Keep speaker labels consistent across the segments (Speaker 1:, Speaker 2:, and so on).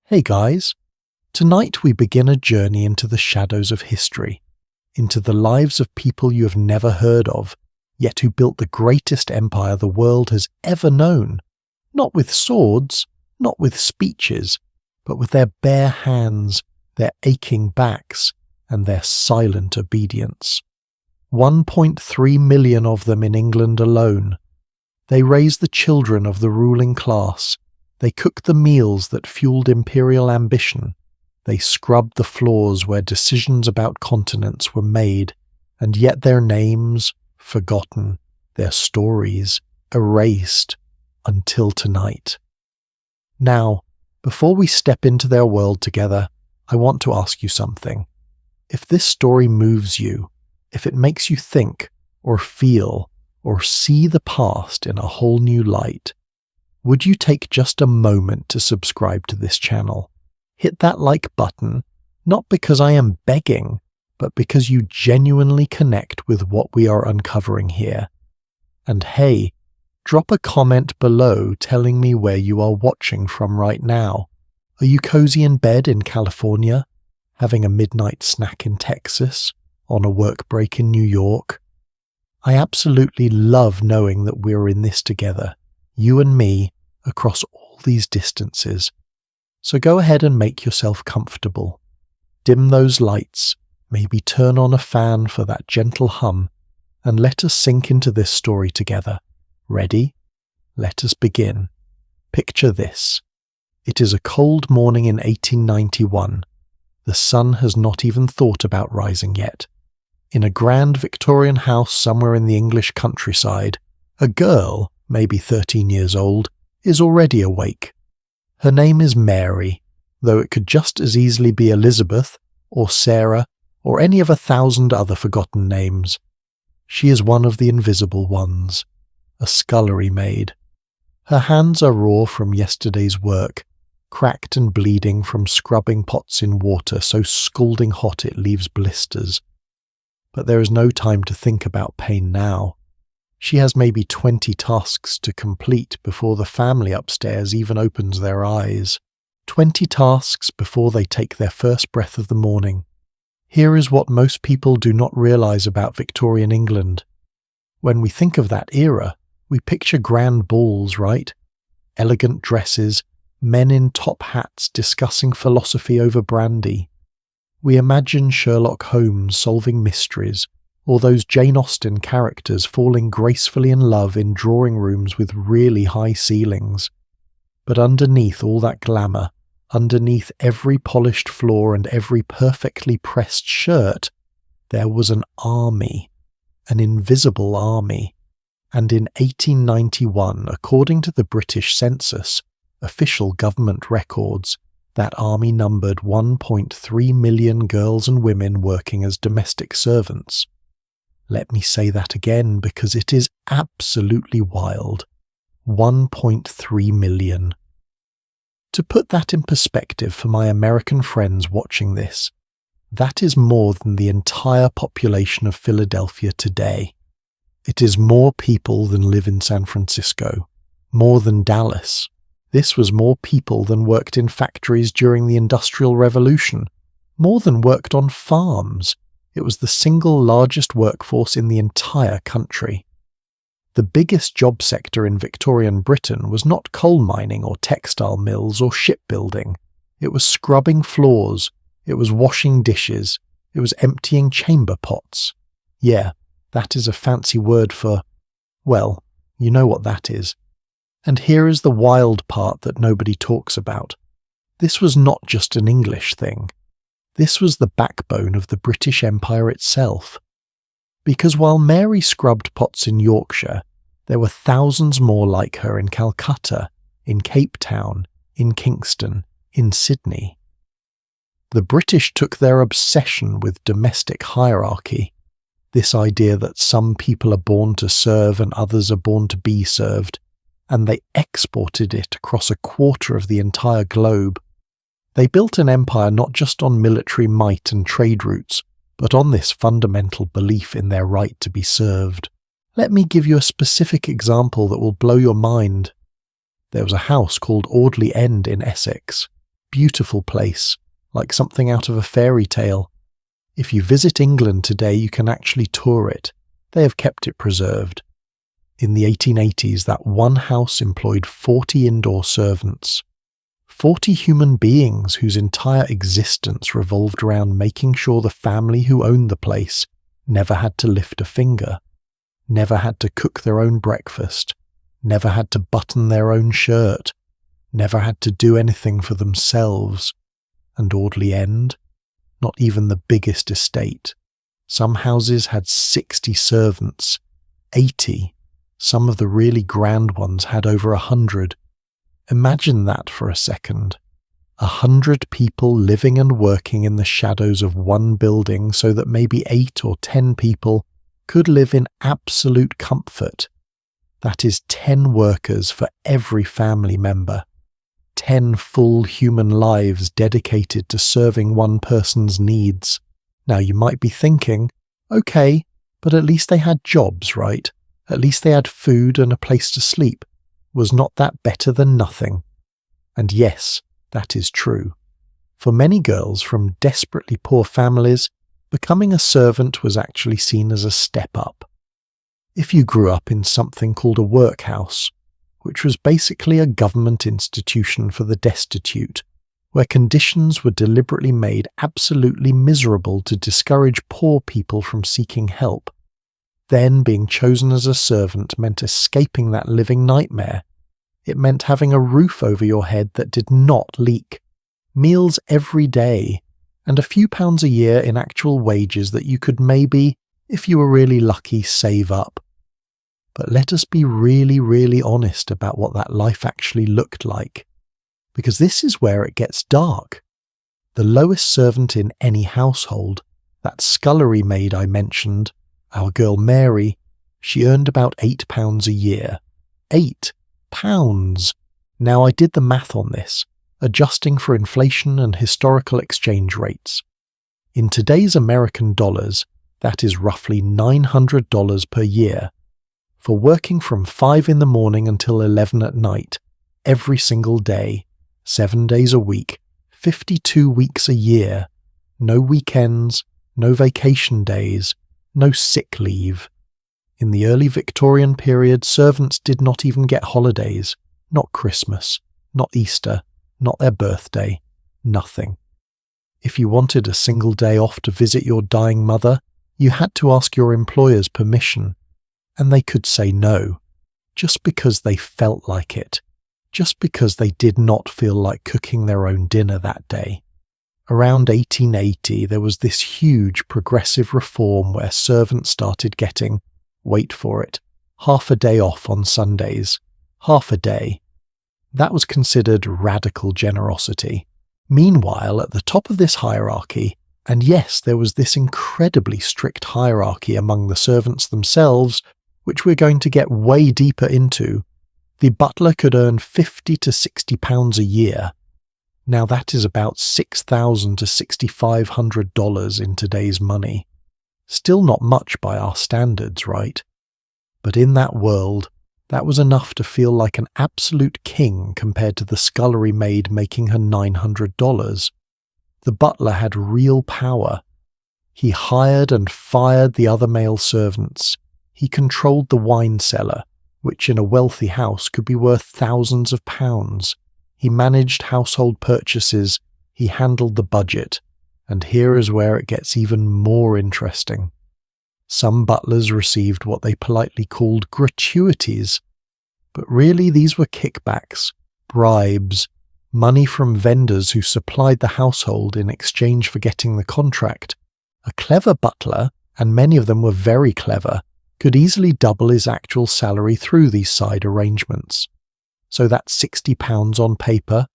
Speaker 1: Hey guys, tonight we begin a journey into the shadows of history, into the lives of people you have never heard of, yet who built the greatest empire the world has ever known, not with swords, not with speeches, but with their bare hands, their aching backs, and their silent obedience. 1.3 million of them in England alone. They raised the children of the ruling class. They cooked the meals that fueled imperial ambition. They scrubbed the floors where decisions about continents were made, and yet their names forgotten, their stories erased until tonight. Now, before we step into their world together, I want to ask you something. If this story moves you, if it makes you think or feel or see the past in a whole new light, would you take just a moment to subscribe to this channel? Hit that like button, not because I am begging, but because you genuinely connect with what we are uncovering here. And hey, drop a comment below telling me where you are watching from right now. Are you cozy in bed in California? Having a midnight snack in Texas? On a work break in New York? I absolutely love knowing that we're in this together, you and me, across all these distances. So go ahead and make yourself comfortable. Dim those lights, maybe turn on a fan for that gentle hum, and let us sink into this story together. Ready? Let us begin. Picture this. It is a cold morning in 1891. The sun has not even thought about rising yet. In a grand Victorian house somewhere in the English countryside, a girl, maybe 13 years old, is already awake. Her name is Mary, though it could just as easily be Elizabeth, or Sarah, or any of 1,000 other forgotten names. She is one of the invisible ones, a scullery maid. Her hands are raw from yesterday's work, cracked and bleeding from scrubbing pots in water so scalding hot it leaves blisters. But there is no time to think about pain now. She has maybe 20 tasks to complete before the family upstairs even opens their eyes. 20 tasks before they take their first breath of the morning. Here is what most people do not realize about Victorian England. When we think of that era, we picture grand balls, right? Elegant dresses, men in top hats discussing philosophy over brandy. We imagine Sherlock Holmes solving mysteries, or those Jane Austen characters falling gracefully in love in drawing rooms with really high ceilings. But underneath all that glamour, underneath every polished floor and every perfectly pressed shirt, there was an army, an invisible army. And in 1891, according to the British census, official government records, that army numbered 1.3 million girls and women working as domestic servants. Let me say that again because it is absolutely wild. 1.3 million. To put that in perspective for my American friends watching this, that is more than the entire population of Philadelphia today. It is more people than live in San Francisco, more than Dallas. This was more people than worked in factories during the Industrial Revolution, more than worked on farms. It was the single largest workforce in the entire country. The biggest job sector in Victorian Britain was not coal mining or textile mills or shipbuilding. It was scrubbing floors. It was washing dishes. It was emptying chamber pots. Yeah, that is a fancy word for, well, you know what that is. And here is the wild part that nobody talks about. This was not just an English thing. This was the backbone of the British Empire itself. Because while Mary scrubbed pots in Yorkshire, there were thousands more like her in Calcutta, in Cape Town, in Kingston, in Sydney. The British took their obsession with domestic hierarchy, this idea that some people are born to serve and others are born to be served, and they exported it across a quarter of the entire globe. They built an empire not just on military might and trade routes, but on this fundamental belief in their right to be served. Let me give you a specific example that will blow your mind. There was a house called Audley End in Essex. Beautiful place, like something out of a fairy tale. If you visit England today, you can actually tour it. They have kept it preserved. In the 1880s, that one house employed 40 indoor servants. 40 human beings whose entire existence revolved around making sure the family who owned the place never had to lift a finger, never had to cook their own breakfast, never had to button their own shirt, never had to do anything for themselves. And Audley End? Not even the biggest estate. Some houses had 60 servants, 80. Some of the really grand ones had over 100. Imagine that for a second. 100 people living and working in the shadows of one building so that maybe 8 or 10 people could live in absolute comfort. That is 10 workers for every family member. 10 full human lives dedicated to serving one person's needs. Now you might be thinking, okay, but at least they had jobs, right? At least they had food and a place to sleep. Was not that better than nothing? And yes, that is true. For many girls from desperately poor families, becoming a servant was actually seen as a step up. If you grew up in something called a workhouse, which was basically a government institution for the destitute, where conditions were deliberately made absolutely miserable to discourage poor people from seeking help, then being chosen as a servant meant escaping that living nightmare. It meant having a roof over your head that did not leak, meals every day, and a few pounds a year in actual wages that you could maybe, if you were really lucky, save up. But let us be really, really honest about what that life actually looked like, because this is where it gets dark. The lowest servant in any household, that scullery maid I mentioned, our girl Mary, she earned about £8 a year. £8! Now I did the math on this, adjusting for inflation and historical exchange rates. In today's American dollars, that is roughly $900 per year. For working from 5 in the morning until 11 at night, every single day, 7 days a week, 52 weeks a year, no weekends, no vacation days, no sick leave. In the early Victorian period, servants did not even get holidays, not Christmas, not Easter, not their birthday, nothing. If you wanted a single day off to visit your dying mother, you had to ask your employer's permission, and they could say no, just because they felt like it, just because they did not feel like cooking their own dinner that day. Around 1880, there was this huge progressive reform where servants started getting, wait for it, half a day off on Sundays. Half a day. That was considered radical generosity. Meanwhile, at the top of this hierarchy, and yes, there was this incredibly strict hierarchy among the servants themselves, which we're going to get way deeper into, the butler could earn £50 to £60 a year. Now that is about $6,000 to $6,500 in today's money. Still not much by our standards, right? But in that world, that was enough to feel like an absolute king compared to the scullery maid making her $900. The butler had real power. He hired and fired the other male servants. He controlled the wine cellar, which in a wealthy house could be worth thousands of pounds. He managed household purchases, he handled the budget, and here is where it gets even more interesting. Some butlers received what they politely called gratuities, but really these were kickbacks, bribes, money from vendors who supplied the household in exchange for getting the contract. A clever butler, and many of them were very clever, could easily double his actual salary through these side arrangements. So that £60 on paper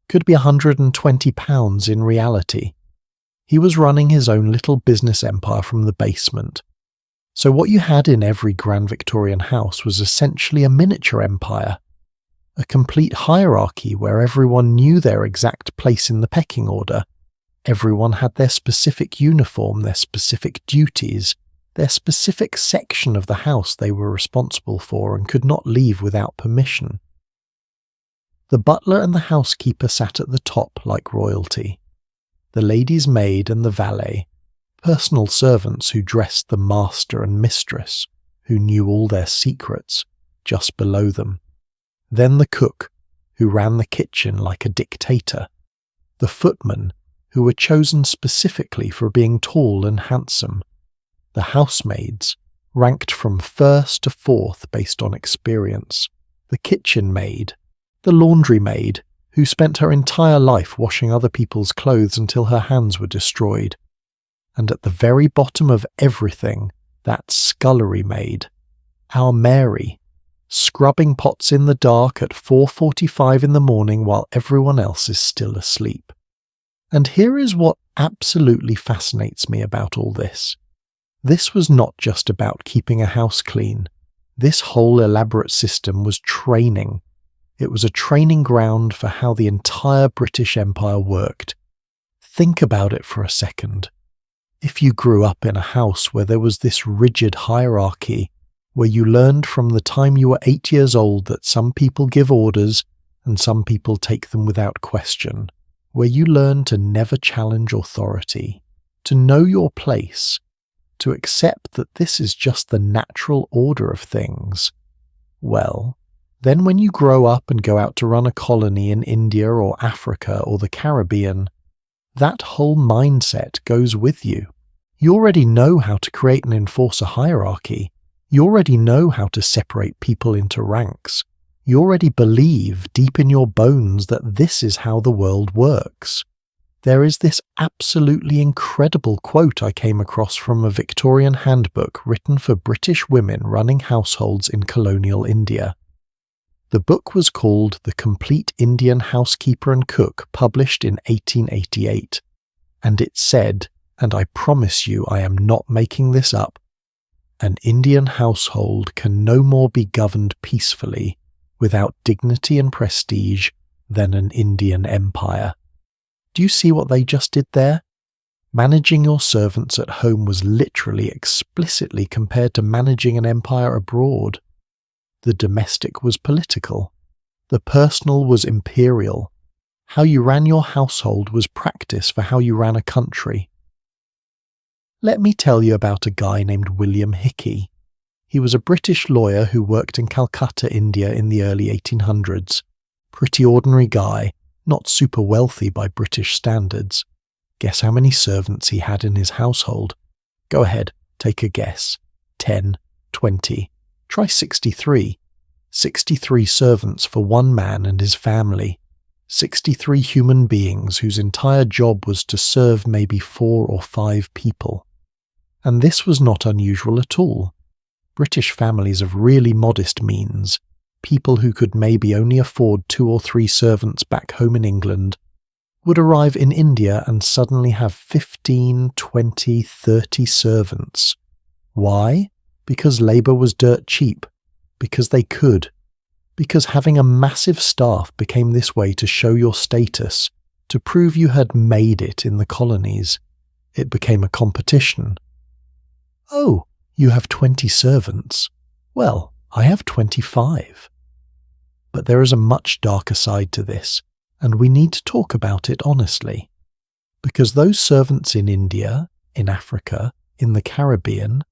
Speaker 1: could be £120 in reality. He was running his own little business empire from the basement. So what you had in every Grand Victorian house was essentially a miniature empire, a complete hierarchy where everyone knew their exact place in the pecking order. Everyone had their specific uniform, their specific duties, their specific section of the house they were responsible for and could not leave without permission. The butler and the housekeeper sat at the top like royalty. The lady's maid and the valet, personal servants who dressed the master and mistress, who knew all their secrets, just below them. Then the cook, who ran the kitchen like a dictator. The footmen, who were chosen specifically for being tall and handsome. The housemaids, ranked from first to fourth based on experience. The kitchen maid. The laundry maid, who spent her entire life washing other people's clothes until her hands were destroyed. And at the very bottom of everything, that scullery maid, our Mary, scrubbing pots in the dark at 4:45 in the morning while everyone else is still asleep. And here is what absolutely fascinates me about all this. This was not just about keeping a house clean. This whole elaborate system was training. It was a training ground for how the entire British Empire worked. Think about it for a second. If you grew up in a house where there was this rigid hierarchy, where you learned from the time you were 8 years old that some people give orders and some people take them without question, where you learn to never challenge authority, to know your place, to accept that this is just the natural order of things, well, then when you grow up and go out to run a colony in India or Africa or the Caribbean, that whole mindset goes with you. You already know how to create and enforce a hierarchy. You already know how to separate people into ranks. You already believe deep in your bones that this is how the world works. There is this absolutely incredible quote I came across from a Victorian handbook written for British women running households in colonial India. The book was called The Complete Indian Housekeeper and Cook, published in 1888, and it said, and I promise you I am not making this up, an Indian household can no more be governed peacefully, without dignity and prestige, than an Indian empire. Do you see what they just did there? Managing your servants at home was literally explicitly compared to managing an empire abroad. The domestic was political. The personal was imperial. How you ran your household was practice for how you ran a country. Let me tell you about a guy named William Hickey. He was a British lawyer who worked in Calcutta, India in the early 1800s. Pretty ordinary guy, not super wealthy by British standards. Guess how many servants he had in his household? Go ahead, take a guess. 10, 20. Try 63. 63 servants for one man and his family. 63 human beings whose entire job was to serve maybe 4 or 5 people. And this was not unusual at all. British families of really modest means, people who could maybe only afford 2 or 3 servants back home in England, would arrive in India and suddenly have 15, 20, 30 servants. Why? Because labour was dirt cheap. Because they could. Because having a massive staff became this way to show your status, to prove you had made it in the colonies. It became a competition. Oh, you have 20 servants. Well, I have 25. But there is a much darker side to this, and we need to talk about it honestly. Because those servants in India, in Africa, in the Caribbean,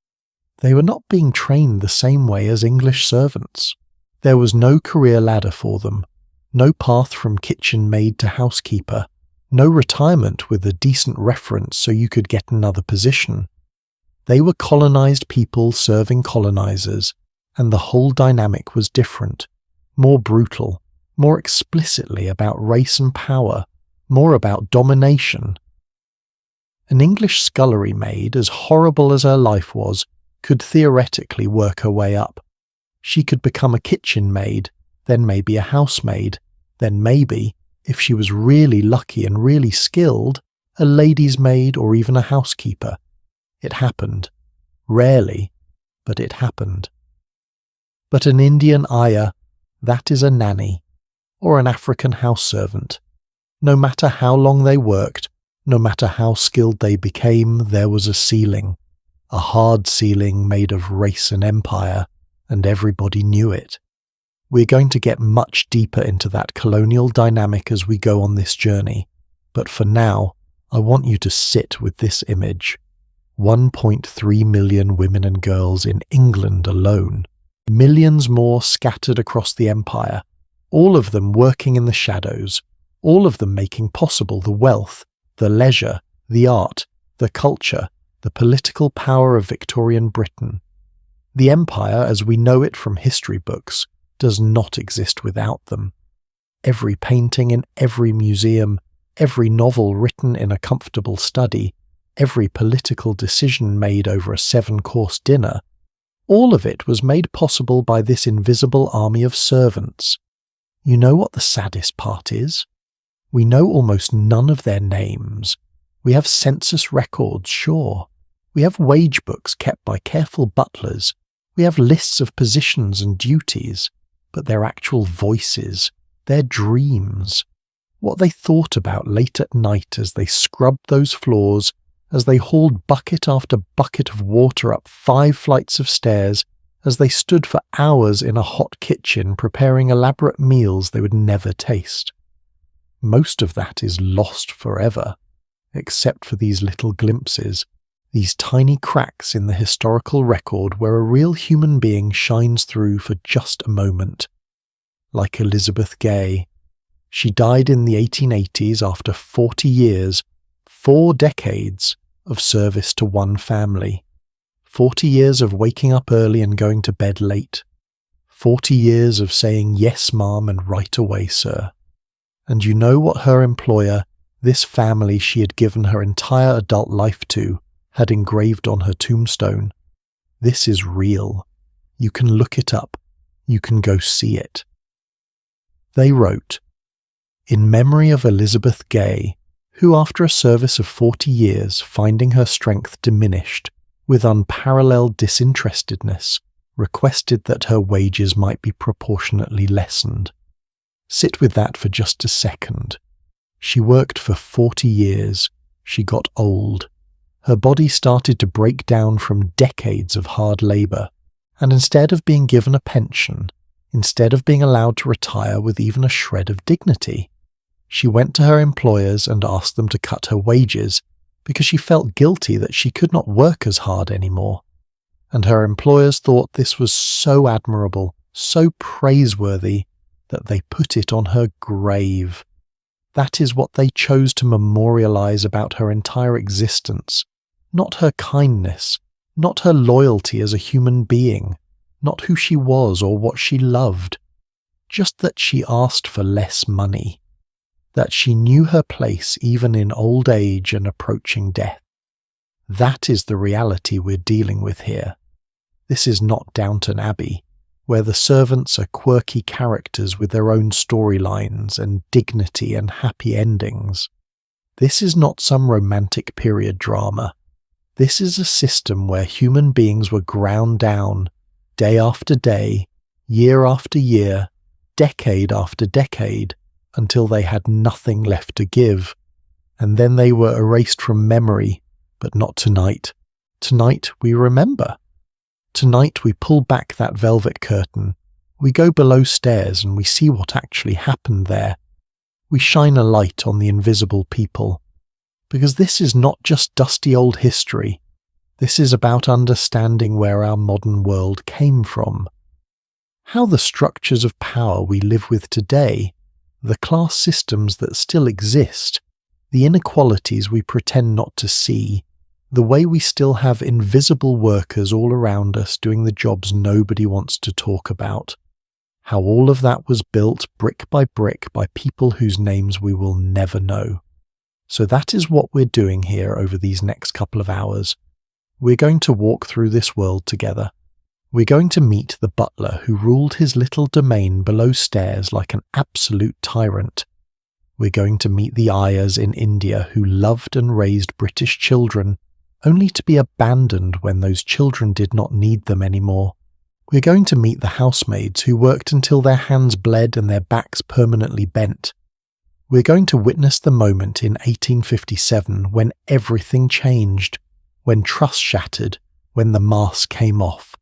Speaker 1: they were not being trained the same way as English servants. There was no career ladder for them, no path from kitchen maid to housekeeper, no retirement with a decent reference so you could get another position. They were colonized people serving colonizers, and the whole dynamic was different, more brutal, more explicitly about race and power, more about domination. An English scullery maid, as horrible as her life was, could theoretically work her way up. She could become a kitchen maid, then maybe a housemaid, then maybe, if she was really lucky and really skilled, a lady's maid or even a housekeeper. It happened. Rarely, but it happened. But an Indian ayah, that is a nanny, or an African house servant. No matter how long they worked, no matter how skilled they became, there was a ceiling. A hard ceiling made of race and empire, and everybody knew it. We're going to get much deeper into that colonial dynamic as we go on this journey, but for now, I want you to sit with this image. 1.3 million women and girls in England alone, millions more scattered across the empire, all of them working in the shadows, all of them making possible the wealth, the leisure, the art, the culture, the political power of Victorian Britain. The empire, as we know it from history books, does not exist without them. Every painting in every museum, every novel written in a comfortable study, every political decision made over a 7-course dinner, all of it was made possible by this invisible army of servants. You know what the saddest part is? We know almost none of their names. We have census records, sure. We have wage books kept by careful butlers. We have lists of positions and duties. But their actual voices, their dreams, what they thought about late at night as they scrubbed those floors, as they hauled bucket after bucket of water up 5 flights of stairs, as they stood for hours in a hot kitchen preparing elaborate meals they would never taste. Most of that is lost forever, except for these little glimpses, these tiny cracks in the historical record where a real human being shines through for just a moment. Like Elizabeth Gay. She died in the 1880s after 40 years, 4 decades of service to one family. 40 years of waking up early and going to bed late. 40 years of saying yes, ma'am, and right away, sir. And you know what her employer, this family she had given her entire adult life to, had engraved on her tombstone? This is real. You can look it up. You can go see it. They wrote, "In memory of Elizabeth Gay, who after a service of 40 years, finding her strength diminished, with unparalleled disinterestedness, requested that her wages might be proportionately lessened." Sit with that for just a second. She worked for 40 years. She got old. Her body started to break down from decades of hard labour, and instead of being given a pension, instead of being allowed to retire with even a shred of dignity, she went to her employers and asked them to cut her wages because she felt guilty that she could not work as hard anymore. And her employers thought this was so admirable, so praiseworthy, that they put it on her grave. That is what they chose to memorialize about her entire existence. Not her kindness, not her loyalty as a human being, not who she was or what she loved, just that she asked for less money, that she knew her place even in old age and approaching death. That is the reality we're dealing with here. This is not Downton Abbey, where the servants are quirky characters with their own storylines and dignity and happy endings. This is not some romantic period drama. This is a system where human beings were ground down, day after day, year after year, decade after decade, until they had nothing left to give. And then they were erased from memory, but not tonight. Tonight we remember. Tonight we pull back that velvet curtain. We go below stairs and we see what actually happened there. We shine a light on the invisible people. Because this is not just dusty old history. This is about understanding where our modern world came from. How the structures of power we live with today, the class systems that still exist, the inequalities we pretend not to see, the way we still have invisible workers all around us doing the jobs nobody wants to talk about. How all of that was built brick by people whose names we will never know. So that is what we're doing here over these next couple of hours. We're going to walk through this world together. We're going to meet the butler who ruled his little domain below stairs like an absolute tyrant. We're going to meet the ayahs in India who loved and raised British children, only to be abandoned when those children did not need them anymore. We're going to meet the housemaids who worked until their hands bled and their backs permanently bent. We're going to witness the moment in 1857 when everything changed, when trust shattered, when the mask came off.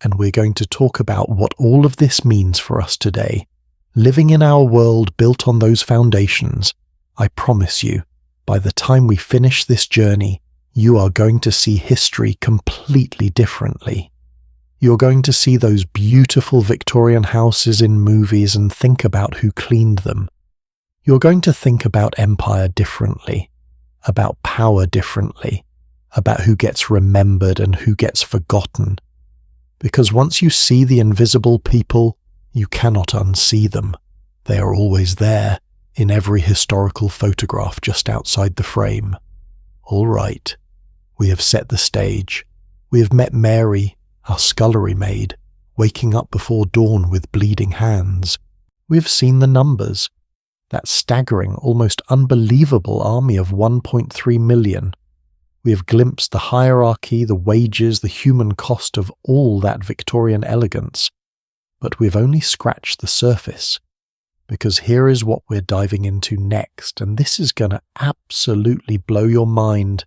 Speaker 1: and we're going to talk about what all of this means for us today. Living in our world built on those foundations, I promise you, by the time we finish this journey, you are going to see history completely differently. You're going to see those beautiful Victorian houses in movies and think about who cleaned them. You're going to think about empire differently, about power differently, about who gets remembered and who gets forgotten. Because once you see the invisible people, you cannot unsee them. They are always there, in every historical photograph just outside the frame. All right, we have set the stage. We have met Mary, our scullery maid, waking up before dawn with bleeding hands. We have seen the numbers. That staggering, almost unbelievable army of 1.3 million. We have glimpsed the hierarchy, the wages, the human cost of all that Victorian elegance. But we've only scratched the surface, because here is what we're diving into next, and this is going to absolutely blow your mind.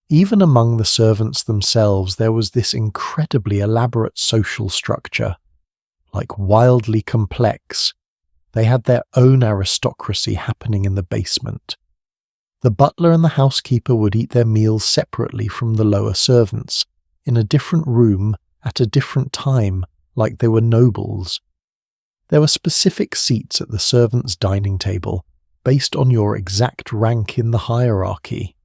Speaker 1: Even among the servants themselves, there was this incredibly elaborate social structure, like wildly complex. They had their own aristocracy happening in the basement. The butler and the housekeeper would eat their meals separately from the lower servants, in a different room at a different time, like they were nobles. There were specific seats at the servants' dining table, based on your exact rank in the hierarchy.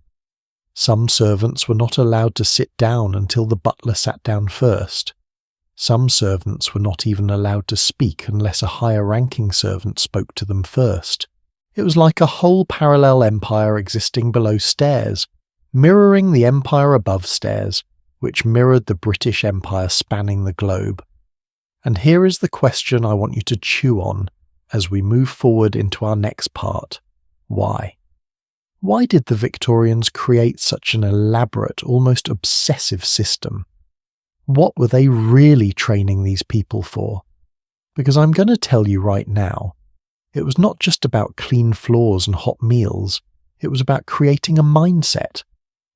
Speaker 1: Some servants were not allowed to sit down until the butler sat down first. Some servants were not even allowed to speak unless a higher-ranking servant spoke to them first. It was like a whole parallel empire existing below stairs, mirroring the empire above stairs, which mirrored the British Empire spanning the globe. And here is the question I want you to chew on as we move forward into our next part. Why? Why did the Victorians create such an elaborate, almost obsessive system? What were they really training these people for? Because I'm going to tell you right now, it was not just about clean floors and hot meals. It was about creating a mindset,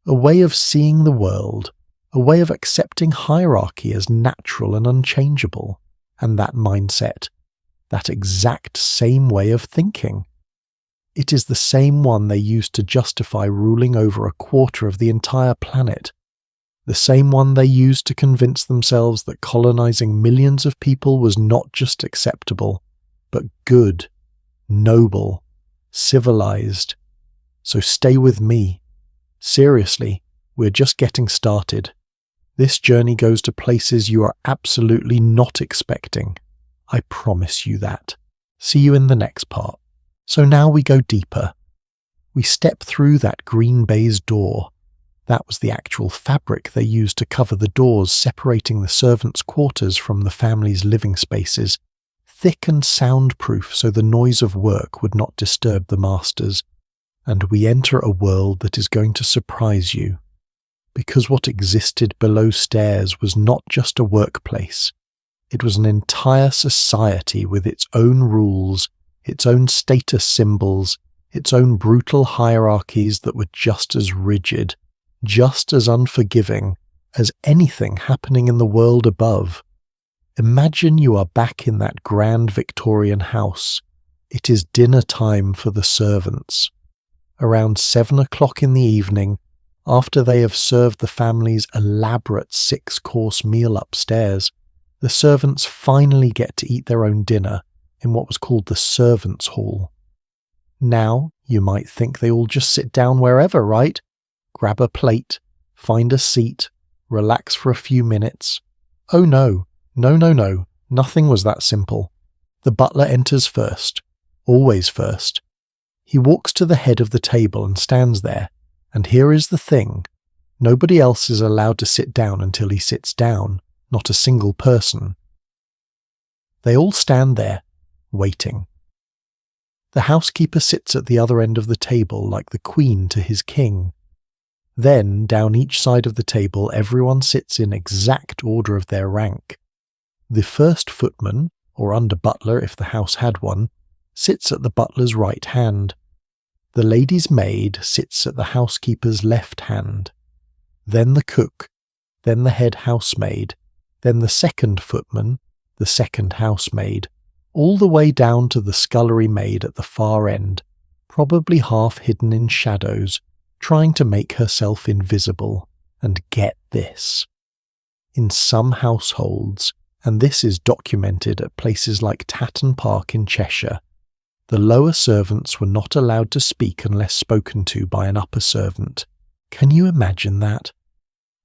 Speaker 1: a way of seeing the world, a way of accepting hierarchy as natural and unchangeable, and that mindset, that exact same way of thinking. It is the same one they used to justify ruling over a quarter of the entire planet, the same one they used to convince themselves that colonizing millions of people was not just acceptable, but good, noble, civilized. So stay with me. Seriously, we're just getting started. This journey goes to places you are absolutely not expecting. I promise you that. See you in the next part. So now we go deeper. We step through that green baize door. That was the actual fabric they used to cover the doors separating the servants' quarters from the family's living spaces, thick and soundproof so the noise of work would not disturb the masters. And we enter a world that is going to surprise you. Because what existed below stairs was not just a workplace. It was an entire society with its own rules, its own status symbols, its own brutal hierarchies that were just as rigid, just as unforgiving as anything happening in the world above. Imagine you are back in that grand Victorian house. It is dinner time for the servants. Around 7 o'clock in the evening, after they have served the family's elaborate 6-course meal upstairs, the servants finally get to eat their own dinner in what was called the servants' hall. Now, you might think they all just sit down wherever, right? Grab a plate, find a seat, relax for a few minutes. Oh no, nothing was that simple. The butler enters first, always first. He walks to the head of the table and stands there. And here is the thing, nobody else is allowed to sit down until he sits down, not a single person. They all stand there, waiting. The housekeeper sits at the other end of the table like the queen to his king. Then, down each side of the table, everyone sits in exact order of their rank. The first footman, or under butler if the house had one, sits at the butler's right hand. The lady's maid sits at the housekeeper's left hand. Then the cook, then the head housemaid, then the second footman, the second housemaid, all the way down to the scullery maid at the far end, probably half hidden in shadows, trying to make herself invisible. And get this. In some households, and this is documented at places like Tatton Park in Cheshire, the lower servants were not allowed to speak unless spoken to by an upper servant. Can you imagine that?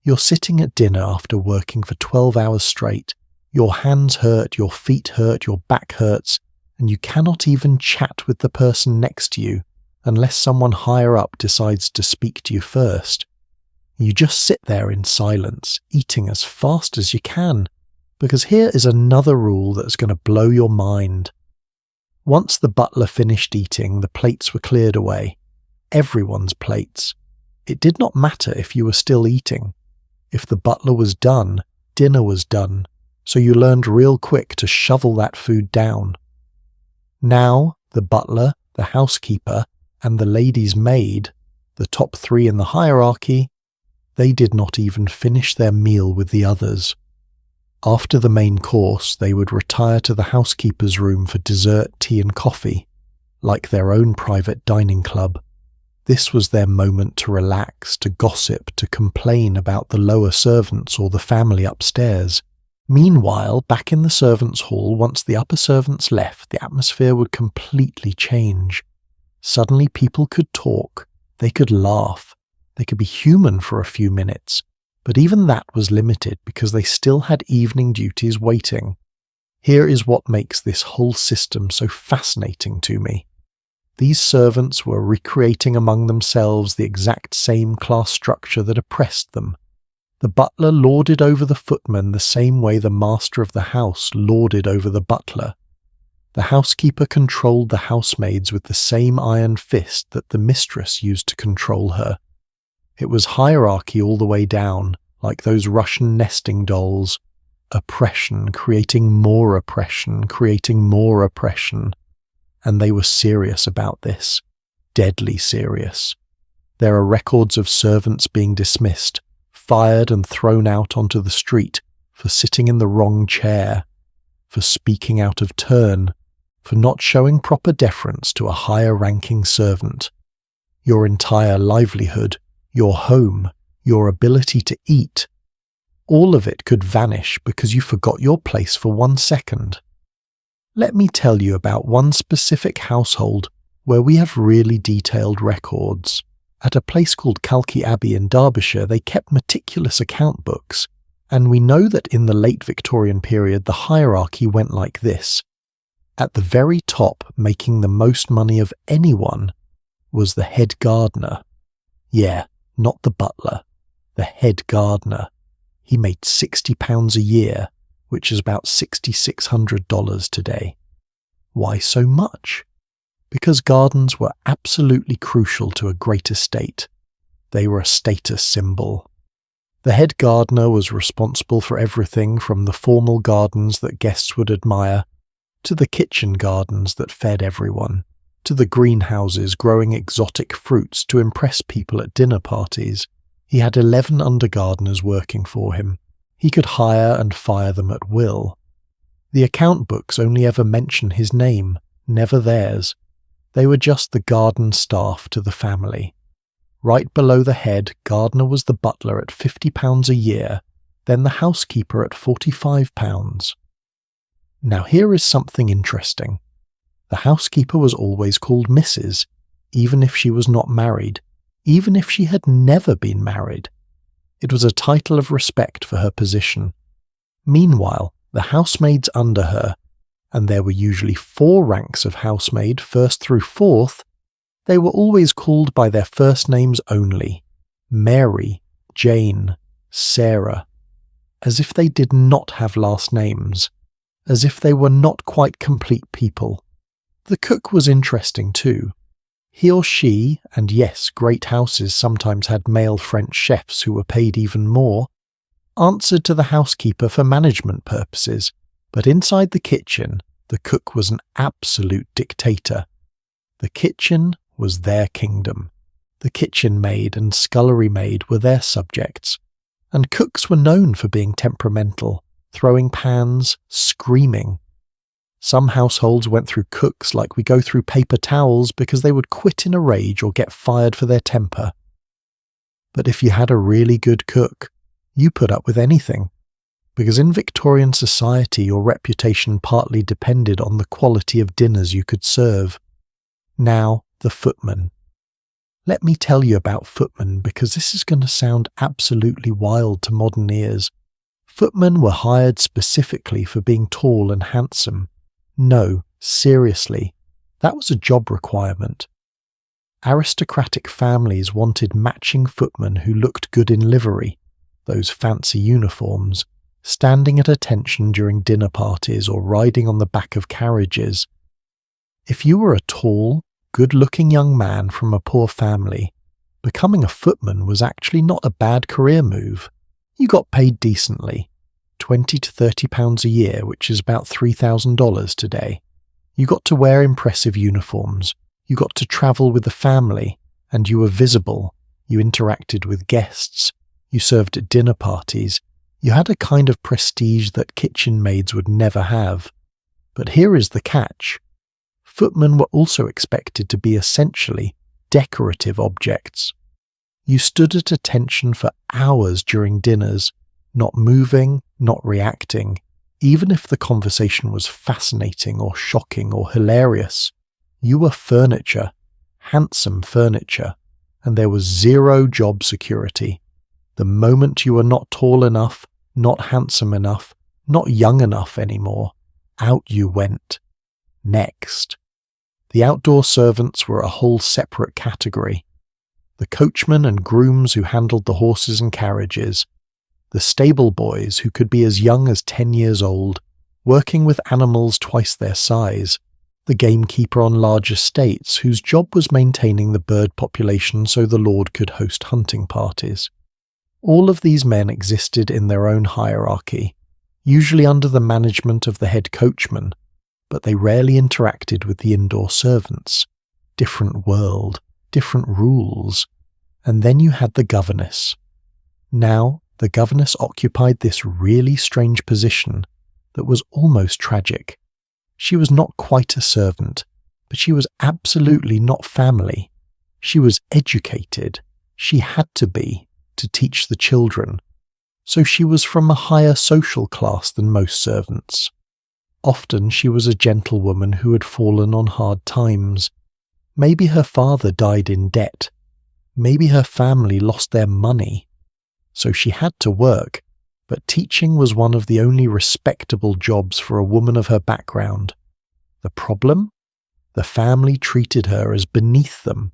Speaker 1: You're sitting at dinner after working for 12 hours straight. Your hands hurt, your feet hurt, your back hurts, and you cannot even chat with the person next to you unless someone higher up decides to speak to you first. You just sit there in silence, eating as fast as you can, because here is another rule that's going to blow your mind. Once the butler finished eating, the plates were cleared away. Everyone's plates. It did not matter if you were still eating. If the butler was done, dinner was done, so you learned real quick to shovel that food down. Now, the butler, the housekeeper, and the lady's maid, the top three in the hierarchy, they did not even finish their meal with the others. After the main course, they would retire to the housekeeper's room for dessert, tea and coffee, like their own private dining club. This was their moment to relax, to gossip, to complain about the lower servants or the family upstairs. Meanwhile, back in the servants' hall, once the upper servants left, the atmosphere would completely change. Suddenly people could talk, they could laugh, they could be human for a few minutes, but even that was limited because they still had evening duties waiting. Here is what makes this whole system so fascinating to me. These servants were recreating among themselves the exact same class structure that oppressed them. The butler lorded over the footman the same way the master of the house lorded over the butler. The housekeeper controlled the housemaids with the same iron fist that the mistress used to control her. It was hierarchy all the way down, like those Russian nesting dolls. Oppression, creating more oppression, creating more oppression. And they were serious about this. Deadly serious. There are records of servants being dismissed, fired and thrown out onto the street for sitting in the wrong chair, for speaking out of turn, for not showing proper deference to a higher-ranking servant. Your entire livelihood, your home, your ability to eat, all of it could vanish because you forgot your place for 1 second. Let me tell you about one specific household where we have really detailed records. At a place called Calkie Abbey in Derbyshire, they kept meticulous account books, and we know that in the late Victorian period the hierarchy went like this. At the very top, making the most money of anyone, was the head gardener. Yeah, not the butler, the head gardener. He made £60 a year, which is about $6,600 today. Why so much? Because gardens were absolutely crucial to a great estate. They were a status symbol. The head gardener was responsible for everything from the formal gardens that guests would admire, to the kitchen gardens that fed everyone, to the greenhouses growing exotic fruits to impress people at dinner parties. He had 11 undergardeners working for him. He could hire and fire them at will. The account books only ever mention his name, never theirs. They were just the garden staff to the family. Right below the head gardener was the butler at £50 a year, then the housekeeper at £45. Now here is something interesting. The housekeeper was always called Mrs., even if she was not married, even if she had never been married. It was a title of respect for her position. Meanwhile, the housemaids under her, and there were usually 4 ranks of housemaid, first through 4th, they were always called by their first names only: Mary, Jane, Sarah, as if they did not have last names, as if they were not quite complete people. The cook was interesting too. He or she, and yes, great houses sometimes had male French chefs who were paid even more, answered to the housekeeper for management purposes, but inside the kitchen, the cook was an absolute dictator. The kitchen was their kingdom. The kitchen maid and scullery maid were their subjects, and cooks were known for being temperamental, throwing pans, screaming. Some households went through cooks like we go through paper towels because they would quit in a rage or get fired for their temper. But if you had a really good cook, you put up with anything, because in Victorian society your reputation partly depended on the quality of dinners you could serve. Now, the footman. Let me tell you about footmen, because this is going to sound absolutely wild to modern ears. Footmen were hired specifically for being tall and handsome. No, seriously, that was a job requirement. Aristocratic families wanted matching footmen who looked good in livery, those fancy uniforms, standing at attention during dinner parties or riding on the back of carriages. If you were a tall, good-looking young man from a poor family, becoming a footman was actually not a bad career move. You got paid decently, £20 to £30 a year, which is about $3,000 today. You got to wear impressive uniforms, you got to travel with the family, and you were visible. You interacted with guests, you served at dinner parties, you had a kind of prestige that kitchen maids would never have. But here is the catch. Footmen were also expected to be essentially decorative objects. You stood at attention for hours during dinners, not moving, not reacting, even if the conversation was fascinating or shocking or hilarious. You were furniture, handsome furniture, and there was zero job security. The moment you were not tall enough, not handsome enough, not young enough anymore, out you went. Next. The outdoor servants were a whole separate category. The coachmen and grooms who handled the horses and carriages, the stable boys who could be as young as 10 years old, working with animals twice their size, the gamekeeper on large estates whose job was maintaining the bird population so the lord could host hunting parties. All of these men existed in their own hierarchy, usually under the management of the head coachman, but they rarely interacted with the indoor servants. Different world, different rules. And then you had the governess. Now, the governess occupied this really strange position that was almost tragic. She was not quite a servant, but she was absolutely not family. She was educated. She had to be, to teach the children. So she was from a higher social class than most servants. Often she was a gentlewoman who had fallen on hard times. Maybe her father died in debt. Maybe her family lost their money. So she had to work, but teaching was one of the only respectable jobs for a woman of her background. The problem? The family treated her as beneath them.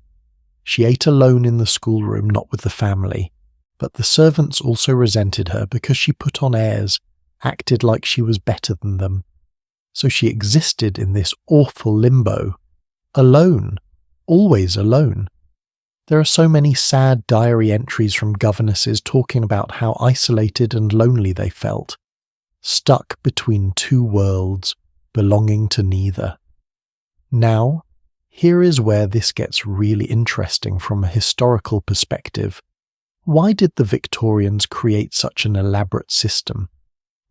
Speaker 1: She ate alone in the schoolroom, not with the family, but the servants also resented her because she put on airs, acted like she was better than them. So she existed in this awful limbo, alone, always alone. There are so many sad diary entries from governesses talking about how isolated and lonely they felt, stuck between two worlds, belonging to neither. Now, here is where this gets really interesting from a historical perspective. Why did the Victorians create such an elaborate system?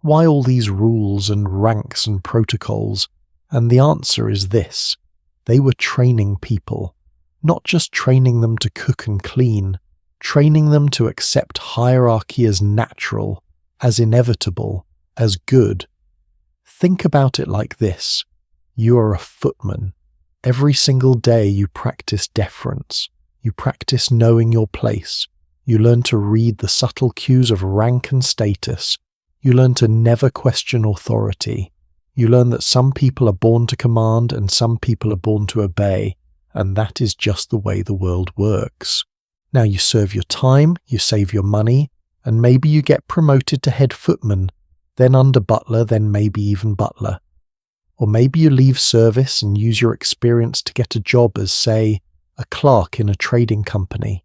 Speaker 1: Why all these rules and ranks and protocols? And the answer is this: they were training people. Not just training them to cook and clean, training them to accept hierarchy as natural, as inevitable, as good. Think about it like this. You are a footman. Every single day you practice deference. You practice knowing your place. You learn to read the subtle cues of rank and status. You learn to never question authority. You learn that some people are born to command and some people are born to obey. And that is just the way the world works. Now you serve your time, you save your money, and maybe you get promoted to head footman, then under butler, then maybe even butler. Or maybe you leave service and use your experience to get a job as, say, a clerk in a trading company.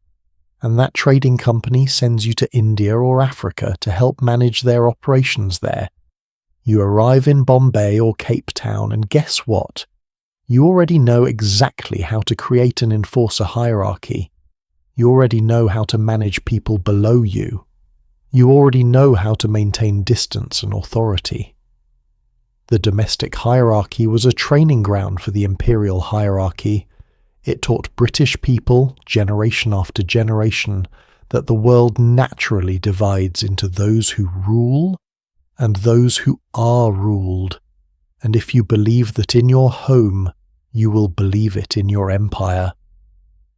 Speaker 1: And that trading company sends you to India or Africa to help manage their operations there. You arrive in Bombay or Cape Town, and guess what? You already know exactly how to create and enforce a hierarchy. You already know how to manage people below you. You already know how to maintain distance and authority. The domestic hierarchy was a training ground for the imperial hierarchy. It taught British people, generation after generation, that the world naturally divides into those who rule and those who are ruled. And if you believe that in your home, you will believe it in your empire.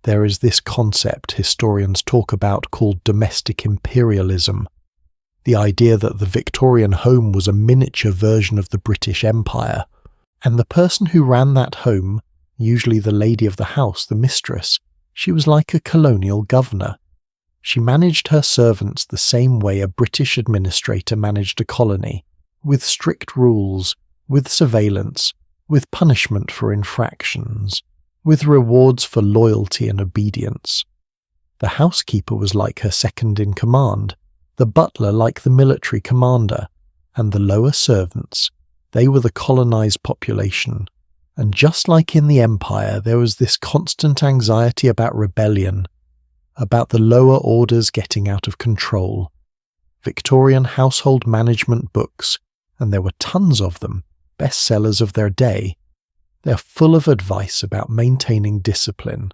Speaker 1: There is this concept historians talk about called domestic imperialism, the idea that the Victorian home was a miniature version of the British Empire, and the person who ran that home, usually the lady of the house, the mistress, she was like a colonial governor. She managed her servants the same way a British administrator managed a colony, with strict rules, with surveillance, with punishment for infractions, with rewards for loyalty and obedience. The housekeeper was like her second-in-command, the butler like the military commander, and the lower servants, they were the colonized population. And just like in the empire, there was this constant anxiety about rebellion, about the lower orders getting out of control. Victorian household management books, and there were tons of them, bestsellers of their day. They're full of advice about maintaining discipline,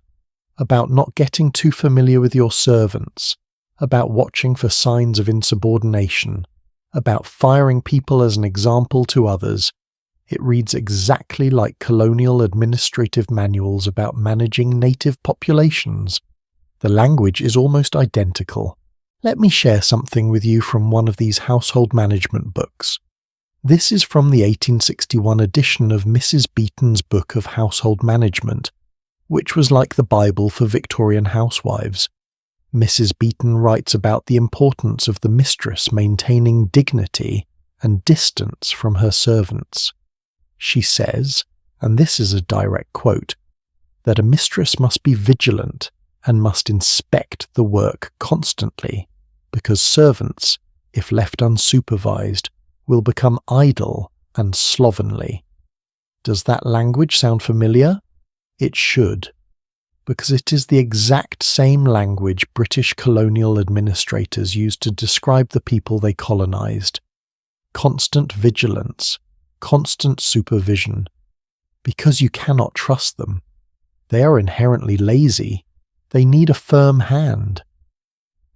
Speaker 1: about not getting too familiar with your servants, about watching for signs of insubordination, about firing people as an example to others. It reads exactly like colonial administrative manuals about managing native populations. The language is almost identical. Let me share something with you from one of these household management books. This is from the 1861 edition of Mrs. Beeton's Book of Household Management, which was like the Bible for Victorian housewives. Mrs. Beeton writes about the importance of the mistress maintaining dignity and distance from her servants. She says, and this is a direct quote, that a mistress must be vigilant and must inspect the work constantly, because servants, if left unsupervised, will become idle and slovenly. Does that language sound familiar? It should, because it is the exact same language British colonial administrators used to describe the people they colonized. Constant vigilance, constant supervision, because you cannot trust them. They are inherently lazy. They need a firm hand.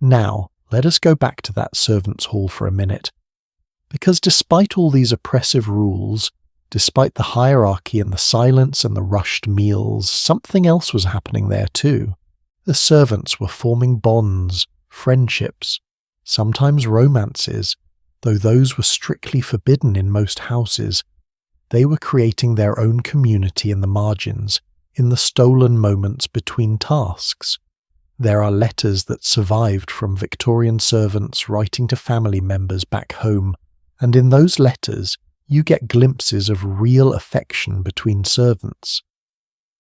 Speaker 1: Now, let us go back to that servants' hall for a minute. Because despite all these oppressive rules, despite the hierarchy and the silence and the rushed meals, something else was happening there too. The servants were forming bonds, friendships, sometimes romances, though those were strictly forbidden in most houses. They were creating their own community in the margins, in the stolen moments between tasks. There are letters that survived from Victorian servants writing to family members back home, and in those letters you get glimpses of real affection between servants.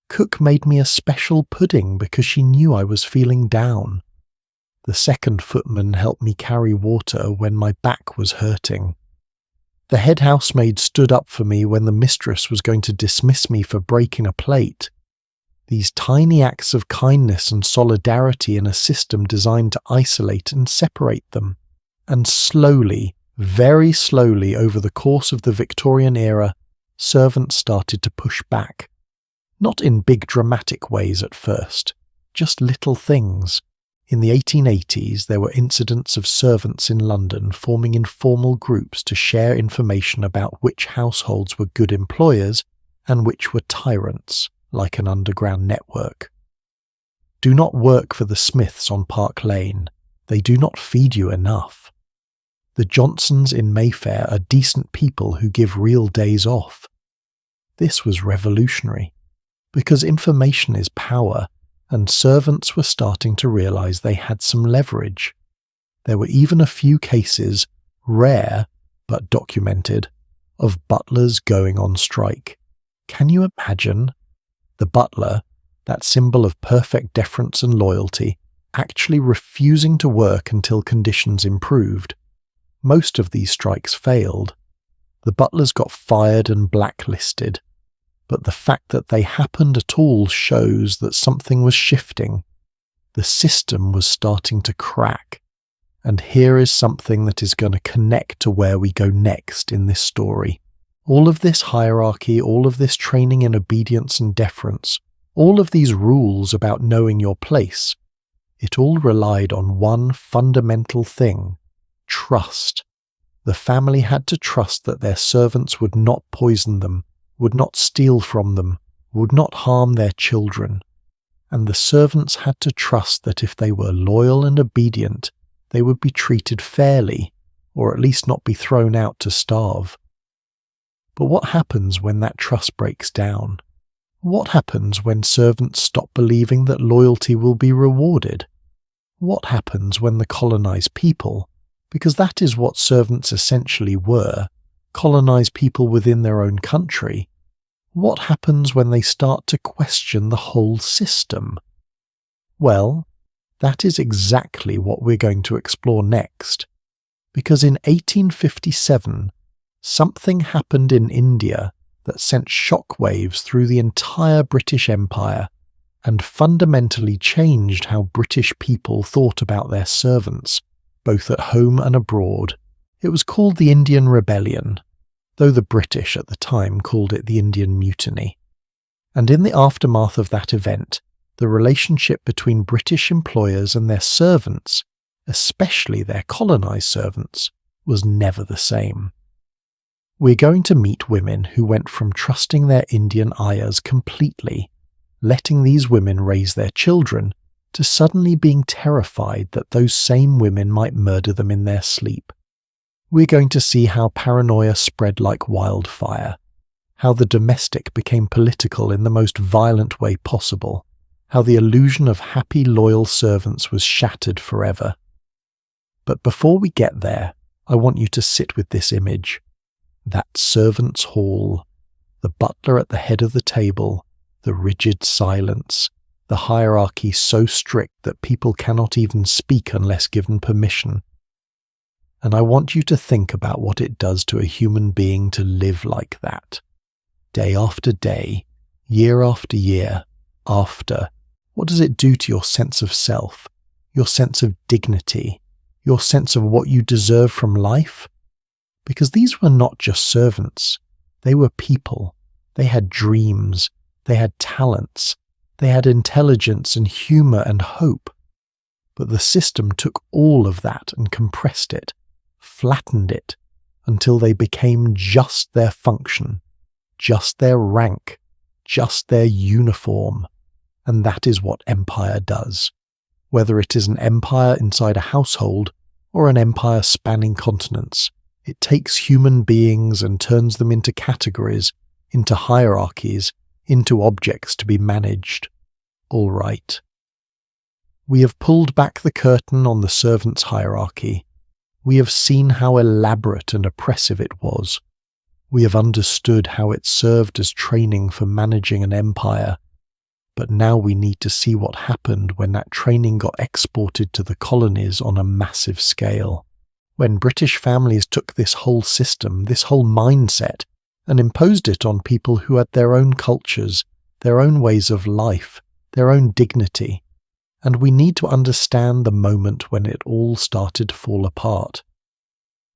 Speaker 1: Cook made me a special pudding because she knew I was feeling down. The second footman helped me carry water when my back was hurting. The head housemaid stood up for me when the mistress was going to dismiss me for breaking a plate. These tiny acts of kindness and solidarity in a system designed to isolate and separate them. And slowly, very slowly over the course of the Victorian era, servants started to push back. Not in big dramatic ways at first, just little things. In the 1880s, there were incidents of servants in London forming informal groups to share information about which households were good employers and which were tyrants, like an underground network. Do not work for the Smiths on Park Lane. They do not feed you enough. The Johnsons in Mayfair are decent people who give real days off. This was revolutionary, because information is power, and servants were starting to realize they had some leverage. There were even a few cases, rare but documented, of butlers going on strike. Can you imagine? The butler, that symbol of perfect deference and loyalty, actually refusing to work until conditions improved. Most of these strikes failed. The butlers got fired and blacklisted. But the fact that they happened at all shows that something was shifting. The system was starting to crack, And here is something that is going to connect to where we go next in this story. All of this hierarchy, all of this training in obedience and deference, all of these rules about knowing your place, it all relied on one fundamental thing: trust. The family had to trust that their servants would not poison them, would not steal from them, would not harm their children. And the servants had to trust that if they were loyal and obedient, they would be treated fairly, or at least not be thrown out to starve. But what happens when that trust breaks down? What happens when servants stop believing that loyalty will be rewarded? What happens when the colonized people, because that is what servants essentially were, colonize people within their own country? What happens when they start to question the whole system? Well, that is exactly what we're going to explore next. Because in 1857, something happened in India that sent shockwaves through the entire British Empire and fundamentally changed how British people thought about their servants, both at home and abroad. It was called the Indian Rebellion, though the British at the time called it the Indian Mutiny. And in the aftermath of that event, the relationship between British employers and their servants, especially their colonized servants, was never the same. We're going to meet women who went from trusting their Indian ayahs completely, letting these women raise their children, to suddenly being terrified that those same women might murder them in their sleep. We're going to see how paranoia spread like wildfire, how the domestic became political in the most violent way possible, how the illusion of happy, loyal servants was shattered forever. But before we get there, I want you to sit with this image. That servants' hall, the butler at the head of the table, the rigid silence, the hierarchy so strict that people cannot even speak unless given permission. And I want you to think about what it does to a human being to live like that. Day after day, year after year, what does it do to your sense of self, your sense of dignity, your sense of what you deserve from life? Because these were not just servants, they were people. They had dreams, they had talents, they had intelligence and humour and hope. But the system took all of that and compressed it, flattened it, until they became just their function, just their rank, just their uniform. And that is what empire does. Whether it is an empire inside a household or an empire spanning continents, it takes human beings and turns them into categories, into hierarchies, into objects to be managed. All right. We have pulled back the curtain on the servants' hierarchy. We have seen how elaborate and oppressive it was. We have understood how it served as training for managing an empire. But now we need to see what happened when that training got exported to the colonies on a massive scale. When British families took this whole system, this whole mindset, and imposed it on people who had their own cultures, their own ways of life, their own dignity. And we need to understand the moment when it all started to fall apart.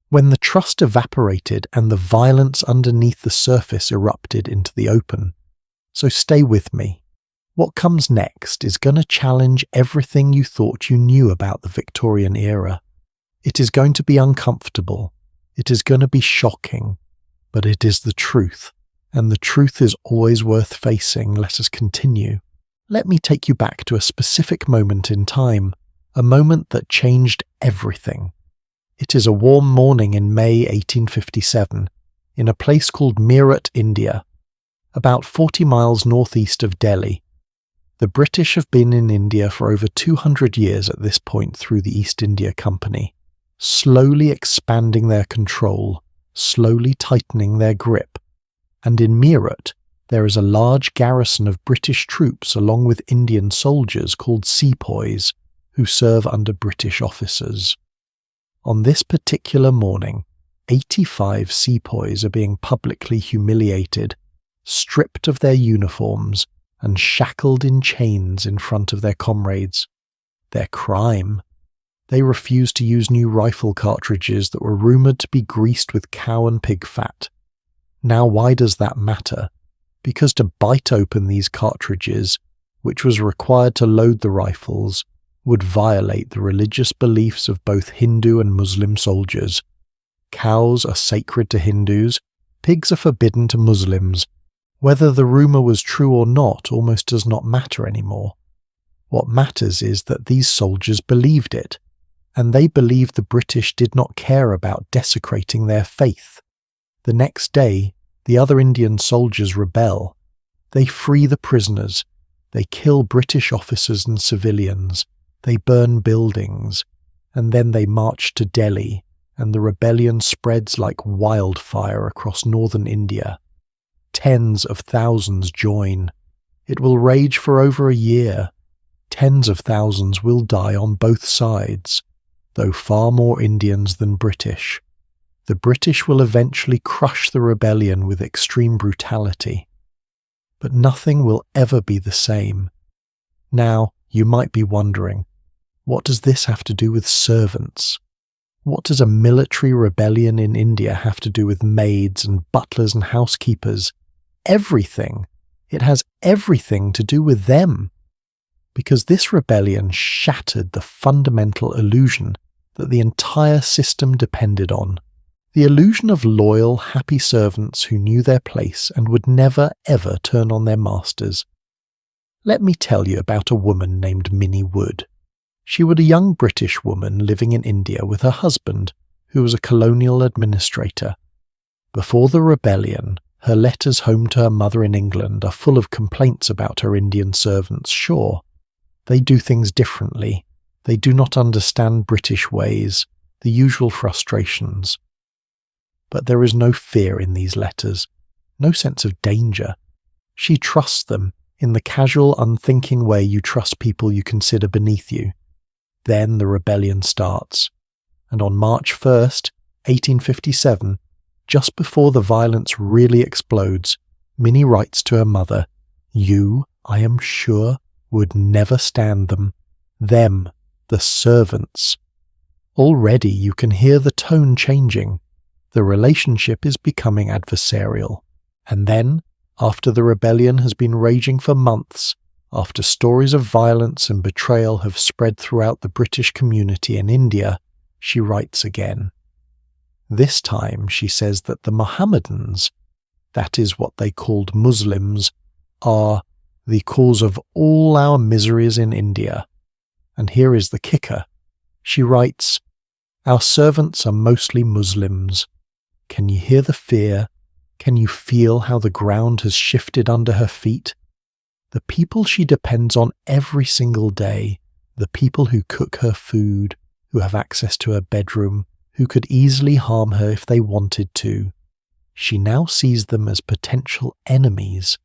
Speaker 1: When the trust evaporated and the violence underneath the surface erupted into the open. So stay with me. What comes next is going to challenge everything you thought you knew about the Victorian era. It is going to be uncomfortable. It is going to be shocking. But it is the truth. And the truth is always worth facing. Let us continue. Let me take you back to a specific moment in time. A moment that changed everything. It is a warm morning in May 1857, in a place called Meerut, India, about 40 miles northeast of Delhi. The British have been in India for over 200 years at this point through the East India Company, slowly expanding their control, slowly tightening their grip. And in Meerut, there is a large garrison of British troops along with Indian soldiers called sepoys, who serve under British officers. On this particular morning, 85 sepoys are being publicly humiliated, stripped of their uniforms, and shackled in chains in front of their comrades. Their crime? They refused to use new rifle cartridges that were rumoured to be greased with cow and pig fat. Now why does that matter? Because to bite open these cartridges, which was required to load the rifles, would violate the religious beliefs of both Hindu and Muslim soldiers. Cows are sacred to Hindus, pigs are forbidden to Muslims. Whether the rumour was true or not almost does not matter anymore. What matters is that these soldiers believed it, and they believed the British did not care about desecrating their faith. The next day, the other Indian soldiers rebel. They free the prisoners. They kill British officers and civilians. They burn buildings. And then they march to Delhi, and the rebellion spreads like wildfire across northern India. Tens of thousands join. It will rage for over a year. Tens of thousands will die on both sides, though far more Indians than British. The British will eventually crush the rebellion with extreme brutality. But nothing will ever be the same. Now, you might be wondering, what does this have to do with servants? What does a military rebellion in India have to do with maids and butlers and housekeepers? Everything. It has everything to do with them. Because this rebellion shattered the fundamental illusion that the entire system depended on. The illusion of loyal, happy servants who knew their place and would never, ever turn on their masters. Let me tell you about a woman named Minnie Wood. She was a young British woman living in India with her husband, who was a colonial administrator. Before the rebellion, her letters home to her mother in England are full of complaints about her Indian servants. Sure, they do things differently. They do not understand British ways, the usual frustrations. But there is no fear in these letters, no sense of danger. She trusts them in the casual, unthinking way you trust people you consider beneath you. Then the rebellion starts, and on March 1st, 1857, just before the violence really explodes, Minnie writes to her mother, "You, I am sure, would never stand them. Them, the servants." Already you can hear the tone changing. The relationship is becoming adversarial. And then, after the rebellion has been raging for months, after stories of violence and betrayal have spread throughout the British community in India, she writes again. This time she says that the Mohammedans, that is what they called Muslims, are the cause of all our miseries in India. And here is the kicker. She writes, "Our servants are mostly Muslims. Can you hear the fear? Can you feel how the ground has shifted under her feet? The people she depends on every single day, the people who cook her food, who have access to her bedroom, who could easily harm her if they wanted to. She now sees them as potential enemies."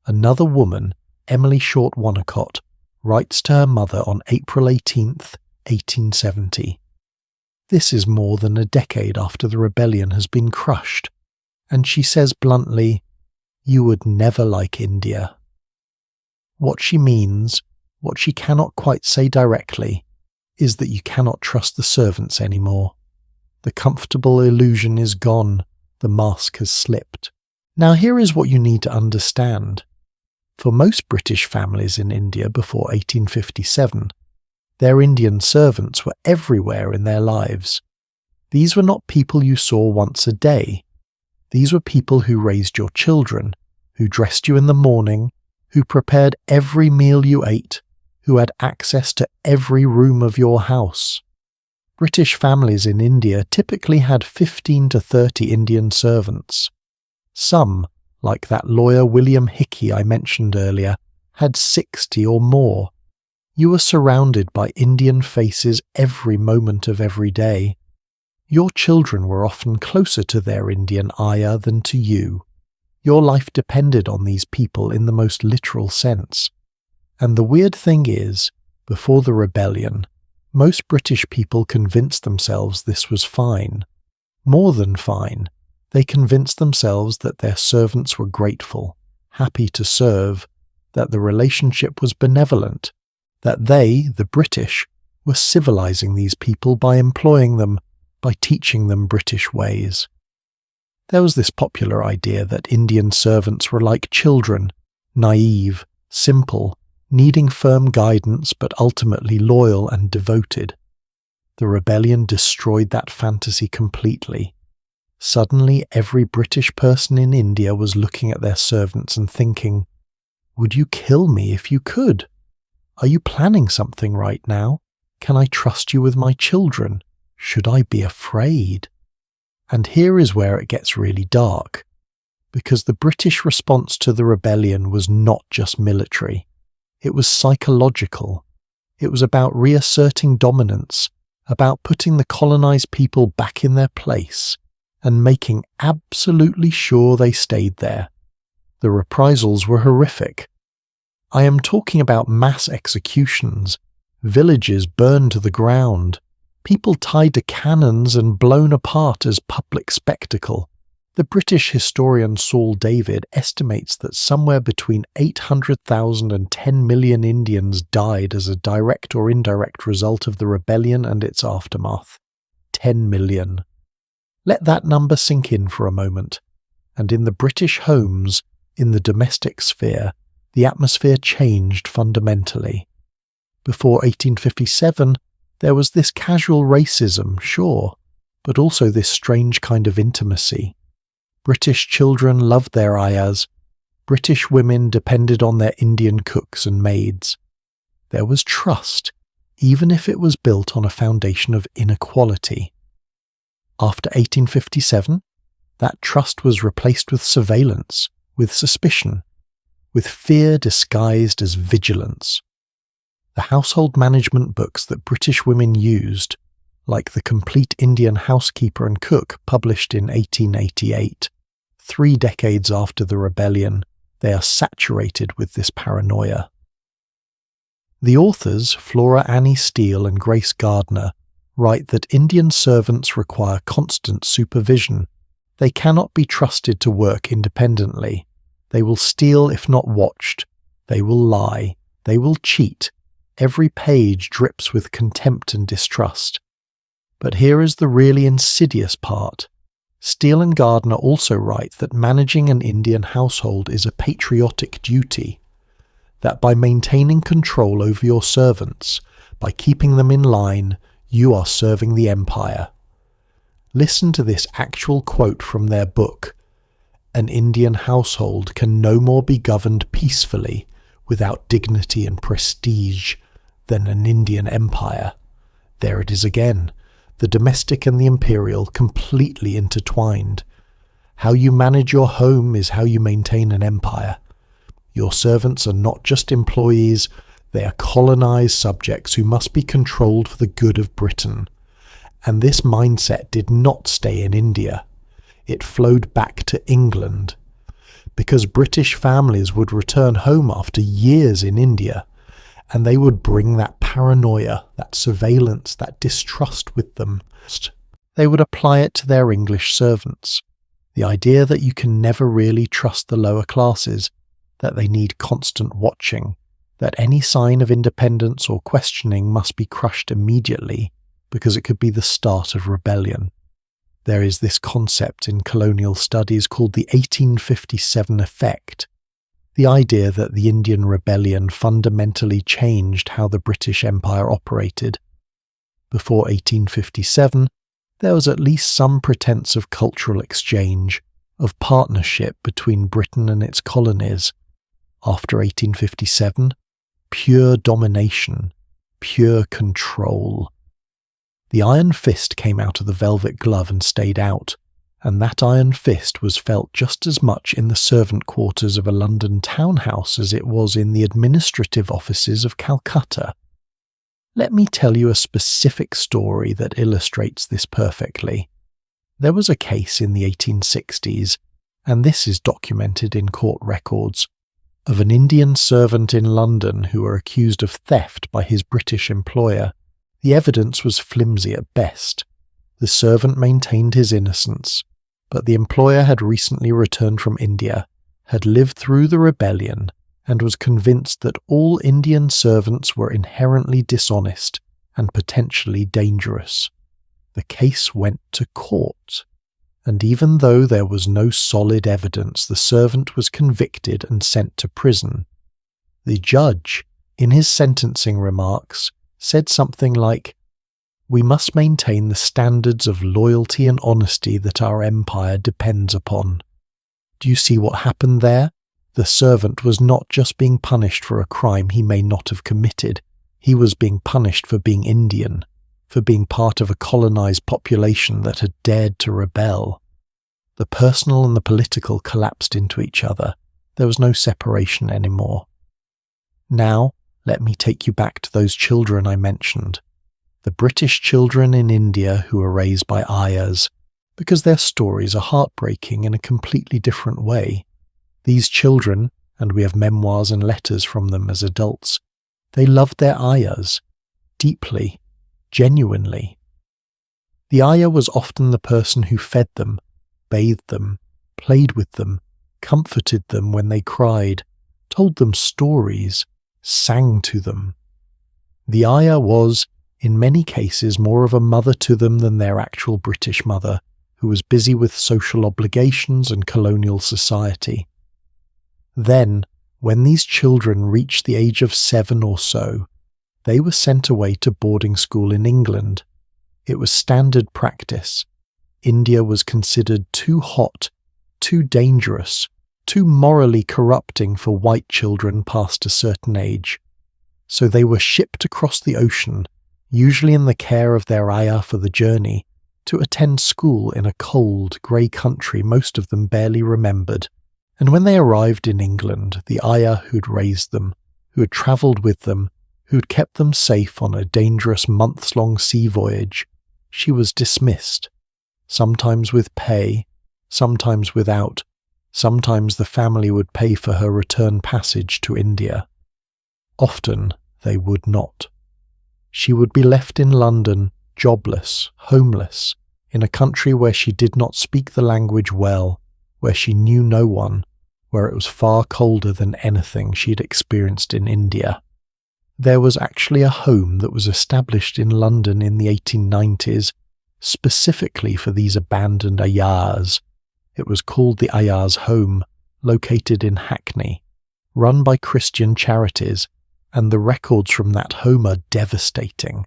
Speaker 1: Another woman, Emily Short Wonnacott, writes to her mother on April 18th, 1870. This is more than a decade after the rebellion has been crushed, and she says bluntly, "You would never like India." What she means, what she cannot quite say directly, is that you cannot trust the servants anymore. The comfortable illusion is gone, the mask has slipped. Now here is what you need to understand. For most British families in India before 1857, their Indian servants were everywhere in their lives. These were not people you saw once a day. These were people who raised your children, who dressed you in the morning, who prepared every meal you ate, who had access to every room of your house. British families in India typically had 15 to 30 Indian servants. Some, like that lawyer William Hickey I mentioned earlier, had 60 or more. You were surrounded by Indian faces every moment of every day. Your children were often closer to their Indian ayah than to you. Your life depended on these people in the most literal sense. And the weird thing is, before the rebellion, most British people convinced themselves this was fine. More than fine. They convinced themselves that their servants were grateful, happy to serve, that the relationship was benevolent, that they, the British, were civilizing these people by employing them, by teaching them British ways. There was this popular idea that Indian servants were like children, naive, simple, needing firm guidance but ultimately loyal and devoted. The rebellion destroyed that fantasy completely. Suddenly, every British person in India was looking at their servants and thinking, "Would you kill me if you could? Are you planning something right now? Can I trust you with my children? Should I be afraid?" And here is where it gets really dark, because the British response to the rebellion was not just military. It was psychological. It was about reasserting dominance, about putting the colonized people back in their place, and making absolutely sure they stayed there. The reprisals were horrific. I am talking about mass executions, villages burned to the ground, people tied to cannons and blown apart as public spectacle. The British historian Saul David estimates that somewhere between 800,000 and 10 million Indians died as a direct or indirect result of the rebellion and its aftermath. 10 million. Let that number sink in for a moment. And in the British homes, in the domestic sphere, the atmosphere changed fundamentally. Before 1857, there was this casual racism, sure, but also this strange kind of intimacy. British children loved their ayahs. British women depended on their Indian cooks and maids. There was trust, even if it was built on a foundation of inequality. After 1857, that trust was replaced with surveillance, with suspicion, with fear disguised as vigilance. The household management books that British women used, like The Complete Indian Housekeeper and Cook, published in 1888, 3 decades after the rebellion, they are saturated with this paranoia. The authors, Flora Annie Steele and Grace Gardner, write that Indian servants require constant supervision. They cannot be trusted to work independently. They will steal if not watched. They will lie. They will cheat. Every page drips with contempt and distrust. But here is the really insidious part. Steele and Gardner also write that managing an Indian household is a patriotic duty, that by maintaining control over your servants, by keeping them in line, you are serving the empire. Listen to this actual quote from their book. An Indian household can no more be governed peacefully, without dignity and prestige, than an Indian empire. There it is again, the domestic and the imperial completely intertwined. How you manage your home is how you maintain an empire. Your servants are not just employees, they are colonized subjects who must be controlled for the good of Britain. And this mindset did not stay in India. It flowed back to England, because British families would return home after years in India, and they would bring that paranoia, that surveillance, that distrust with them. They would apply it to their English servants. The idea that you can never really trust the lower classes, that they need constant watching, that any sign of independence or questioning must be crushed immediately, because it could be the start of rebellion. There is this concept in colonial studies called the 1857 effect, the idea that the Indian Rebellion fundamentally changed how the British Empire operated. Before 1857, there was at least some pretense of cultural exchange, of partnership between Britain and its colonies. After 1857, pure domination, pure control. The iron fist came out of the velvet glove and stayed out, and that iron fist was felt just as much in the servant quarters of a London townhouse as it was in the administrative offices of Calcutta. Let me tell you a specific story that illustrates this perfectly. There was a case in the 1860s, and this is documented in court records, of an Indian servant in London who were accused of theft by his British employer. The evidence was flimsy at best. The servant maintained his innocence, but the employer had recently returned from India, had lived through the rebellion, and was convinced that all Indian servants were inherently dishonest and potentially dangerous. The case went to court, and even though there was no solid evidence, the servant was convicted and sent to prison. The judge, in his sentencing remarks, said something like, "We must maintain the standards of loyalty and honesty that our empire depends upon." Do you see what happened there? The servant was not just being punished for a crime he may not have committed. He was being punished for being Indian, for being part of a colonized population that had dared to rebel. The personal and the political collapsed into each other. There was no separation anymore. Now, let me take you back to those children I mentioned. The British children in India who were raised by ayahs, because their stories are heartbreaking in a completely different way. These children, and we have memoirs and letters from them as adults, they loved their ayahs, deeply, genuinely. The ayah was often the person who fed them, bathed them, played with them, comforted them when they cried, told them stories, sang to them. The ayah was, in many cases, more of a mother to them than their actual British mother, who was busy with social obligations and colonial society. Then, when these children reached the age of 7 or so, they were sent away to boarding school in England. It was standard practice. India was considered too hot, too dangerous, too morally corrupting for white children past a certain age. So they were shipped across the ocean, usually in the care of their ayah for the journey, to attend school in a cold, grey country most of them barely remembered. And when they arrived in England, the ayah who'd raised them, who had travelled with them, who'd kept them safe on a dangerous months-long sea voyage, she was dismissed, sometimes with pay, sometimes without. Sometimes the family would pay for her return passage to India. Often they would not. She would be left in London, jobless, homeless, in a country where she did not speak the language well, where she knew no one, where it was far colder than anything she had experienced in India. There was actually a home that was established in London in the 1890s, specifically for these abandoned ayahs. It was called the Ayah's Home, located in Hackney, run by Christian charities, and the records from that home are devastating.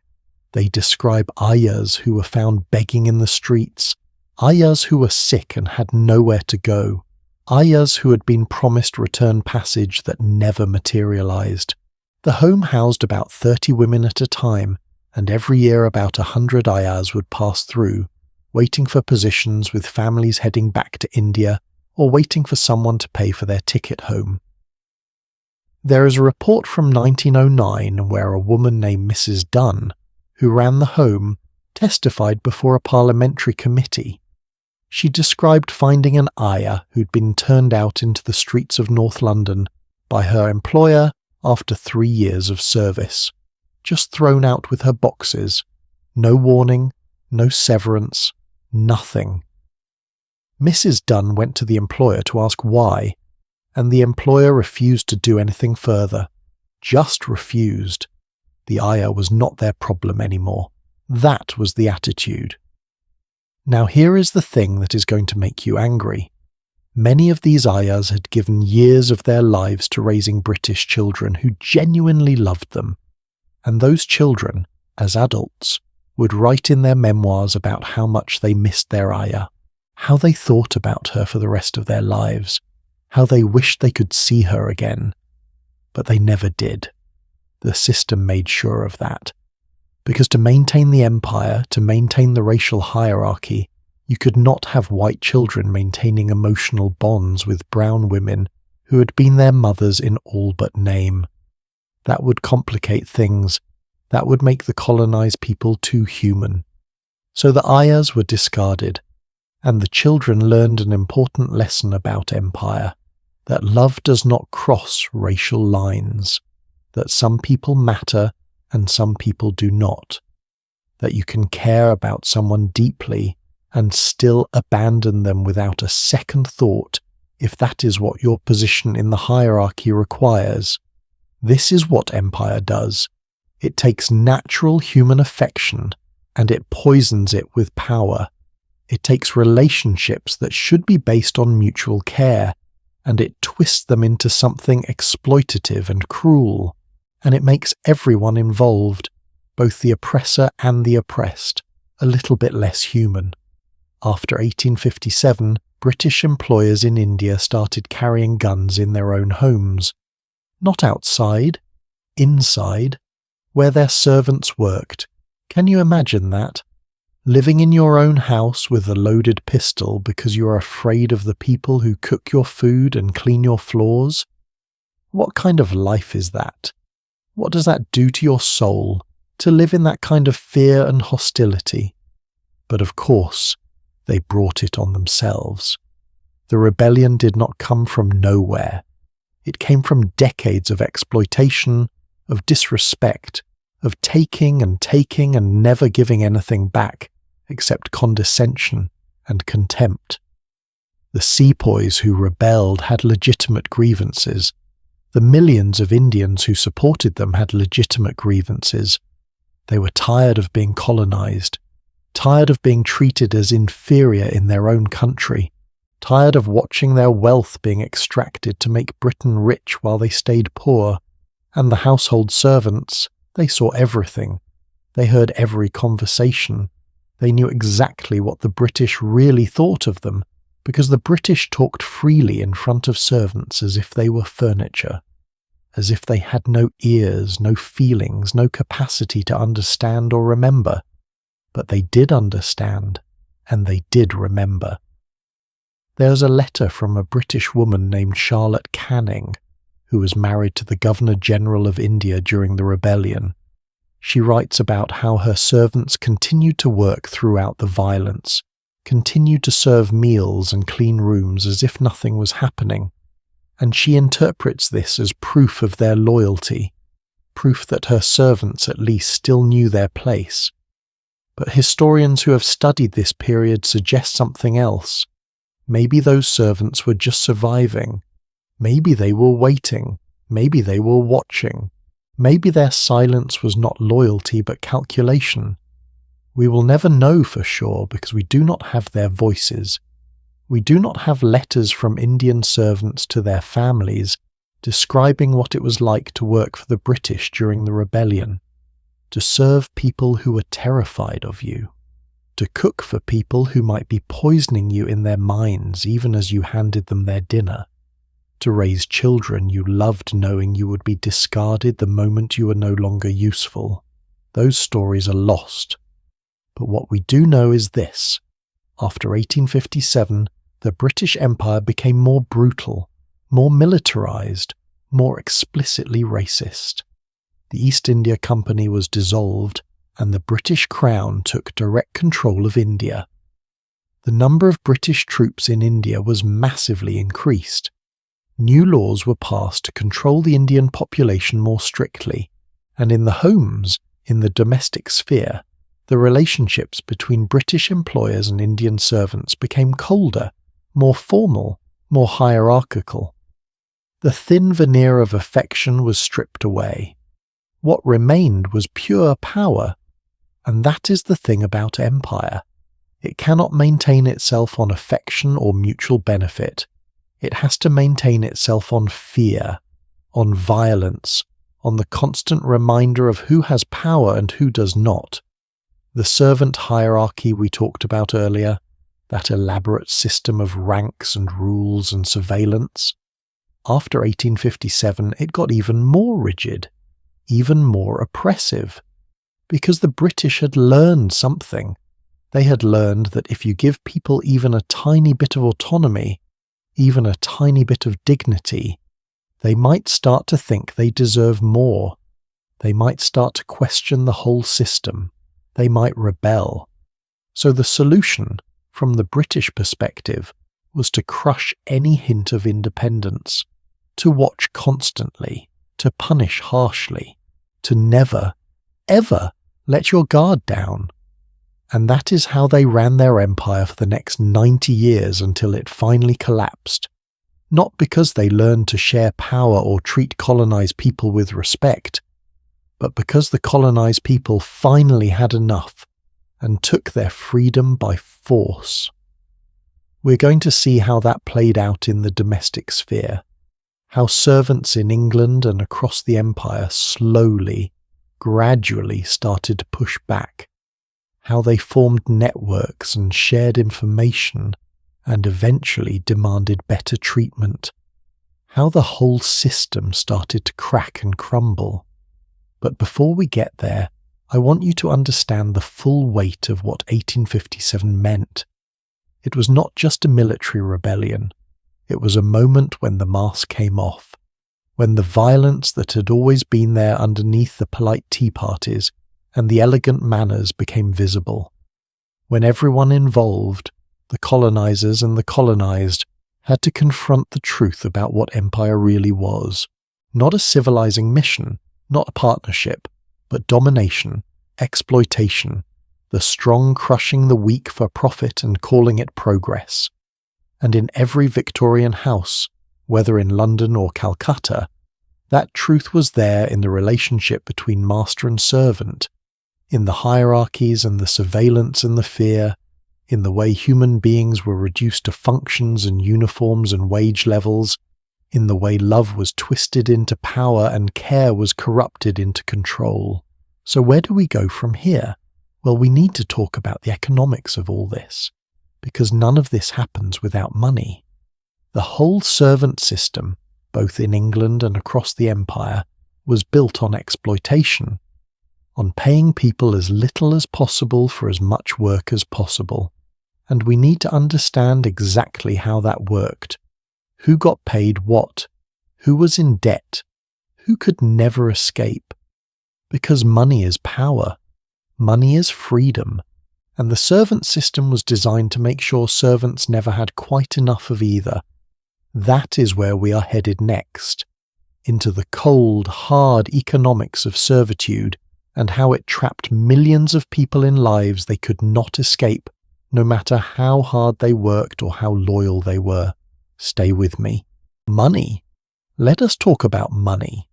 Speaker 1: They describe ayahs who were found begging in the streets, ayahs who were sick and had nowhere to go, ayahs who had been promised return passage that never materialized. The home housed about 30 women at a time, and every year about 100 ayahs would pass through, waiting for positions with families heading back to India or waiting for someone to pay for their ticket home. There is a report from 1909 where a woman named Mrs. Dunn, who ran the home, testified before a parliamentary committee. She described finding an ayah who'd been turned out into the streets of North London by her employer after 3 years of service, just thrown out with her boxes, no warning, no severance, nothing. Mrs. Dunn went to the employer to ask why, and the employer refused to do anything further, just refused. The ayah was not their problem anymore. That was the attitude. Now here is the thing that is going to make you angry. Many of these ayahs had given years of their lives to raising British children who genuinely loved them, and those children, as adults, would write in their memoirs about how much they missed their ayah, how they thought about her for the rest of their lives, how they wished they could see her again. But they never did. The system made sure of that. Because to maintain the empire, to maintain the racial hierarchy, you could not have white children maintaining emotional bonds with brown women who had been their mothers in all but name. That would complicate things. That would make the colonized people too human. So the ayahs were discarded, and the children learned an important lesson about empire, that love does not cross racial lines, that some people matter and some people do not, that you can care about someone deeply and still abandon them without a second thought if that is what your position in the hierarchy requires. This is what empire does. It takes natural human affection and it poisons it with power. It takes relationships that should be based on mutual care, and it twists them into something exploitative and cruel, and it makes everyone involved, both the oppressor and the oppressed, a little bit less human. After 1857, British employers in India started carrying guns in their own homes. Not outside, inside, where their servants worked. Can you imagine that? Living in your own house with a loaded pistol because you are afraid of the people who cook your food and clean your floors? What kind of life is that? What does that do to your soul, to live in that kind of fear and hostility? But of course, they brought it on themselves. The rebellion did not come from nowhere. It came from decades of exploitation, of disrespect, of taking and never giving anything back except condescension and contempt. The sepoys who rebelled had legitimate grievances. The millions of Indians who supported them had legitimate grievances. They were tired of being colonized, tired of being treated as inferior in their own country, tired of watching their wealth being extracted to make Britain rich while they stayed poor, and the household servants, they saw everything. They heard every conversation. They knew exactly what the British really thought of them, because the British talked freely in front of servants as if they were furniture, as if they had no ears, no feelings, no capacity to understand or remember. But they did understand, and they did remember. There's a letter from a British woman named Charlotte Canning, who was married to the Governor-General of India during the rebellion. She writes about how her servants continued to work throughout the violence, continued to serve meals and clean rooms as if nothing was happening, and she interprets this as proof of their loyalty, proof that her servants at least still knew their place. But historians who have studied this period suggest something else. Maybe those servants were just surviving. Maybe they were waiting. Maybe they were watching. Maybe their silence was not loyalty but calculation. We will never know for sure because we do not have their voices. We do not have letters from Indian servants to their families describing what it was like to work for the British during the rebellion, to serve people who were terrified of you, to cook for people who might be poisoning you in their minds even as you handed them their dinner, to raise children you loved knowing you would be discarded the moment you were no longer useful. Those stories are lost. But what we do know is this. After 1857, the British Empire became more brutal, more militarized, more explicitly racist. The East India Company was dissolved, and the British Crown took direct control of India. The number of British troops in India was massively increased. New laws were passed to control the Indian population more strictly, and in the homes, in the domestic sphere, the relationships between British employers and Indian servants became colder, more formal, more hierarchical. The thin veneer of affection was stripped away. What remained was pure power, and that is the thing about empire. It cannot maintain itself on affection or mutual benefit. It has to maintain itself on fear, on violence, on the constant reminder of who has power and who does not. The servant hierarchy we talked about earlier, that elaborate system of ranks and rules and surveillance. After 1857, it got even more rigid, even more oppressive, because the British had learned something. They had learned that if you give people even a tiny bit of autonomy, even a tiny bit of dignity, they might start to think they deserve more. They might start to question the whole system. They might rebel. So the solution, from the British perspective, was to crush any hint of independence, to watch constantly, to punish harshly, to never, ever let your guard down. And that is how they ran their empire for the next 90 years until it finally collapsed. Not because they learned to share power or treat colonized people with respect. but because the colonized people finally had enough and took their freedom by force. We're going to see how that played out in the domestic sphere, how servants in England and across the empire slowly, gradually started to push back, how they formed networks and shared information and eventually demanded better treatment, how the whole system started to crack and crumble. But before we get there, I want you to understand the full weight of what 1857 meant. It was not just a military rebellion. It was a moment when the mask came off, when the violence that had always been there underneath the polite tea parties and the elegant manners became visible, when everyone involved, the colonizers and the colonized, had to confront the truth about what empire really was. Not a civilizing mission, not a partnership, but domination, exploitation, the strong crushing the weak for profit and calling it progress. And in every Victorian house, whether in London or Calcutta, that truth was there in the relationship between master and servant, in the hierarchies and the surveillance and the fear, in the way human beings were reduced to functions and uniforms and wage levels, in the way love was twisted into power and care was corrupted into control. So where do we go from here? Well, we need to talk about the economics of all this, because none of this happens without money. The whole servant system, both in England and across the empire, was built on exploitation, on paying people as little as possible for as much work as possible. And we need to understand exactly how that worked. Who got paid what? Who was in debt? Who could never escape? Because money is power. Money is freedom. And the servant system was designed to make sure servants never had quite enough of either. That is where we are headed next, into the cold, hard economics of servitude and how it trapped millions of people in lives they could not escape, no matter how hard they worked or how loyal they were. Stay with me. Money. Let us talk about money.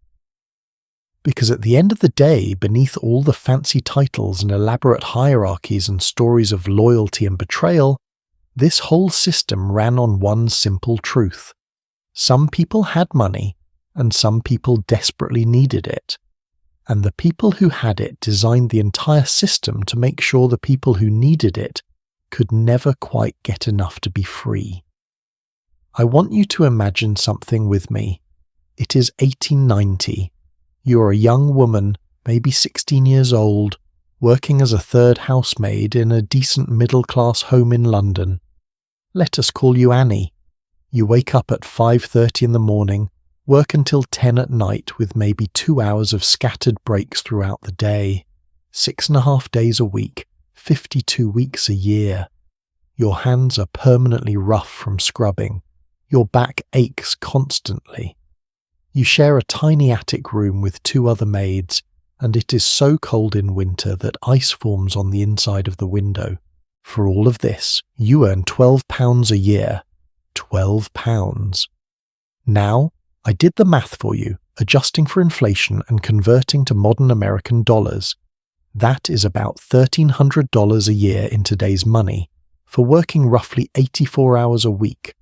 Speaker 1: Because at the end of the day, beneath all the fancy titles and elaborate hierarchies and stories of loyalty and betrayal, this whole system ran on one simple truth. Some people had money, and some people desperately needed it. And the people who had it designed the entire system to make sure the people who needed it could never quite get enough to be free. I want you to imagine something with me. It is 1890. You are a young woman, maybe 16 years old, working as a third housemaid in a decent middle-class home in London. Let us call you Annie. You wake up at 5:30 in the morning, work until 10 at night with maybe 2 hours of scattered breaks throughout the day. 6.5 days a week, 52 weeks a year. Your hands are permanently rough from scrubbing. Your back aches constantly. You share a tiny attic room with 2 other maids, and it is so cold in winter that ice forms on the inside of the window. For all of this, you earn £12 a year. £12. Now, I did the math for you, adjusting for inflation and converting to modern American dollars. That is about $1,300 a year in today's money, for working roughly 84 hours a week.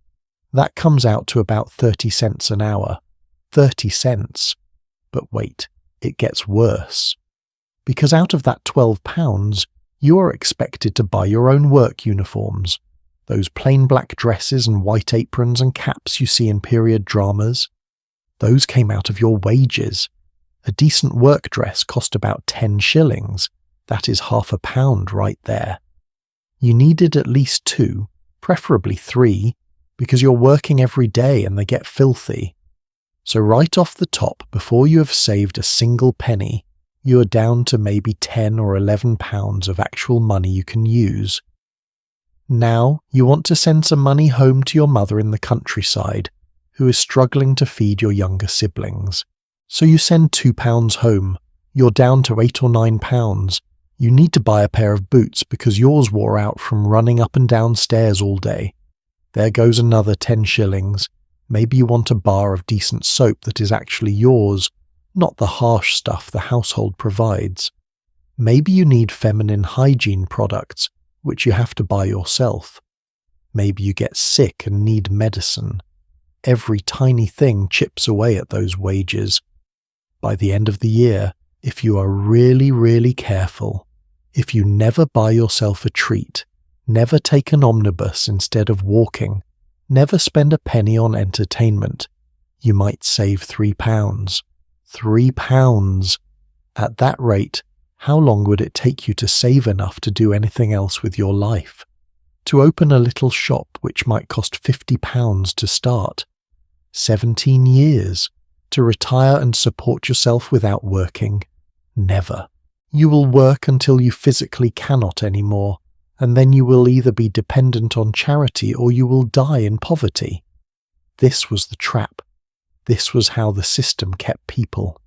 Speaker 1: That comes out to about 30 cents an hour. 30 cents. But wait, it gets worse. Because out of that £12, you are expected to buy your own work uniforms, those plain black dresses and white aprons and caps you see in period dramas. Those came out of your wages. A decent work dress cost about 10 shillings. That is £0.50 right there. You needed at least 2, preferably 3, because you're working every day and they get filthy. So right off the top, before you have saved a single penny, you are down to maybe £10 or £11 of actual money you can use. Now, you want to send some money home to your mother in the countryside, who is struggling to feed your younger siblings. So you send £2 home. You're down to £8 or £9. You need to buy a pair of boots because yours wore out from running up and down stairs all day. There goes another 10 shillings. Maybe you want a bar of decent soap that is actually yours, not the harsh stuff the household provides. Maybe you need feminine hygiene products, which you have to buy yourself. Maybe you get sick and need medicine. Every tiny thing chips away at those wages. By the end of the year, if you are really, really careful, if you never buy yourself a treat, never take an omnibus instead of walking, never spend a penny on entertainment, you might save £3. £3! At that rate, how long would it take you to save enough to do anything else with your life? To open a little shop which might cost £50 to start? 17 years? To retire and support yourself without working? Never. You will work until you physically cannot anymore, and then you will either be dependent on charity or you will die in poverty. This was the trap. This was how the system kept people.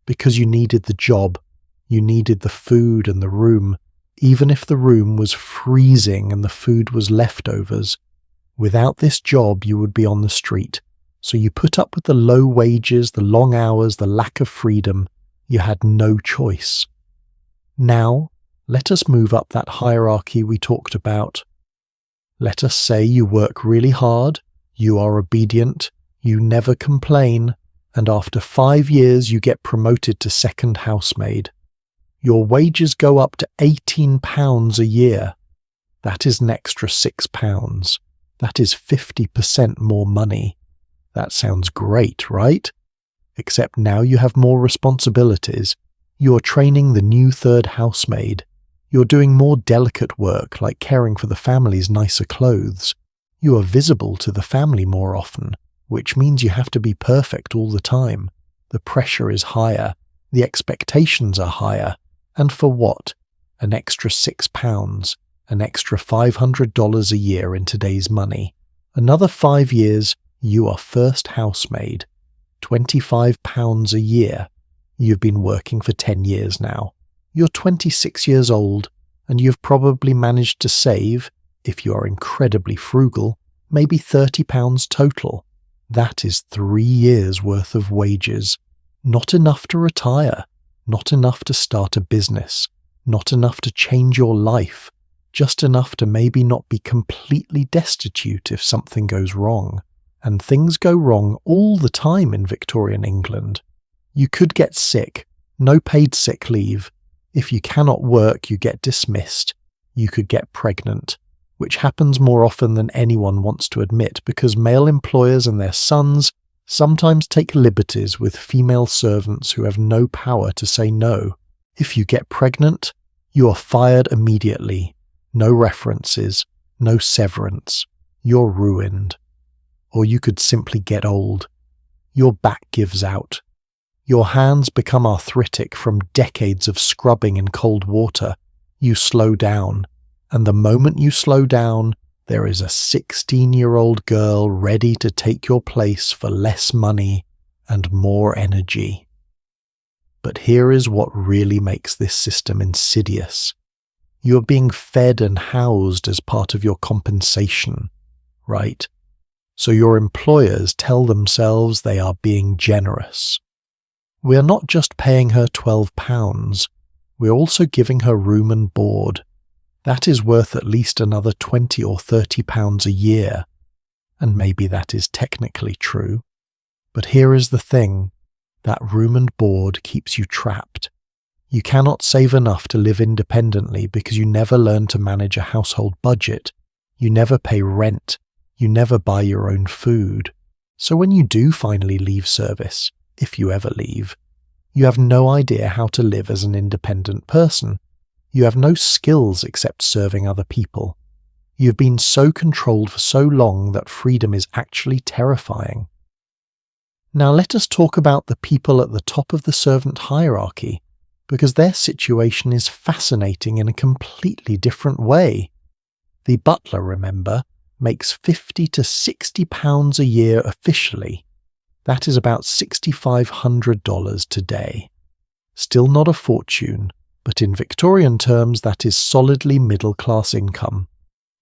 Speaker 1: Because you needed the job, you needed the food and the room, even if the room was freezing and the food was leftovers. Without this job, you would be on the street. So you put up with the low wages, the long hours, the lack of freedom. You had no choice. Now, let us move up that hierarchy we talked about. Let us say you work really hard, you are obedient, you never complain, and after 5 years you get promoted to second housemaid. Your wages go up to £18 a year. That is an extra £6. That is 50% more money. That sounds great, right? Except now you have more responsibilities. You're training the new third housemaid. You're doing more delicate work like caring for the family's nicer clothes. You are visible to the family more often, which means you have to be perfect all the time. The pressure is higher. The expectations are higher. And for what? An extra £6, an extra $500 a year in today's money. Another 5 years, you are first housemaid. £25 a year. You've been working for 10 years now. You're 26 years old, and you've probably managed to save, if you are incredibly frugal, maybe £30 total. That is 3 years' worth of wages. Not enough to retire. Not enough to start a business, not enough to change your life, just enough to maybe not be completely destitute if something goes wrong. And things go wrong all the time in Victorian England. You could get sick, no paid sick leave. If you cannot work, you get dismissed. You could get pregnant, which happens more often than anyone wants to admit because male employers and their sons sometimes take liberties with female servants who have no power to say no. If you get pregnant, you are fired immediately. No references, no severance. You're ruined. Or you could simply get old. Your back gives out. Your hands become arthritic from decades of scrubbing in cold water. You slow down. And the moment you slow down, there is a 16-year-old girl ready to take your place for less money and more energy. But here is what really makes this system insidious. You are being fed and housed as part of your compensation, right? So your employers tell themselves they are being generous. We are not just paying her £12, we're also giving her room and board. That is worth at least another £20 or £30 a year. And maybe that is technically true. But here is the thing. That room and board keeps you trapped. You cannot save enough to live independently because you never learn to manage a household budget. You never pay rent. You never buy your own food. So when you do finally leave service, if you ever leave, you have no idea how to live as an independent person. You have no skills except serving other people. You've been so controlled for so long that freedom is actually terrifying. Now let us talk about the people at the top of the servant hierarchy, because their situation is fascinating in a completely different way. The butler, remember, makes £50 to £60 a year officially. That is about $6,500 today. Still not a fortune, but in Victorian terms that is solidly middle-class income.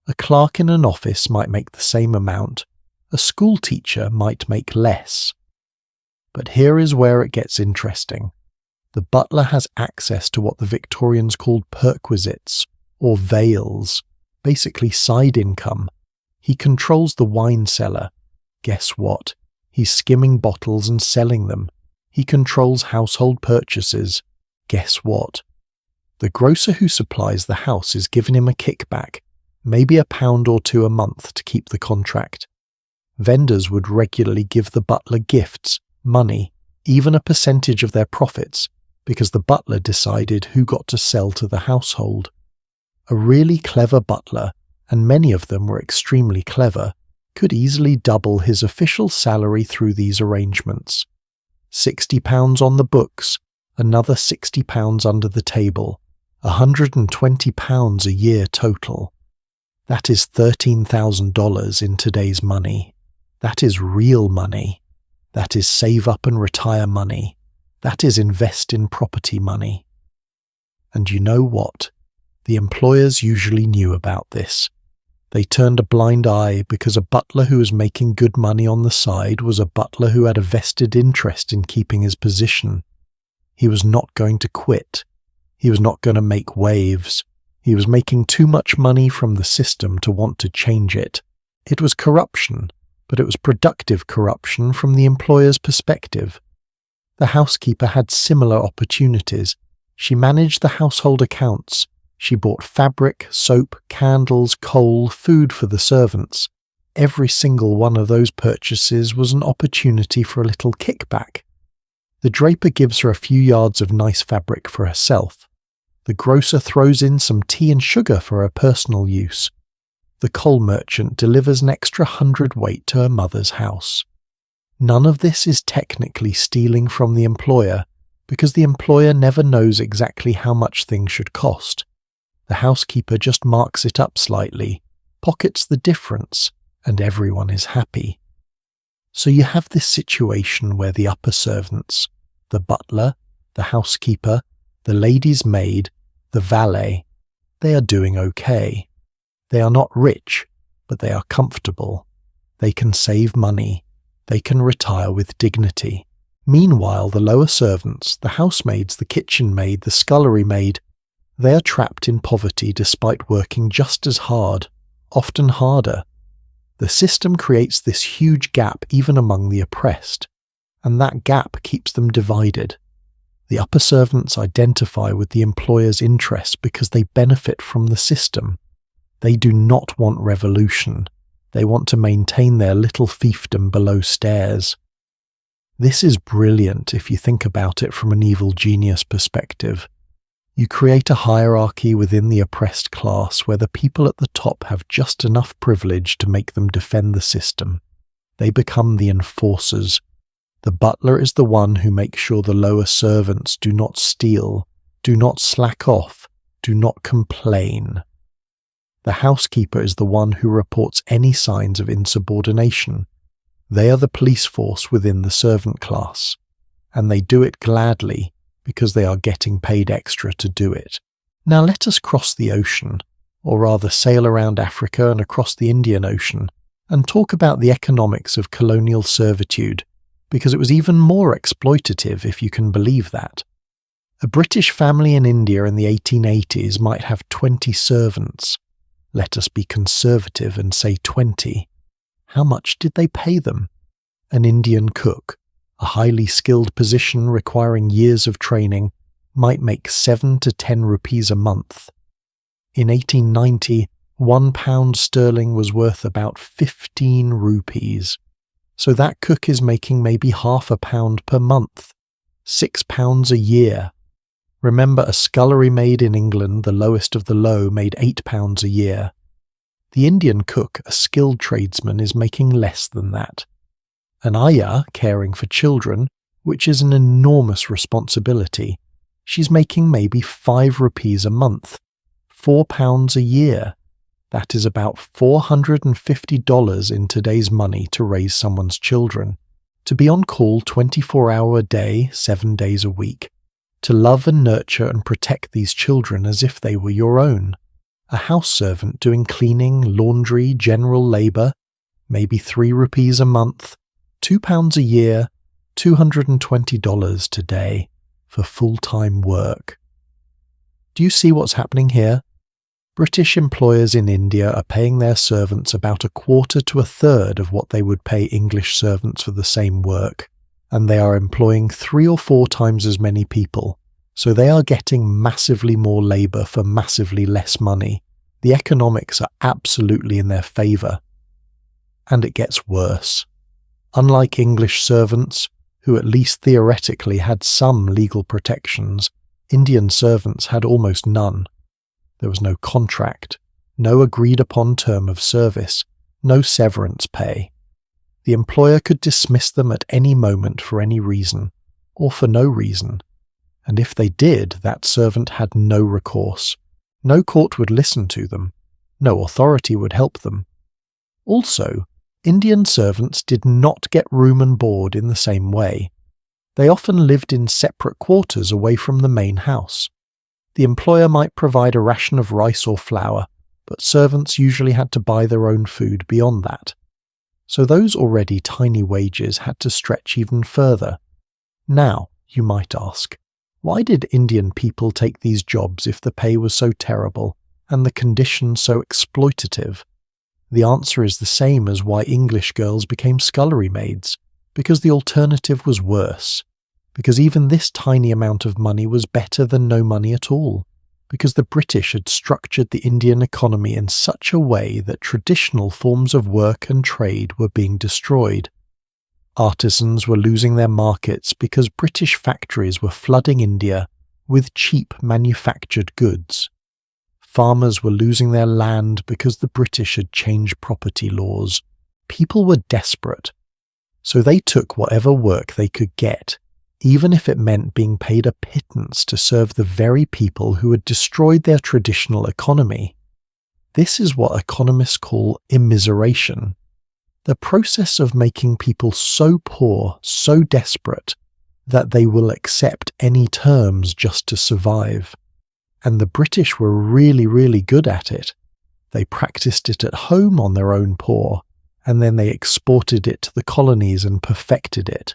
Speaker 1: A clerk in an office might make the same amount. A school teacher might make less. But here is where it gets interesting. The butler has access to what the Victorians called perquisites, or veils, basically side income. He controls the wine cellar. Guess what? He's skimming bottles and selling them. He controls household purchases. Guess what? The grocer who supplies the house is giving him a kickback, maybe £1 or £2 a month to keep the contract. Vendors would regularly give the butler gifts, money, even a percentage of their profits, because the butler decided who got to sell to the household. A really clever butler, and many of them were extremely clever, could easily double his official salary through these arrangements. £60 on the books, another £60 under the table, £120 a year total. That is $13,000 in today's money. That is real money. That is save up and retire money. That is invest in property money. And you know what? The employers usually knew about this. They turned a blind eye because a butler who was making good money on the side was a butler who had a vested interest in keeping his position. He was not going to quit. He was not going to make waves. He was making too much money from the system to want to change it. It was corruption, but it was productive corruption from the employer's perspective. The housekeeper had similar opportunities. She managed the household accounts. She bought fabric, soap, candles, coal, food for the servants. Every single one of those purchases was an opportunity for a little kickback. The draper gives her a few yards of nice fabric for herself. The grocer throws in some tea and sugar for her personal use. The coal merchant delivers an extra 100 weight to her mother's house. None of this is technically stealing from the employer, because the employer never knows exactly how much things should cost. The housekeeper just marks it up slightly, pockets the difference, and everyone is happy. So you have this situation where the upper servants, the butler, the housekeeper, the lady's maid, the valet, they are doing okay. They are not rich, but they are comfortable. They can save money. They can retire with dignity. Meanwhile, the lower servants, the housemaids, the kitchen maid, the scullery maid, they are trapped in poverty despite working just as hard, often harder. The system creates this huge gap even among the oppressed, and that gap keeps them divided. The upper servants identify with the employer's interests because they benefit from the system. They do not want revolution. They want to maintain their little fiefdom below stairs. This is brilliant if you think about it from an evil genius perspective. You create a hierarchy within the oppressed class where the people at the top have just enough privilege to make them defend the system. They become the enforcers. The butler is the one who makes sure the lower servants do not steal, do not slack off, do not complain. The housekeeper is the one who reports any signs of insubordination. They are the police force within the servant class, and they do it gladly because they are getting paid extra to do it. Now let us cross the ocean, or rather sail around Africa and across the Indian Ocean, and talk about the economics of colonial servitude, because it was even more exploitative if you can believe that. A British family in India in the 1880s might have 20 servants. Let us be conservative and say 20. How much did they pay them? An Indian cook, a highly skilled position requiring years of training, might make 7 to 10 rupees a month. In 1890, £1 sterling was worth about 15 rupees. So that cook is making maybe £0.5 per month, £6 a year. Remember, a scullery maid in England, the lowest of the low, made £8 a year. The Indian cook, a skilled tradesman, is making less than that. An ayah, caring for children, which is an enormous responsibility, she's making maybe 5 rupees a month, £4 a year. That is about $450 in today's money to raise someone's children, to be on call 24-hour a day, 7 days a week, to love and nurture and protect these children as if they were your own. A house servant doing cleaning, laundry, general labour, maybe 3 rupees a month, £2 a year, $220 today for full-time work. Do you see what's happening here? British employers in India are paying their servants about 1/4 to 1/3 of what they would pay English servants for the same work, and they are employing 3 or 4 times as many people, so they are getting massively more labour for massively less money. The economics are absolutely in their favour. And it gets worse. Unlike English servants, who at least theoretically had some legal protections, Indian servants had almost none. There was no contract, no agreed-upon term of service, no severance pay. The employer could dismiss them at any moment for any reason, or for no reason, and if they did, that servant had no recourse. No court would listen to them. No authority would help them. Also, Indian servants did not get room and board in the same way. They often lived in separate quarters away from the main house. The employer might provide a ration of rice or flour, but servants usually had to buy their own food beyond that. So those already tiny wages had to stretch even further. Now, you might ask, why did Indian people take these jobs if the pay was so terrible and the conditions so exploitative? The answer is the same as why English girls became scullery maids, because the alternative was worse. Because even this tiny amount of money was better than no money at all. Because the British had structured the Indian economy in such a way that traditional forms of work and trade were being destroyed. Artisans were losing their markets because British factories were flooding India with cheap manufactured goods. Farmers were losing their land because the British had changed property laws. People were desperate. So they took whatever work they could get, even if it meant being paid a pittance to serve the very people who had destroyed their traditional economy. This is what economists call immiseration. The process of making people so poor, so desperate, that they will accept any terms just to survive. And the British were really, really good at it. They practiced it at home on their own poor, and then they exported it to the colonies and perfected it.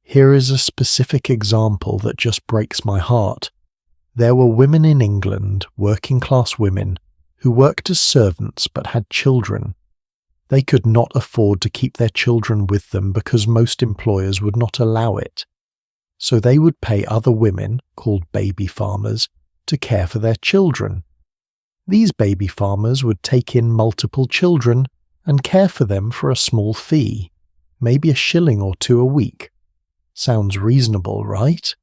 Speaker 1: Here is a specific example that just breaks my heart. There were women in England, working-class women, who worked as servants but had children. They could not afford to keep their children with them because most employers would not allow it. So they would pay other women, called baby farmers, to care for their children. These baby farmers would take in multiple children and care for them for a small fee, maybe $1 or $2 a week. Sounds reasonable, right?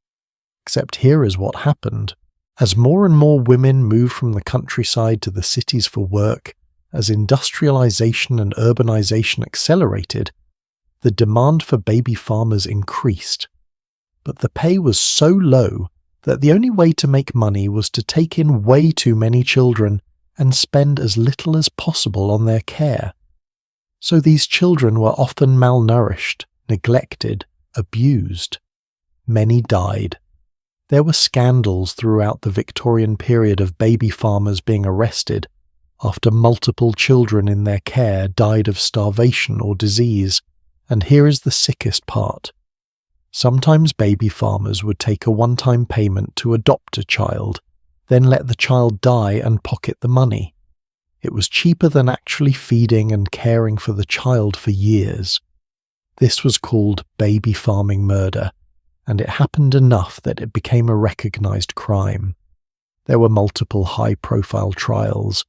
Speaker 1: Except here is what happened. As more and more women moved from the countryside to the cities for work, as industrialization and urbanization accelerated, the demand for baby farmers increased. But the pay was so low that the only way to make money was to take in way too many children and spend as little as possible on their care. So these children were often malnourished, neglected, abused. Many died. There were scandals throughout the Victorian period of baby farmers being arrested after multiple children in their care died of starvation or disease, and here is the sickest part. Sometimes baby farmers would take a one-time payment to adopt a child, then let the child die and pocket the money. It was cheaper than actually feeding and caring for the child for years. This was called baby farming murder, and it happened enough that it became a recognized crime. There were multiple high-profile trials,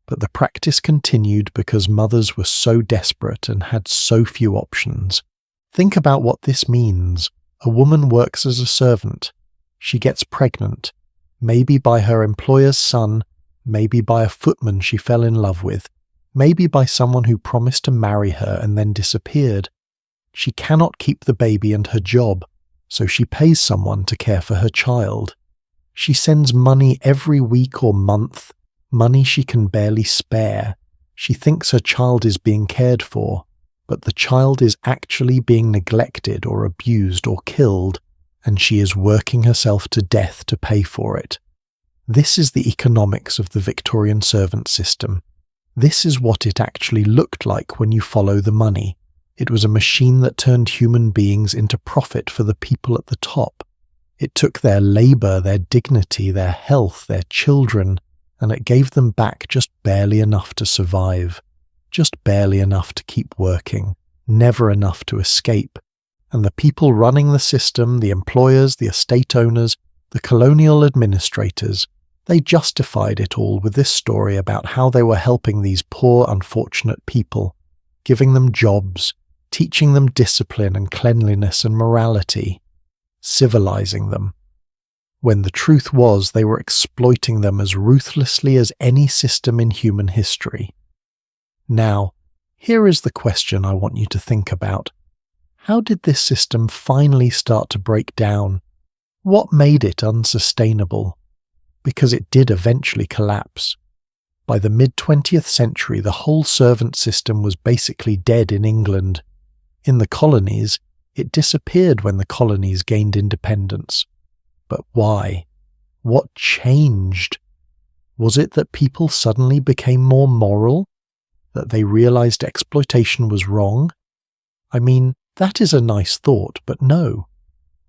Speaker 1: but the practice continued because mothers were so desperate and had so few options. Think about what this means. A woman works as a servant. She gets pregnant, maybe by her employer's son, maybe by a footman she fell in love with, maybe by someone who promised to marry her and then disappeared. She cannot keep the baby and her job, so she pays someone to care for her child. She sends money every week or month, money she can barely spare. She thinks her child is being cared for, but the child is actually being neglected or abused or killed, and she is working herself to death to pay for it. This is the economics of the Victorian servant system. This is what it actually looked like when you follow the money. It was a machine that turned human beings into profit for the people at the top. It took their labour, their dignity, their health, their children, and it gave them back just barely enough to survive, just barely enough to keep working, never enough to escape. And the people running the system, the employers, the estate owners, the colonial administrators, they justified it all with this story about how they were helping these poor, unfortunate people, giving them jobs, teaching them discipline and cleanliness and morality, civilizing them, when the truth was they were exploiting them as ruthlessly as any system in human history. Now, here is the question I want you to think about. How did this system finally start to break down? What made it unsustainable? Because it did eventually collapse. By the mid-20th century, the whole servant system was basically dead in England. In the colonies, it disappeared when the colonies gained independence. But why? What changed? Was it that people suddenly became more moral? That they realized exploitation was wrong? I mean, that is a nice thought, but no.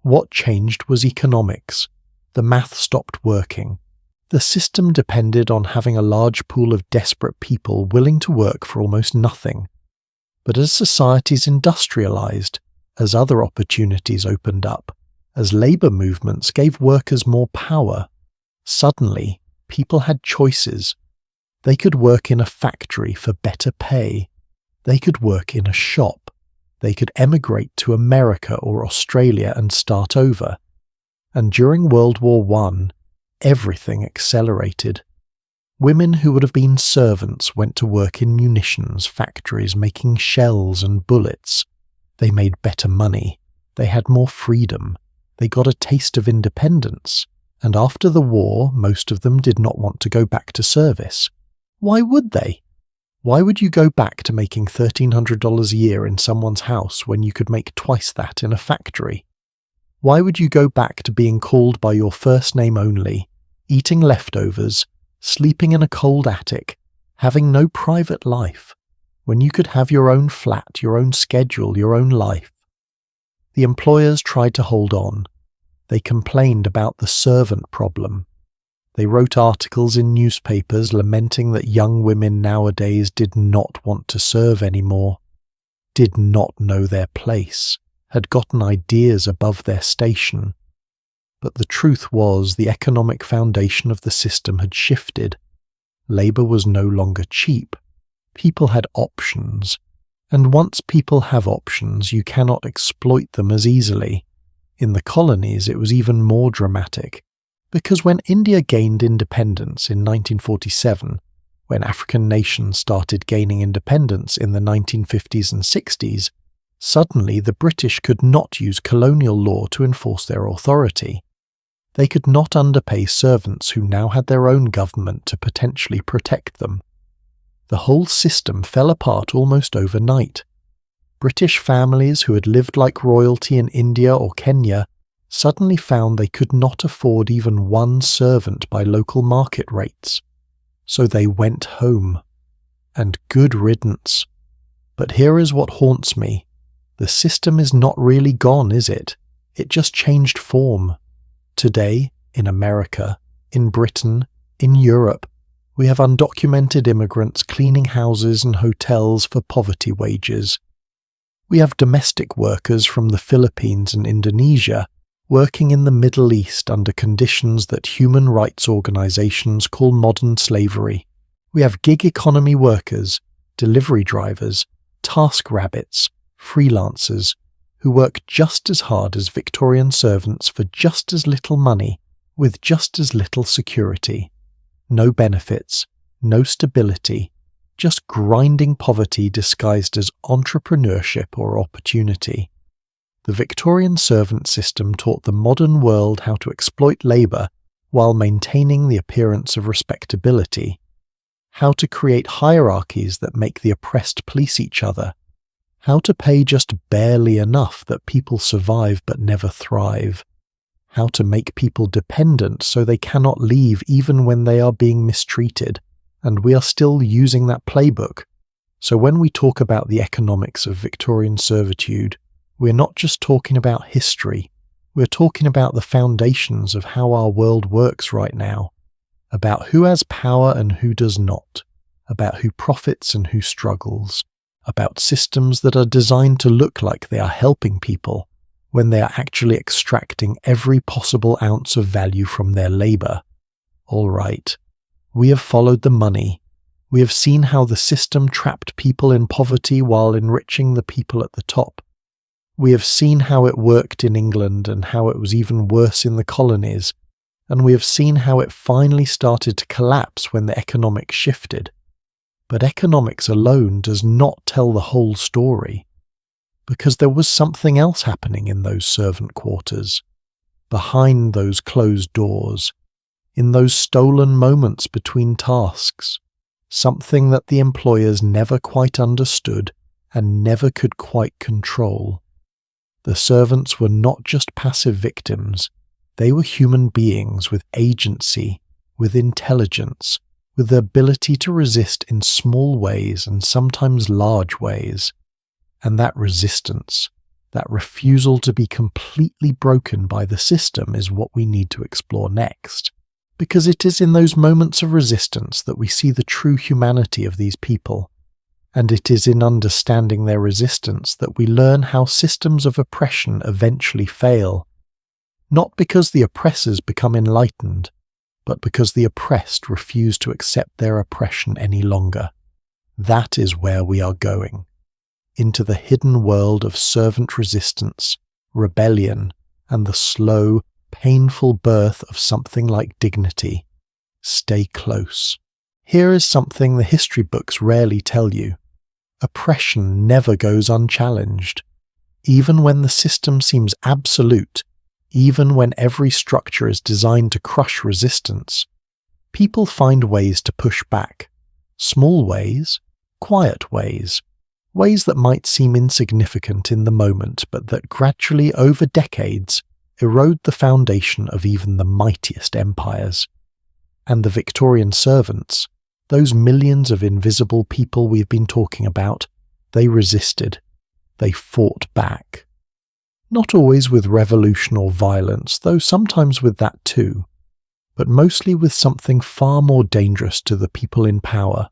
Speaker 1: What changed was economics. The math stopped working. The system depended on having a large pool of desperate people willing to work for almost nothing. But as societies industrialized, as other opportunities opened up, as labor movements gave workers more power, suddenly people had choices. They could work in a factory for better pay. They could work in a shop. They could emigrate to America or Australia and start over. And during World War I, everything accelerated. Women who would have been servants went to work in munitions factories making shells and bullets. They made better money. They had more freedom. They got a taste of independence. And after the war, most of them did not want to go back to service. Why would they? Why would you go back to making $1,300 a year in someone's house when you could make twice that in a factory? Why would you go back to being called by your first name only, eating leftovers, sleeping in a cold attic, having no private life, when you could have your own flat, your own schedule, your own life? The employers tried to hold on. They complained about the servant problem. They wrote articles in newspapers lamenting that young women nowadays did not want to serve anymore, did not know their place, had gotten ideas above their station. But the truth was the economic foundation of the system had shifted. Labour was no longer cheap. People had options. And once people have options, you cannot exploit them as easily. In the colonies, it was even more dramatic. Because when India gained independence in 1947, when African nations started gaining independence in the 1950s and 60s, suddenly the British could not use colonial law to enforce their authority. They could not underpay servants who now had their own government to potentially protect them. The whole system fell apart almost overnight. British families who had lived like royalty in India or Kenya suddenly found they could not afford even one servant by local market rates. So they went home. And good riddance. But here is what haunts me. The system is not really gone, is it? It just changed form. Today, in America, in Britain, in Europe, we have undocumented immigrants cleaning houses and hotels for poverty wages. We have domestic workers from the Philippines and Indonesia working in the Middle East under conditions that human rights organizations call modern slavery. We have gig economy workers, delivery drivers, task rabbits, freelancers, who work just as hard as Victorian servants for just as little money, with just as little security. No benefits, no stability, just grinding poverty disguised as entrepreneurship or opportunity. The Victorian servant system taught the modern world how to exploit labour while maintaining the appearance of respectability, how to create hierarchies that make the oppressed police each other, how to pay just barely enough that people survive but never thrive, how to make people dependent so they cannot leave even when they are being mistreated, and we are still using that playbook. So when we talk about the economics of Victorian servitude, we're not just talking about history, we're talking about the foundations of how our world works right now, about who has power and who does not, about who profits and who struggles, about systems that are designed to look like they are helping people when they are actually extracting every possible ounce of value from their labour. All right, we have followed the money. We have seen how the system trapped people in poverty while enriching the people at the top. We have seen how it worked in England and how it was even worse in the colonies, and we have seen how it finally started to collapse when the economics shifted. But economics alone does not tell the whole story, because there was something else happening in those servant quarters, behind those closed doors, in those stolen moments between tasks, something that the employers never quite understood and never could quite control. The servants were not just passive victims, they were human beings with agency, with intelligence, with the ability to resist in small ways and sometimes large ways. And that resistance, that refusal to be completely broken by the system is what we need to explore next. Because it is in those moments of resistance that we see the true humanity of these people, and it is in understanding their resistance that we learn how systems of oppression eventually fail, not because the oppressors become enlightened, but because the oppressed refuse to accept their oppression any longer. That is where we are going, into the hidden world of servant resistance, rebellion, and the slow, painful birth of something like dignity. Stay close. Here is something the history books rarely tell you. Oppression never goes unchallenged. Even when the system seems absolute, even when every structure is designed to crush resistance, people find ways to push back. Small ways, quiet ways, ways that might seem insignificant in the moment but that gradually over decades erode the foundation of even the mightiest empires. And the Victorian servants, those millions of invisible people we've been talking about, they resisted. They fought back. Not always with revolution or violence, though sometimes with that too, but mostly with something far more dangerous to the people in power.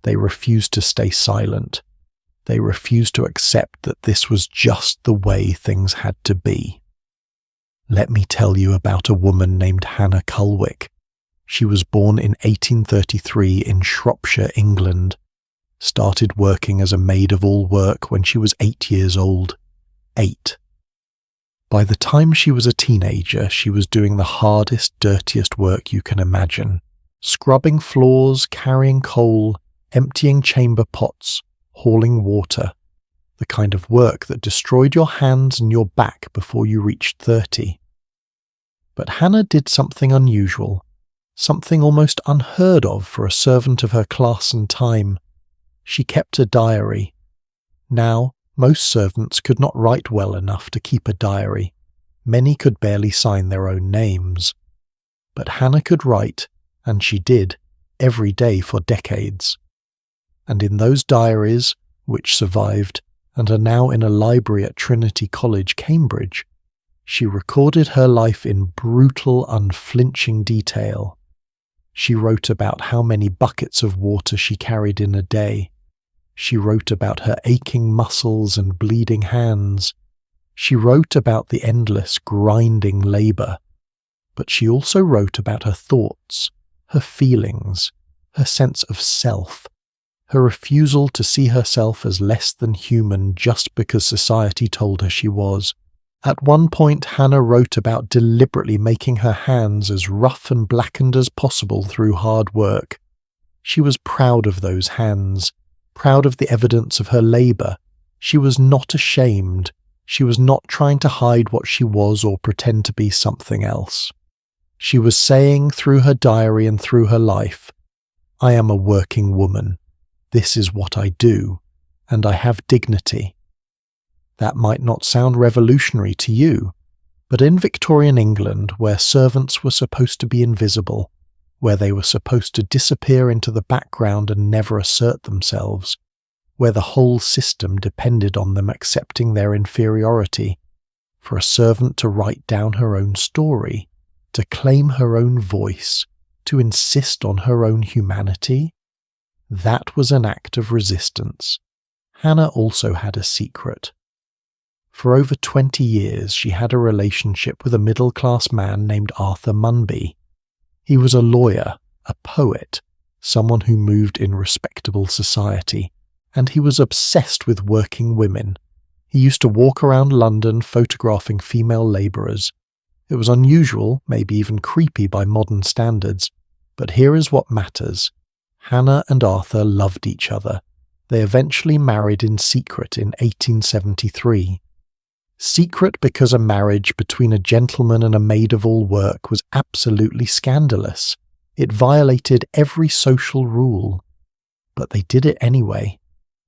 Speaker 1: They refused to stay silent. They refused to accept that this was just the way things had to be. Let me tell you about a woman named Hannah Culwick. She was born in 1833 in Shropshire, England. Started working as a maid-of-all-work when she was 8 years old. 8. By the time she was a teenager, she was doing the hardest, dirtiest work you can imagine. Scrubbing floors, carrying coal, emptying chamber pots, hauling water. The kind of work that destroyed your hands and your back before you reached 30. But Hannah did something unusual, something almost unheard of for a servant of her class and time. She kept a diary. Now, most servants could not write well enough to keep a diary. Many could barely sign their own names. But Hannah could write, and she did, every day for decades. And in those diaries, which survived and are now in a library at Trinity College, Cambridge, she recorded her life in brutal, unflinching detail. She wrote about how many buckets of water she carried in a day. She wrote about her aching muscles and bleeding hands. She wrote about the endless, grinding labour. But she also wrote about her thoughts, her feelings, her sense of self, her refusal to see herself as less than human just because society told her she was. At one point, Hannah wrote about deliberately making her hands as rough and blackened as possible through hard work. She was proud of those hands, proud of the evidence of her labour. She was not ashamed. She was not trying to hide what she was or pretend to be something else. She was saying through her diary and through her life, "I am a working woman. This is what I do, and I have dignity." That might not sound revolutionary to you, but in Victorian England, where servants were supposed to be invisible, where they were supposed to disappear into the background and never assert themselves, where the whole system depended on them accepting their inferiority, for a servant to write down her own story, to claim her own voice, to insist on her own humanity? That was an act of resistance. Hannah also had a secret. For over 20 years she had a relationship with a middle-class man named Arthur Munby. He was a lawyer, a poet, someone who moved in respectable society, and he was obsessed with working women. He used to walk around London photographing female labourers. It was unusual, maybe even creepy by modern standards, but here is what matters. Hannah and Arthur loved each other. They eventually married in secret in 1873. Secret because a marriage between a gentleman and a maid-of-all-work was absolutely scandalous. It violated every social rule. But they did it anyway.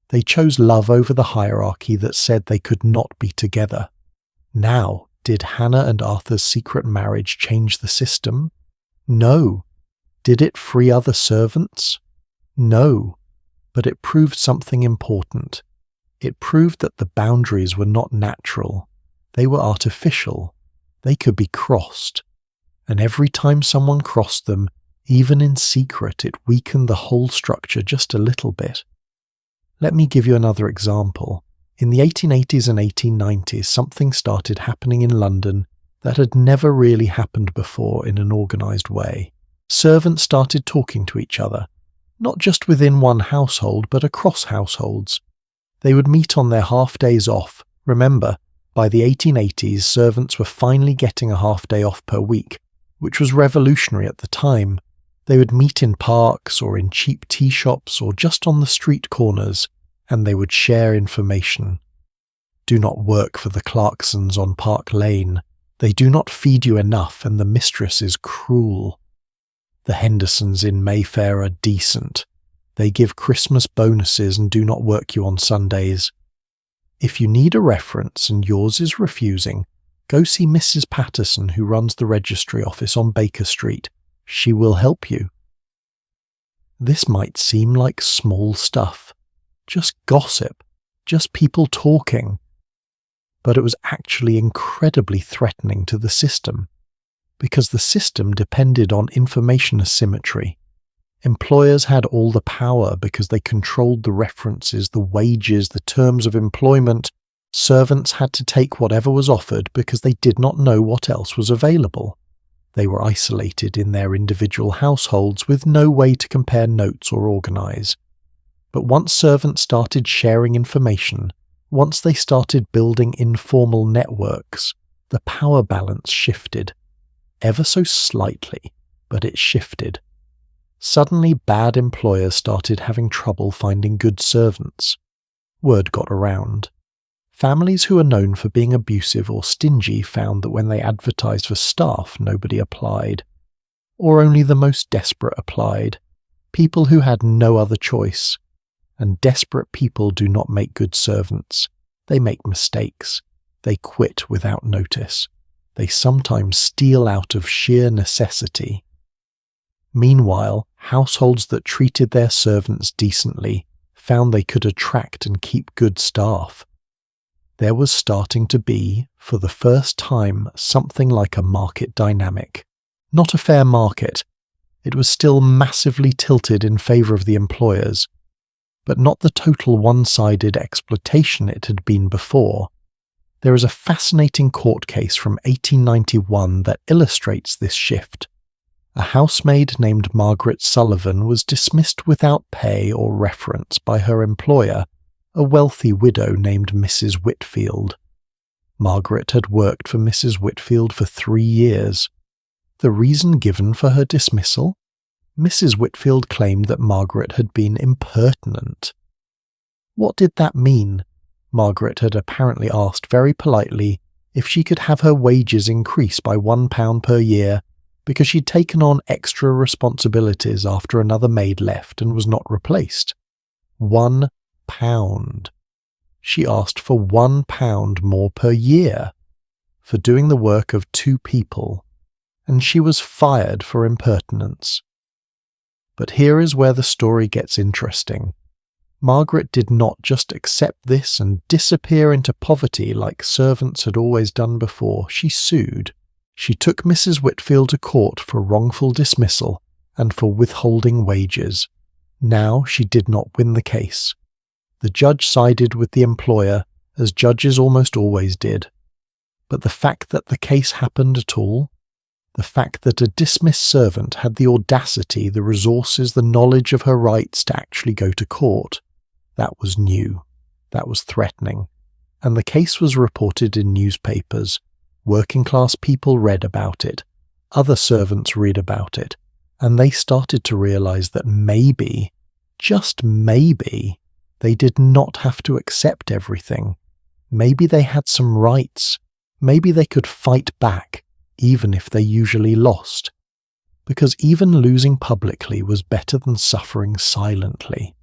Speaker 1: They chose love over the hierarchy that said they could not be together. Now, did Hannah and Arthur's secret marriage change the system? No. Did it free other servants? No. But it proved something important. It proved that the boundaries were not natural. They were artificial. They could be crossed. And every time someone crossed them, even in secret, it weakened the whole structure just a little bit. Let me give you another example. In the 1880s and 1890s, something started happening in London that had never really happened before in an organised way. Servants started talking to each other, not just within one household, but across households. They would meet on their half-days off. Remember, by the 1880s, servants were finally getting a half-day off per week, which was revolutionary at the time. They would meet in parks or in cheap tea shops or just on the street corners, and they would share information. Do not work for the Clarksons on Park Lane. They do not feed you enough, and the mistress is cruel. The Hendersons in Mayfair are decent. They give Christmas bonuses and do not work you on Sundays. If you need a reference and yours is refusing, go see Mrs. Patterson, who runs the registry office on Baker Street. She will help you. This might seem like small stuff, just gossip, just people talking. But it was actually incredibly threatening to the system, because the system depended on information asymmetry. Employers had all the power because they controlled the references, the wages, the terms of employment. Servants had to take whatever was offered because they did not know what else was available. They were isolated in their individual households with no way to compare notes or organize. But once servants started sharing information, once they started building informal networks, the power balance shifted. Ever so slightly, but it shifted. Suddenly bad employers started having trouble finding good servants. Word got around. Families who are known for being abusive or stingy found that when they advertised for staff, nobody applied. Or only the most desperate applied. People who had no other choice. And desperate people do not make good servants. They make mistakes. They quit without notice. They sometimes steal out of sheer necessity. Meanwhile, households that treated their servants decently found they could attract and keep good staff. There was starting to be, for the first time, something like a market dynamic. Not a fair market. It was still massively tilted in favour of the employers, but not the total one-sided exploitation it had been before. There is a fascinating court case from 1891 that illustrates this shift. A housemaid named Margaret Sullivan was dismissed without pay or reference by her employer, a wealthy widow named Mrs. Whitfield. Margaret had worked for Mrs. Whitfield for 3 years. The reason given for her dismissal? Mrs. Whitfield claimed that Margaret had been impertinent. What did that mean? Margaret had apparently asked very politely if she could have her wages increased by £1 per year because she'd taken on extra responsibilities after another maid left and was not replaced. £1. She asked for £1 more per year for doing the work of 2 people, and she was fired for impertinence. But here is where the story gets interesting. Margaret did not just accept this and disappear into poverty like servants had always done before. She sued. She took Mrs. Whitfield to court for wrongful dismissal and for withholding wages. Now she did not win the case. The judge sided with the employer, as judges almost always did. But the fact that the case happened at all, the fact that a dismissed servant had the audacity, the resources, the knowledge of her rights to actually go to court, that was new, that was threatening. And the case was reported in newspapers. Working-class people read about it. Other servants read about it. And they started to realize that maybe, just maybe, they did not have to accept everything. Maybe they had some rights. Maybe they could fight back, even if they usually lost. Because even losing publicly was better than suffering silently.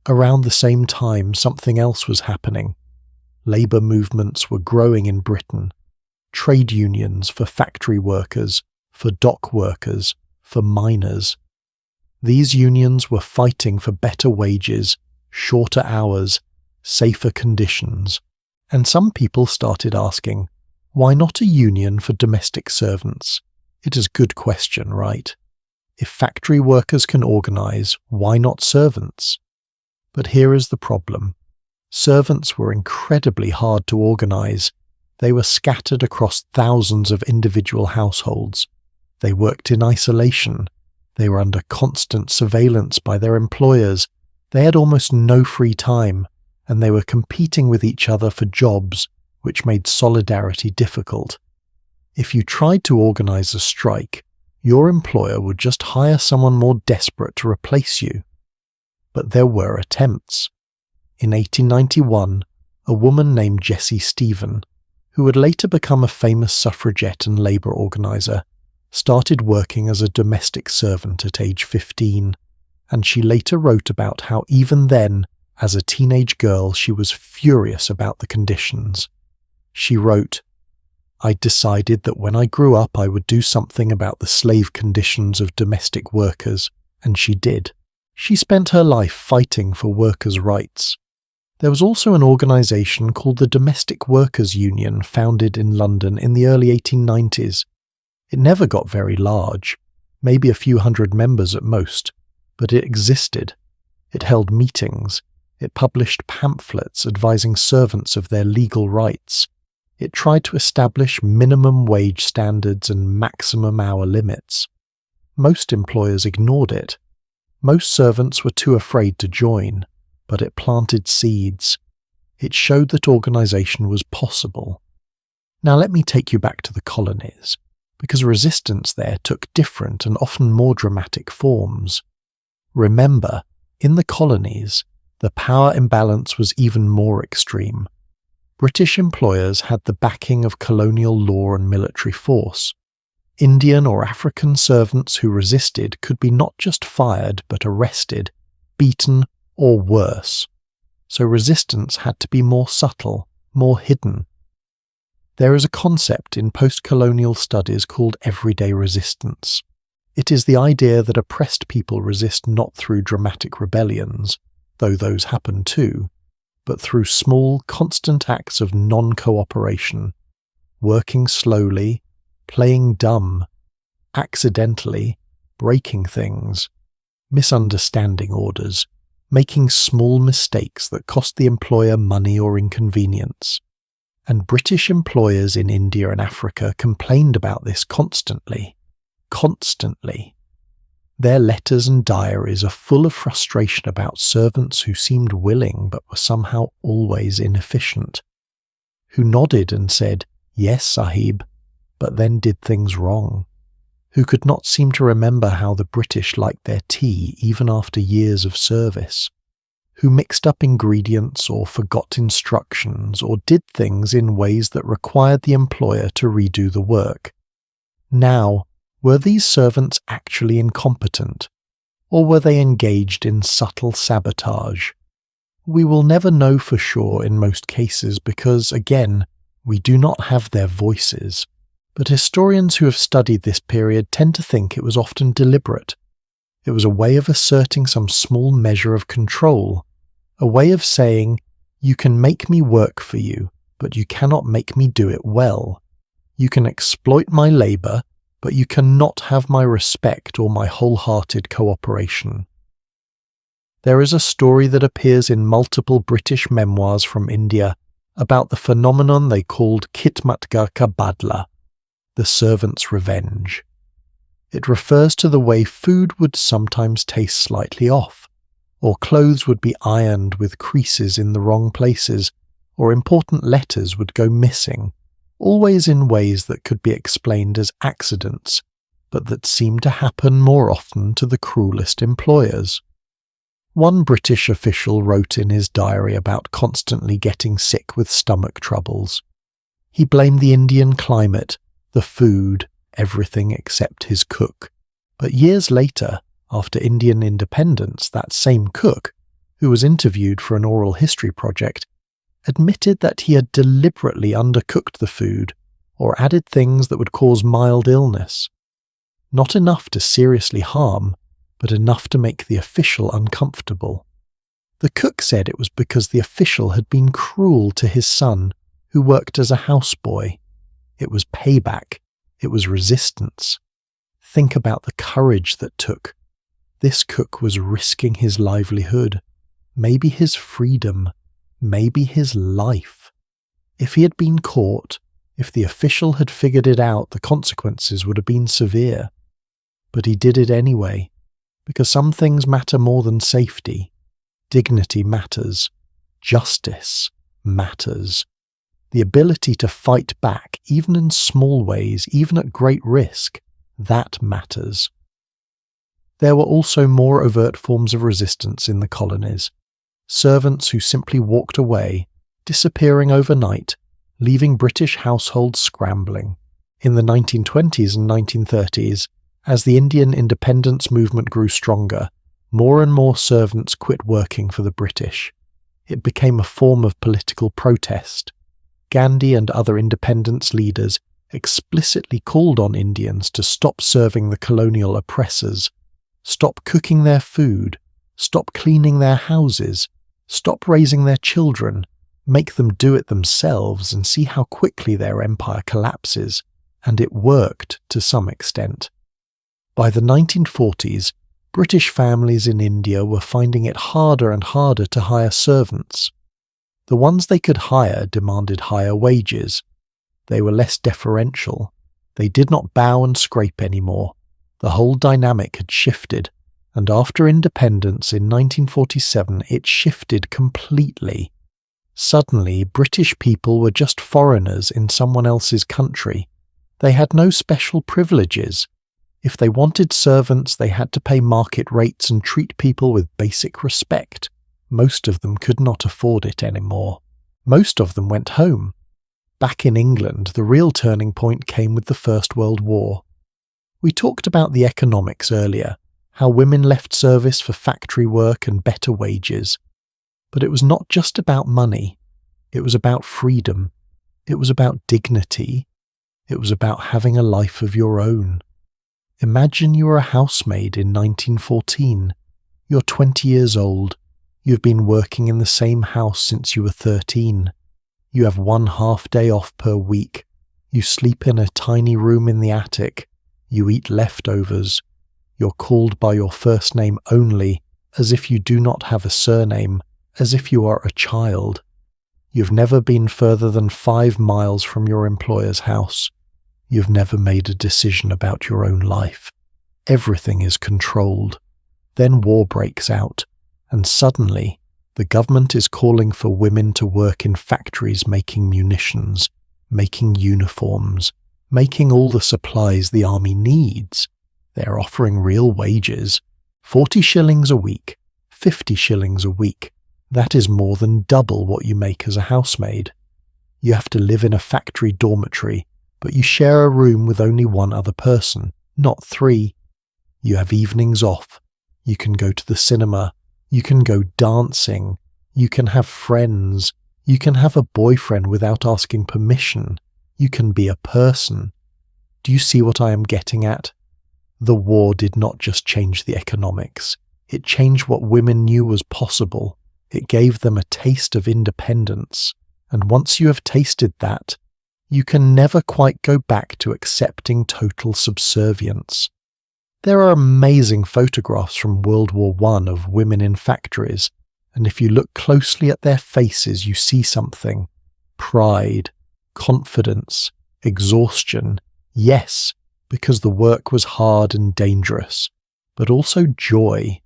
Speaker 1: Around the same time, something else was happening. Labour movements were growing in Britain. Trade unions for factory workers, for dock workers, for miners. These unions were fighting for better wages, shorter hours, safer conditions. And some people started asking, why not a union for domestic servants? It is a good question, right? If factory workers can organise, why not servants? But here is the problem. Servants were incredibly hard to organise. They were scattered across thousands of individual households. They worked in isolation. They were under constant surveillance by their employers. They had almost no free time, and they were competing with each other for jobs, which made solidarity difficult. If you tried to organise a strike, your employer would just hire someone more desperate to replace you. But there were attempts. In 1891, a woman named Jessie Stephen, who would later become a famous suffragette and labour organiser, started working as a domestic servant at age 15, and she later wrote about how even then, as a teenage girl, she was furious about the conditions. She wrote, "I decided that when I grew up I would do something about the slave conditions of domestic workers, and she did. She spent her life fighting for workers' rights." There was also an organisation called the Domestic Workers Union founded in London in the early 1890s. It never got very large, maybe a few hundred members at most, but it existed. It held meetings. It published pamphlets advising servants of their legal rights. It tried to establish minimum wage standards and maximum hour limits. Most employers ignored it. Most servants were too afraid to join, but it planted seeds. It showed that organisation was possible. Now let me take you back to the colonies, because resistance there took different and often more dramatic forms. Remember, in the colonies, the power imbalance was even more extreme. British employers had the backing of colonial law and military force. Indian or African servants who resisted could be not just fired but arrested, beaten, or worse. So resistance had to be more subtle, more hidden. There is a concept in post-colonial studies called everyday resistance. It is the idea that oppressed people resist not through dramatic rebellions, though those happen too, but through small, constant acts of non-cooperation, working slowly, playing dumb, accidentally, breaking things, misunderstanding orders, making small mistakes that cost the employer money or inconvenience. And British employers in India and Africa complained about this constantly. Constantly. Their letters and diaries are full of frustration about servants who seemed willing but were somehow always inefficient, who nodded and said, "Yes, Sahib," but then did things wrong, who could not seem to remember how the British liked their tea even after years of service, who mixed up ingredients or forgot instructions or did things in ways that required the employer to redo the work. Now, were these servants actually incompetent, or were they engaged in subtle sabotage? We will never know for sure in most cases because, again, we do not have their voices. But historians who have studied this period tend to think it was often deliberate. It was a way of asserting some small measure of control, a way of saying, "You can make me work for you, but you cannot make me do it well. You can exploit my labour, but you cannot have my respect or my wholehearted cooperation." There is a story that appears in multiple British memoirs from India about the phenomenon they called Khidmatgar ka badla, the servant's revenge. It refers to the way food would sometimes taste slightly off, or clothes would be ironed with creases in the wrong places, or important letters would go missing, always in ways that could be explained as accidents, but that seemed to happen more often to the cruelest employers. One British official wrote in his diary about constantly getting sick with stomach troubles. He blamed the Indian climate, the food, everything except his cook. But years later, after Indian independence, that same cook, who was interviewed for an oral history project, admitted that he had deliberately undercooked the food or added things that would cause mild illness. Not enough to seriously harm, but enough to make the official uncomfortable. The cook said it was because the official had been cruel to his son, who worked as a houseboy. It was payback. It was resistance. Think about the courage that took. This cook was risking his livelihood, maybe his freedom, maybe his life. If he had been caught, if the official had figured it out, the consequences would have been severe. But he did it anyway, because some things matter more than safety. Dignity matters. Justice matters. The ability to fight back, even in small ways, even at great risk, that matters. There were also more overt forms of resistance in the colonies. Servants who simply walked away, disappearing overnight, leaving British households scrambling. In the 1920s and 1930s, as the Indian independence movement grew stronger, more and more servants quit working for the British. It became a form of political protest. Gandhi and other independence leaders explicitly called on Indians to stop serving the colonial oppressors, stop cooking their food, stop cleaning their houses, stop raising their children, make them do it themselves and see how quickly their empire collapses. And it worked to some extent. By the 1940s, British families in India were finding it harder and harder to hire servants. The ones they could hire demanded higher wages. They were less deferential. They did not bow and scrape anymore. The whole dynamic had shifted, and after independence in 1947 it shifted completely. Suddenly, British people were just foreigners in someone else's country. They had no special privileges. If they wanted servants, they had to pay market rates and treat people with basic respect. Most of them could not afford it anymore. Most of them went home. Back in England, the real turning point came with the First World War. We talked about the economics earlier, how women left service for factory work and better wages. But it was not just about money. It was about freedom. It was about dignity. It was about having a life of your own. Imagine you are a housemaid in 1914. You're 20 years old. You've been working in the same house since you were 13. You have 1 half-day off per week. You sleep in a tiny room in the attic. You eat leftovers. You're called by your first name only, as if you do not have a surname, as if you are a child. You've never been further than 5 miles from your employer's house. You've never made a decision about your own life. Everything is controlled. Then war breaks out, and suddenly the government is calling for women to work in factories making munitions, making uniforms, making all the supplies the army needs. They're offering real wages, 40 shillings a week, 50 shillings a week. That is more than double what you make as a housemaid. You have to live in a factory dormitory, but you share a room with only 1 other person, not 3. You have evenings off. You can go to the cinema. You can go dancing. You can have friends. You can have a boyfriend without asking permission. You can be a person. Do you see what I am getting at? The war did not just change the economics. It changed what women knew was possible. It gave them a taste of independence, and once you have tasted that, you can never quite go back to accepting total subservience. There are amazing photographs from World War I of women in factories, and if you look closely at their faces, you see something. Pride, confidence, exhaustion, yes, because the work was hard and dangerous, but also joy.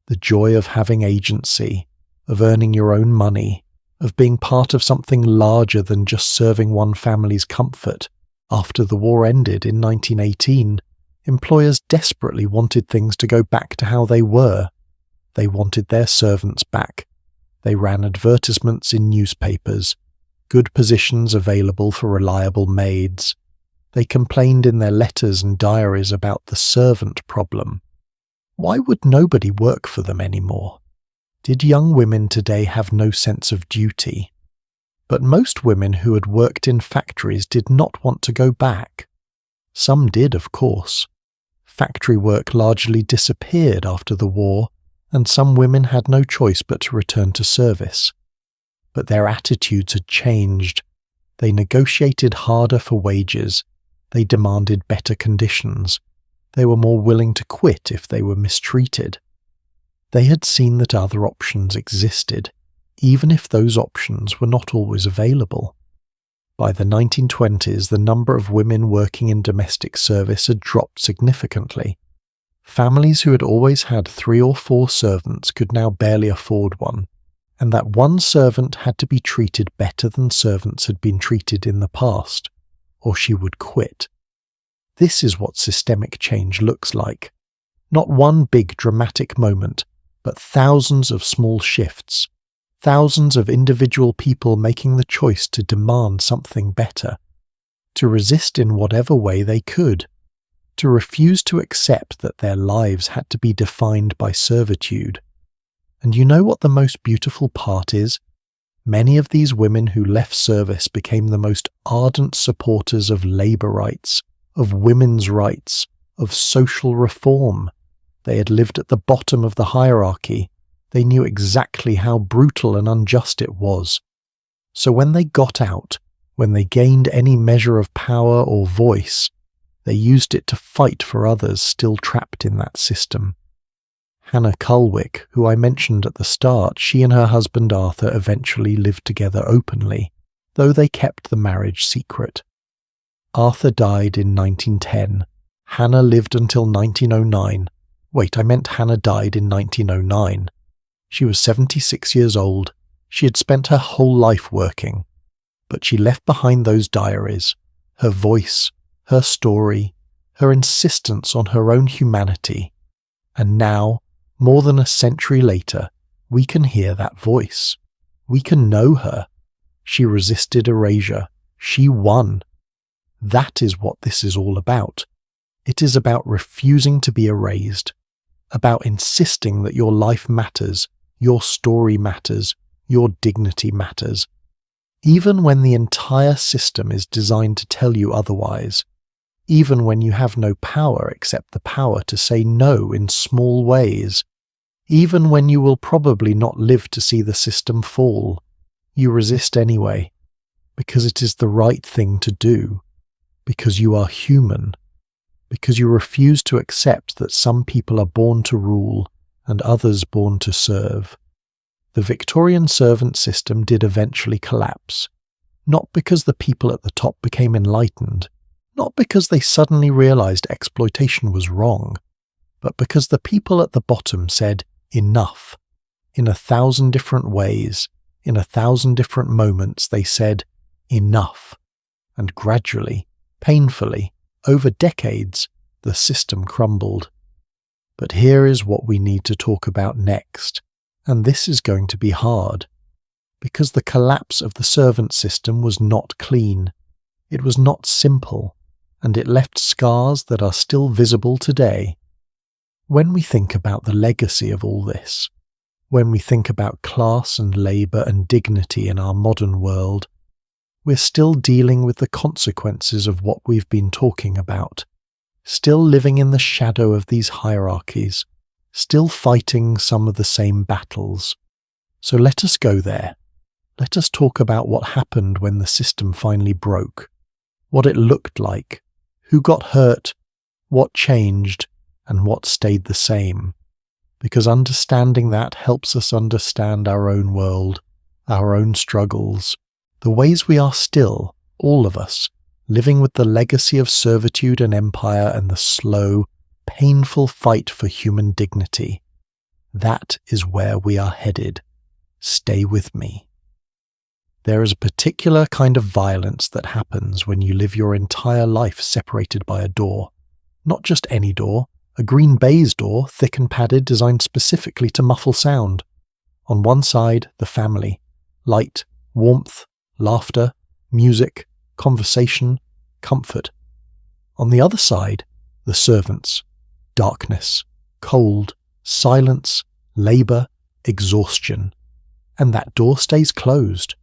Speaker 1: The joy of having agency, of earning your own money, of being part of something larger than just serving one family's comfort. After the war ended in 1918, employers desperately wanted things to go back to how they were. They wanted their servants back. They ran advertisements in newspapers, good positions available for reliable maids. They complained in their letters and diaries about the servant problem. Why would nobody work for them anymore? Did young women today have no sense of duty? But most women who had worked in factories did not want to go back. Some did, of course. Factory work largely disappeared after the war, and some women had no choice but to return to service. But their attitudes had changed. They negotiated harder for wages. They demanded better conditions. They were more willing to quit if they were mistreated. They had seen that other options existed, even if those options were not always available. By the 1920s, the number of women working in domestic service had dropped significantly. Families who had always had 3 or 4 servants could now barely afford one, and that one servant had to be treated better than servants had been treated in the past, or she would quit. This is what systemic change looks like. Not one big dramatic moment, but thousands of small shifts, thousands of individual people making the choice to demand something better, to resist in whatever way they could, to refuse to accept that their lives had to be defined by servitude. And you know what the most beautiful part is? Many of these women who left service became the most ardent supporters of labour rights, of women's rights, of social reform. They had lived at the bottom of the hierarchy. They knew exactly how brutal and unjust it was. So when they got out, when they gained any measure of power or voice, they used it to fight for others still trapped in that system. Hannah Culwick, who I mentioned at the start, she and her husband Arthur eventually lived together openly, though they kept the marriage secret. Arthur died in 1910. Hannah lived until 1909. Wait, I meant Hannah died in 1909. She was 76 years old. She had spent her whole life working. But she left behind those diaries, her voice, her story, her insistence on her own humanity. And now, more than a century later, we can hear that voice. We can know her. She resisted erasure. She won. That is what this is all about. It is about refusing to be erased, about insisting that your life matters, your story matters, your dignity matters, even when the entire system is designed to tell you otherwise, even when you have no power except the power to say no in small ways, even when you will probably not live to see the system fall. You resist anyway, because it is the right thing to do, because you are human, because you refuse to accept that some people are born to rule and others born to serve. The Victorian servant system did eventually collapse, not because the people at the top became enlightened, not because they suddenly realized exploitation was wrong, but because the people at the bottom said, enough. In 1,000 different ways, in 1,000 different moments, they said, enough. And gradually, painfully, over decades, the system crumbled. But here is what we need to talk about next, and this is going to be hard, because the collapse of the servant system was not clean, it was not simple, and it left scars that are still visible today. When we think about the legacy of all this, when we think about class and labour and dignity in our modern world, we're still dealing with the consequences of what we've been talking about, still living in the shadow of these hierarchies, still fighting some of the same battles. So let us go there. Let us talk about what happened when the system finally broke, what it looked like, who got hurt, what changed, and what stayed the same. Because understanding that helps us understand our own world, our own struggles, the ways we are still, all of us, living with the legacy of servitude and empire and the slow, painful fight for human dignity. That is where we are headed. Stay with me. There is a particular kind of violence that happens when you live your entire life separated by a door. Not just any door, a green baize door, thick and padded, designed specifically to muffle sound. On one side, the family. Light, warmth, laughter, music, conversation, comfort. On the other side, the servants. Darkness, cold, silence, labour, exhaustion. And that door stays closed.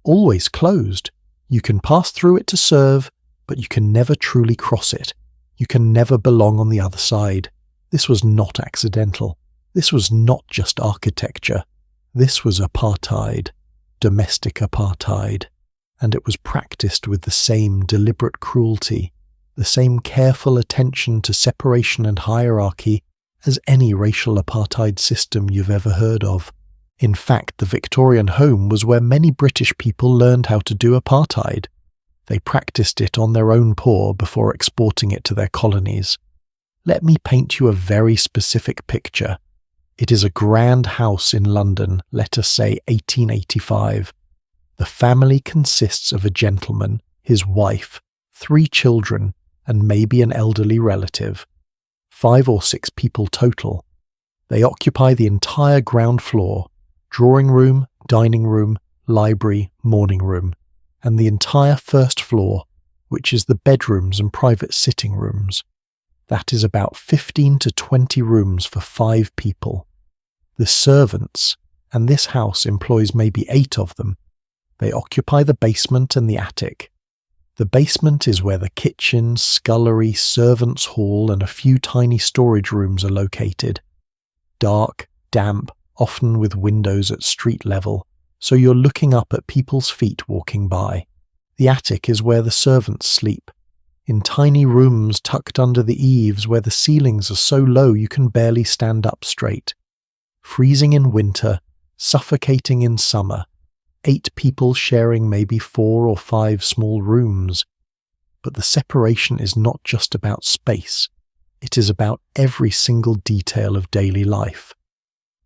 Speaker 1: Always closed. You can pass through it to serve, but you can never truly cross it. You can never belong on the other side. This was not accidental. This was not just architecture. This was apartheid, domestic apartheid, and it was practiced with the same deliberate cruelty, the same careful attention to separation and hierarchy as any racial apartheid system you've ever heard of. In fact, the Victorian home was where many British people learned how to do apartheid. They practiced it on their own poor before exporting it to their colonies. Let me paint you a very specific picture. It is a grand house in London, let us say 1885. The family consists of a gentleman, his wife, 3 children, and maybe an elderly relative. 5 or 6 people total. They occupy the entire ground floor, drawing room, dining room, library, morning room, and the entire first floor, which is the bedrooms and private sitting rooms. That is about 15 to 20 rooms for 5 people. The servants, and this house employs maybe 8 of them. They occupy the basement and the attic. The basement is where the kitchen, scullery, servants' hall, and a few tiny storage rooms are located. Dark, damp, often with windows at street level, so you're looking up at people's feet walking by. The attic is where the servants sleep, in tiny rooms tucked under the eaves where the ceilings are so low you can barely stand up straight. Freezing in winter, suffocating in summer, 8 people sharing maybe 4 or 5 small rooms. But the separation is not just about space, it is about every single detail of daily life.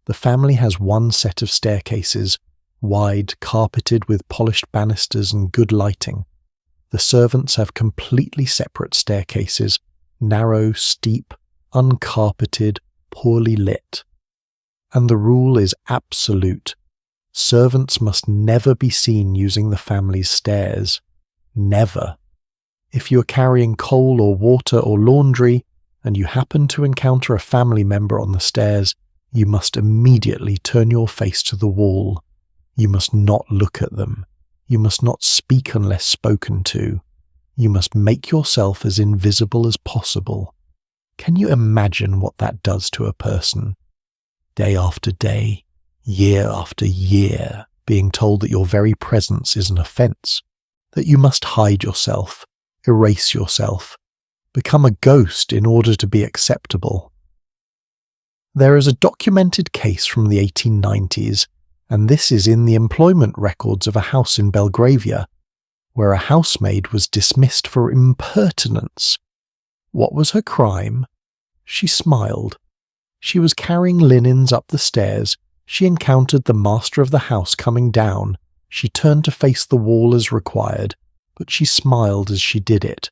Speaker 1: The family has one set of staircases, wide, carpeted with polished banisters and good lighting. The servants have completely separate staircases, narrow, steep, uncarpeted, poorly lit. And the rule is absolute. Servants must never be seen using the family's stairs. Never. If you are carrying coal or water or laundry, and you happen to encounter a family member on the stairs, you must immediately turn your face to the wall. You must not look at them. You must not speak unless spoken to. You must make yourself as invisible as possible. Can you imagine what that does to a person? Day after day, year after year, being told that your very presence is an offence, that you must hide yourself, erase yourself, become a ghost in order to be acceptable. There is a documented case from the 1890s, and this is in the employment records of a house in Belgravia, where a housemaid was dismissed for impertinence. What was her crime? She smiled. She was carrying linens up the stairs. She encountered the master of the house coming down. She turned to face the wall as required, but she smiled as she did it.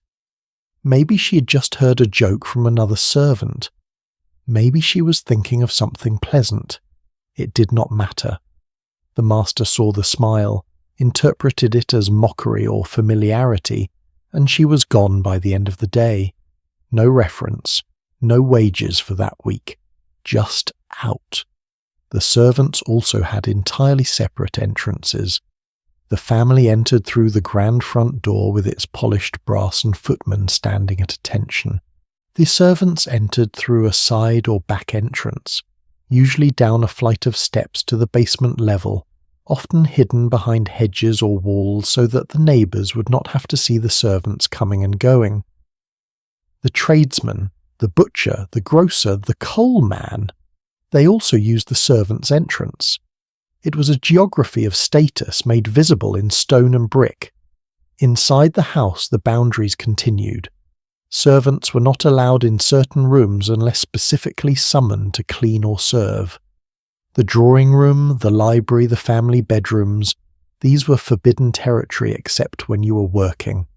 Speaker 1: Maybe she had just heard a joke from another servant. Maybe she was thinking of something pleasant. It did not matter. The master saw the smile, interpreted it as mockery or familiarity, and she was gone by the end of the day. No reference, no wages for that week. Just out. The servants also had entirely separate entrances. The family entered through the grand front door with its polished brass and footmen standing at attention. The servants entered through a side or back entrance. usually down a flight of steps to the basement level, often hidden behind hedges or walls so that the neighbours would not have to see the servants coming and going. The tradesman, the butcher, the grocer, the coal man, they also used the servants' entrance. It was a geography of status made visible in stone and brick. Inside the house the boundaries continued. Servants were not allowed in certain rooms unless specifically summoned to clean or serve. The drawing room, the library, the family bedrooms, these were forbidden territory except when you were working.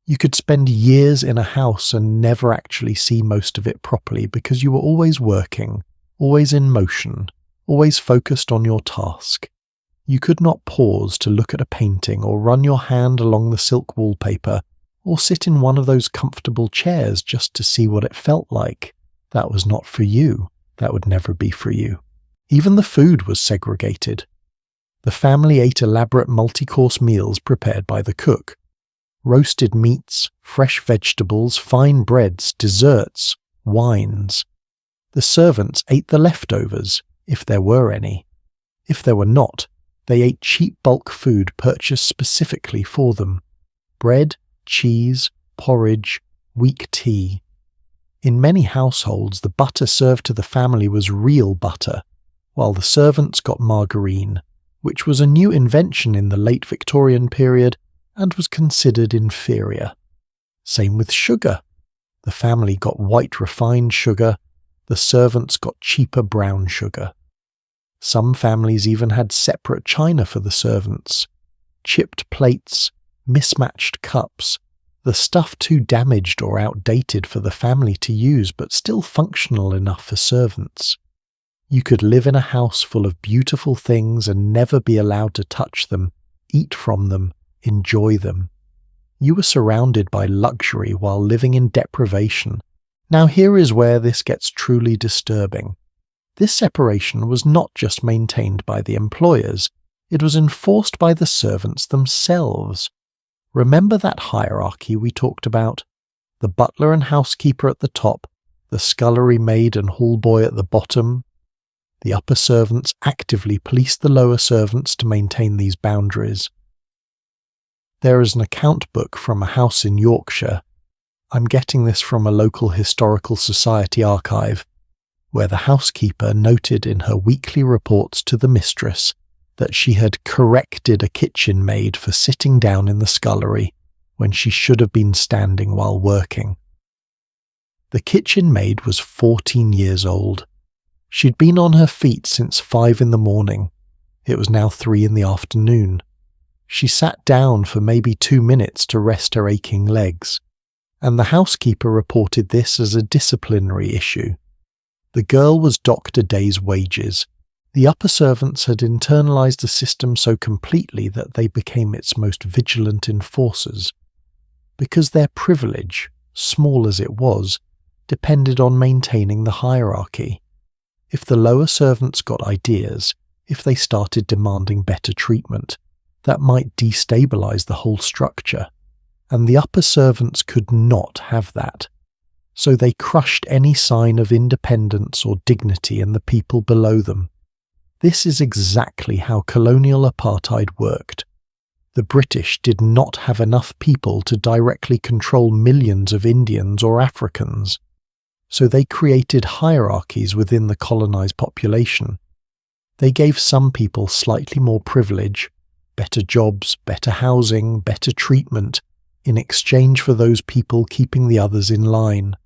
Speaker 1: You could spend years in a house and never actually see most of it properly because you were always working, always in motion, always focused on your task. You could not pause to look at a painting or run your hand along the silk wallpaper or sit in one of those comfortable chairs just to see what it felt like. That was not for you. That would never be for you. Even the food was segregated. The family ate elaborate multi-course meals prepared by the cook. Roasted meats, fresh vegetables, fine breads, desserts, wines. The servants ate the leftovers, if there were any. If there were not, they ate cheap bulk food purchased specifically for them. Bread, cheese, porridge, weak tea. In many households, the butter served to the family was real butter, while the servants got margarine, which was a new invention in the late Victorian period and was considered inferior. Same with sugar. The family got white refined sugar, the servants got cheaper brown sugar. Some families even had separate china for the servants. Chipped plates, mismatched cups, the stuff too damaged or outdated for the family to use but still functional enough for servants. You could live in a house full of beautiful things and never be allowed to touch them, eat from them, enjoy them. You were surrounded by luxury while living in deprivation. Now here is where this gets truly disturbing. This separation was not just maintained by the employers, it was enforced by the servants themselves. Remember that hierarchy we talked about? The butler and housekeeper at the top, the scullery maid and hallboy at the bottom. The upper servants actively policed the lower servants to maintain these boundaries. There is an account book from a house in Yorkshire. I'm getting this from a local historical society archive, where the housekeeper noted in her weekly reports to the mistress that she had corrected a kitchen maid for sitting down in the scullery when she should have been standing while working. The kitchen maid was 14 years old. She'd been on her feet since 5 in the morning. It was now 3 in the afternoon. She sat down for maybe 2 minutes to rest her aching legs, and the housekeeper reported this as a disciplinary issue. The girl was docked a day's wages. The upper servants had internalized the system so completely that they became its most vigilant enforcers, because their privilege, small as it was, depended on maintaining the hierarchy. If the lower servants got ideas, if they started demanding better treatment, that might destabilize the whole structure, and the upper servants could not have that. So they crushed any sign of independence or dignity in the people below them. This is exactly how colonial apartheid worked. The British did not have enough people to directly control millions of Indians or Africans, so they created hierarchies within the colonized population. They gave some people slightly more privilege, better jobs, better housing, better treatment, in exchange for those people keeping the others in line.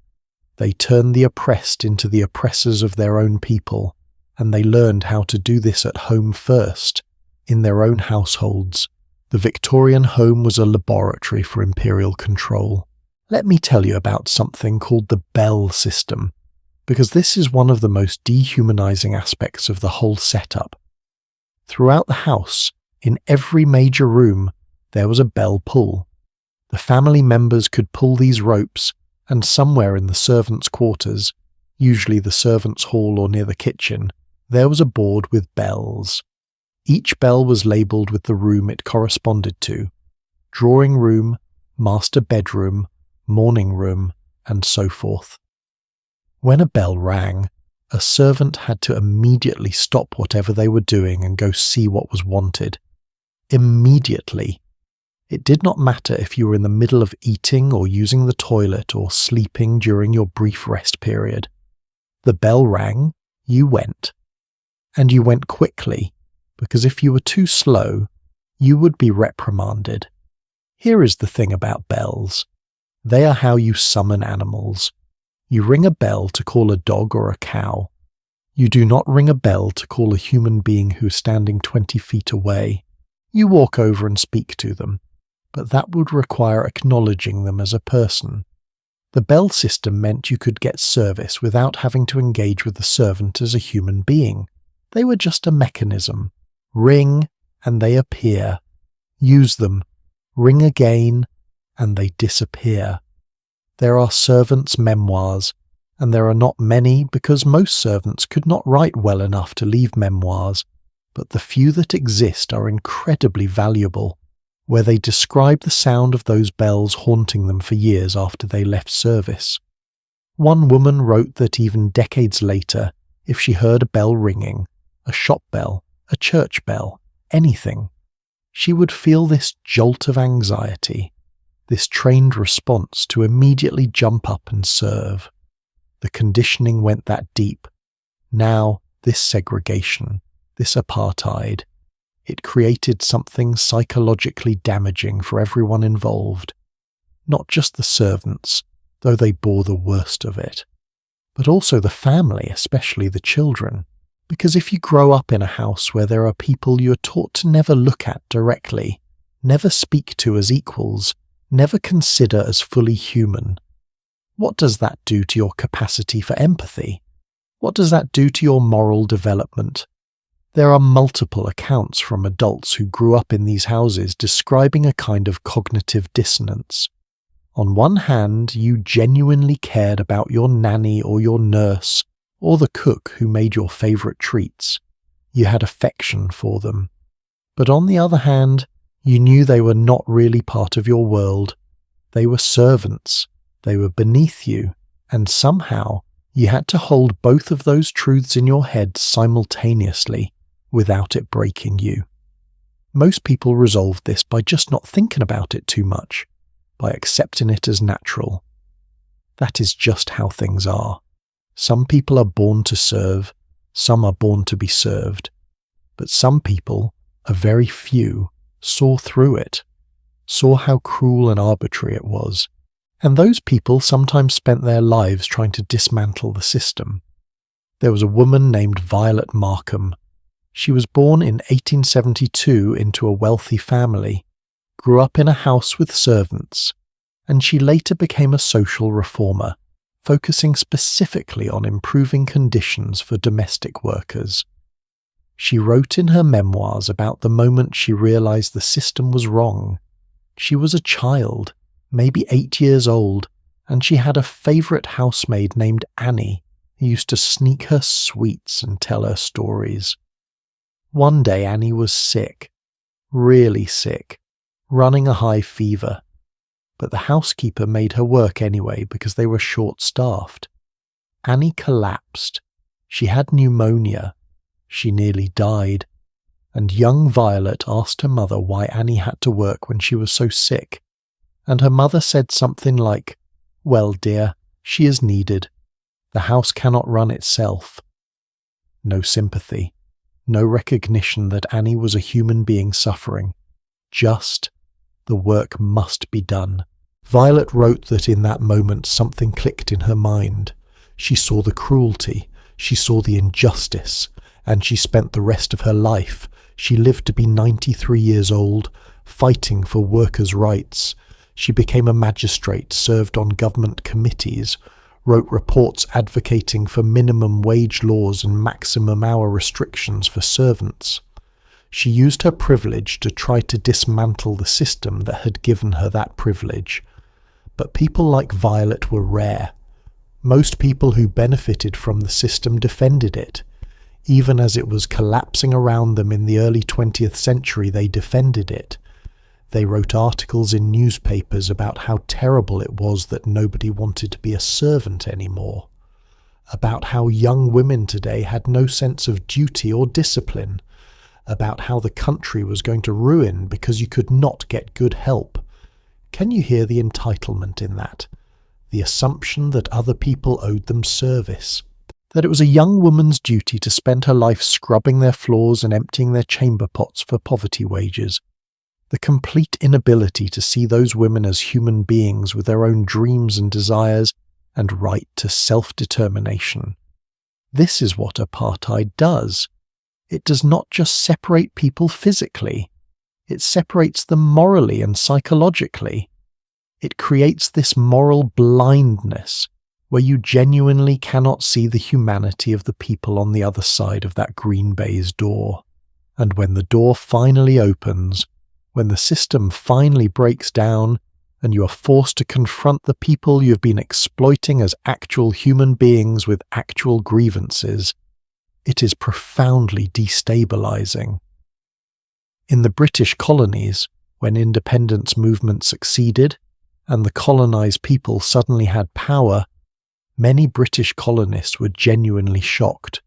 Speaker 1: They turned the oppressed into the oppressors of their own people, and they learned how to do this at home first, in their own households. The Victorian home was a laboratory for imperial control. Let me tell you about something called the bell system, because this is one of the most dehumanizing aspects of the whole setup. Throughout the house, in every major room, there was a bell pull. The family members could pull these ropes, and somewhere in the servants' quarters, usually the servants' hall or near the kitchen, there was a board with bells. Each bell was labelled with the room it corresponded to: drawing room, master bedroom, morning room, and so forth. When a bell rang, A servant had to immediately stop whatever they were doing and go see what was wanted. Immediately. It did not matter if you were in the middle of eating or using the toilet or sleeping during your brief rest period. The bell rang, you went. And you went quickly, because if you were too slow, you would be reprimanded. Here is the thing about bells. They are how you summon animals. You ring a bell to call a dog or a cow. You do not ring a bell to call a human being who is standing 20 feet away. You walk over and speak to them, but that would require acknowledging them as a person. The bell system meant you could get service without having to engage with the servant as a human being. They were just a mechanism. Ring, and they appear. Use them. Ring again, and they disappear. There are servants' memoirs, and there are not many because most servants could not write well enough to leave memoirs, but the few that exist are incredibly valuable, where they describe the sound of those bells haunting them for years after they left service. One woman wrote that even decades later, if she heard a bell ringing, a shop bell, a church bell, anything, she would feel this jolt of anxiety, this trained response to immediately jump up and serve. The conditioning went that deep. Now, this segregation, this apartheid, it created something psychologically damaging for everyone involved. Not just the servants, though they bore the worst of it, but also the family, especially the children. Because if you grow up in a house where there are people you are taught to never look at directly, never speak to as equals, never consider as fully human, what does that do to your capacity for empathy? What does that do to your moral development? There are multiple accounts from adults who grew up in these houses describing a kind of cognitive dissonance. On one hand, you genuinely cared about your nanny or your nurse, or the cook who made your favourite treats. You had affection for them. But on the other hand, you knew they were not really part of your world. They were servants. They were beneath you. And somehow, you had to hold both of those truths in your head simultaneously, without it breaking you. Most people resolved this by just not thinking about it too much, by accepting it as natural. That is just how things are. Some people are born to serve, some are born to be served. But some people, a very few, saw through it, saw how cruel and arbitrary it was. And those people sometimes spent their lives trying to dismantle the system. There was a woman named Violet Markham. She was born in 1872 into a wealthy family, grew up in a house with servants, and she later became a social reformer, focusing specifically on improving conditions for domestic workers. She wrote in her memoirs about the moment she realized the system was wrong. She was a child, maybe 8 years old, and she had a favorite housemaid named Annie, who used to sneak her sweets and tell her stories. One day Annie was sick, really sick, running a high fever. But the housekeeper made her work anyway because they were short-staffed. Annie collapsed. She had pneumonia. She nearly died. And young Violet asked her mother why Annie had to work when she was so sick. And her mother said something like, "Well, dear, she is needed. The house cannot run itself." No sympathy. No recognition that Annie was a human being suffering. Just, the work must be done. Violet wrote that in that moment something clicked in her mind. She saw the cruelty, she saw the injustice, and she spent the rest of her life, she lived to be 93 years old, fighting for workers' rights. She became a magistrate, served on government committees, wrote reports advocating for minimum wage laws and maximum hour restrictions for servants. She used her privilege to try to dismantle the system that had given her that privilege. But people like Violet were rare. Most people who benefited from the system defended it. Even as it was collapsing around them in the early 20th century, they defended it. They wrote articles in newspapers about how terrible it was that nobody wanted to be a servant anymore. about how young women today had no sense of duty or discipline, about how the country was going to ruin because you could not get good help. Can you hear the entitlement in that? The assumption that other people owed them service. That it was a young woman's duty to spend her life scrubbing their floors and emptying their chamber pots for poverty wages. The complete inability to see those women as human beings with their own dreams and desires and right to self-determination. This is what apartheid does. It does not just separate people physically. It separates them morally and psychologically. It creates this moral blindness where you genuinely cannot see the humanity of the people on the other side of that green baize door. And when the door finally opens, when the system finally breaks down, and you are forced to confront the people you have been exploiting as actual human beings with actual grievances, it is profoundly destabilizing. In the British colonies, when independence movement succeeded and the colonized people suddenly had power, many British colonists were genuinely shocked.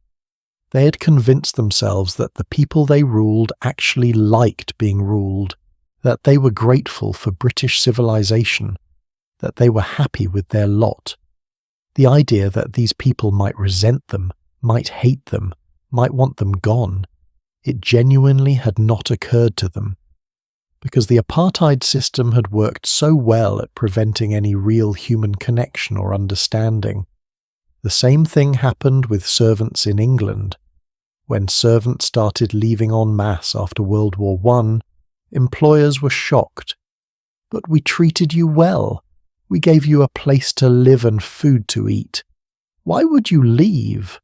Speaker 1: They had convinced themselves that the people they ruled actually liked being ruled, that they were grateful for British civilization, that they were happy with their lot. The idea that these people might resent them, might hate them, might want them gone, it genuinely had not occurred to them. Because the apartheid system had worked so well at preventing any real human connection or understanding. The same thing happened with servants in England. When servants started leaving en masse after World War I, employers were shocked. But we treated you well. We gave you a place to live and food to eat. Why would you leave?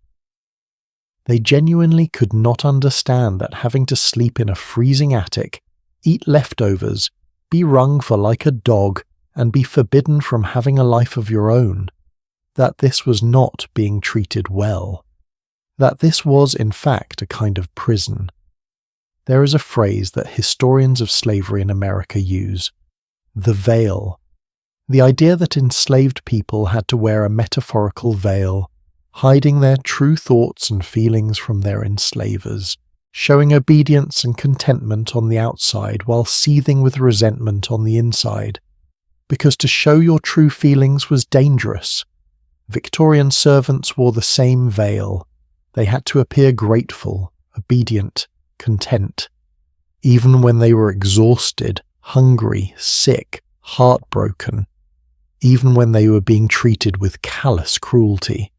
Speaker 1: They genuinely could not understand that having to sleep in a freezing attic, eat leftovers, be rung for like a dog, and be forbidden from having a life of your own, that this was not being treated well. That this was, in fact, a kind of prison. There is a phrase that historians of slavery in America use, the veil. The idea that enslaved people had to wear a metaphorical veil, hiding their true thoughts and feelings from their enslavers, showing obedience and contentment on the outside while seething with resentment on the inside, because to show your true feelings was dangerous. Victorian servants wore the same veil. They had to appear grateful, obedient, content, even when they were exhausted, hungry, sick, heartbroken, even when they were being treated with callous cruelty.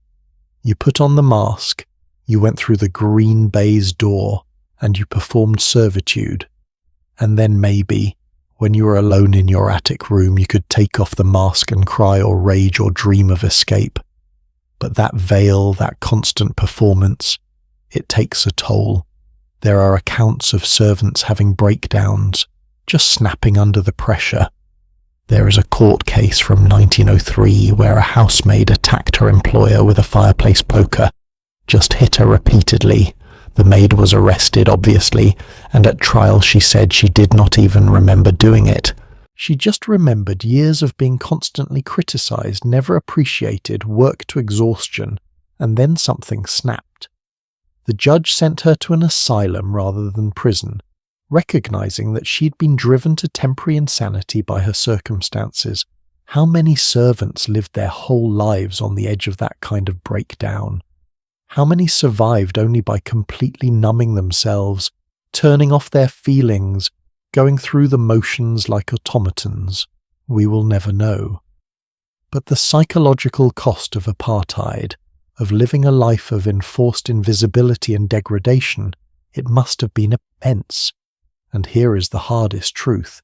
Speaker 1: You put on the mask, you went through the green baize door, and you performed servitude. And then maybe, when you were alone in your attic room, you could take off the mask and cry or rage or dream of escape. But that veil, that constant performance, it takes a toll. There are accounts of servants having breakdowns, just snapping under the pressure. There is a court case from 1903 where a housemaid attacked her employer with a fireplace poker, just hit her repeatedly. The maid was arrested, obviously, and at trial she said she did not even remember doing it. She just remembered years of being constantly criticized, never appreciated, worked to exhaustion, and then something snapped. The judge sent her to an asylum rather than prison, recognizing that she'd been driven to temporary insanity by her circumstances. How many servants lived their whole lives on the edge of that kind of breakdown? How many survived only by completely numbing themselves, turning off their feelings, going through the motions like automatons? We will never know. But the psychological cost of apartheid, of living a life of enforced invisibility and degradation, it must have been immense. And here is the hardest truth.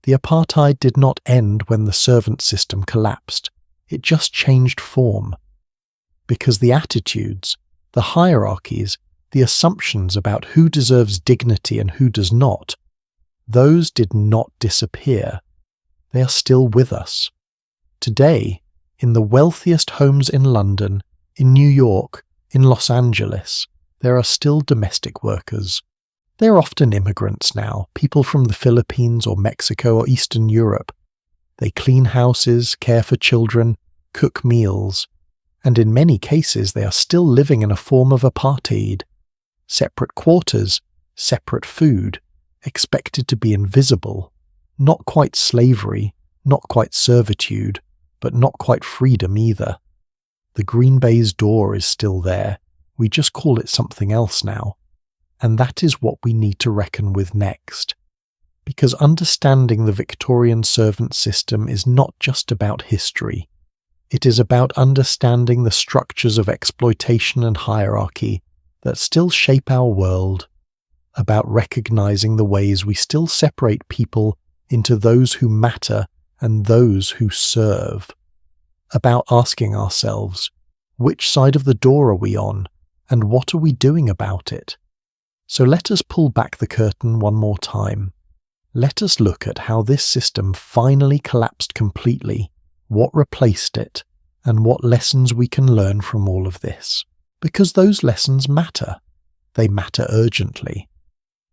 Speaker 1: The apartheid did not end when the servant system collapsed. It just changed form. Because the attitudes, the hierarchies, the assumptions about who deserves dignity and who does not, those did not disappear. They are still with us. Today, in the wealthiest homes in London, in New York, in Los Angeles, there are still domestic workers. They are often immigrants now, people from the Philippines or Mexico or Eastern Europe. They clean houses, care for children, cook meals, and in many cases they are still living in a form of apartheid. Separate quarters, separate food, expected to be invisible. Not quite slavery, not quite servitude, but not quite freedom either. The green baize door is still there, we just call it something else now. And that is what we need to reckon with next. Because understanding the Victorian servant system is not just about history. It is about understanding the structures of exploitation and hierarchy that still shape our world, about recognizing the ways we still separate people into those who matter and those who serve, about asking ourselves, which side of the door are we on, and what are we doing about it? So let us pull back the curtain one more time. Let us look at how this system finally collapsed completely, what replaced it, and what lessons we can learn from all of this. Because those lessons matter. They matter urgently.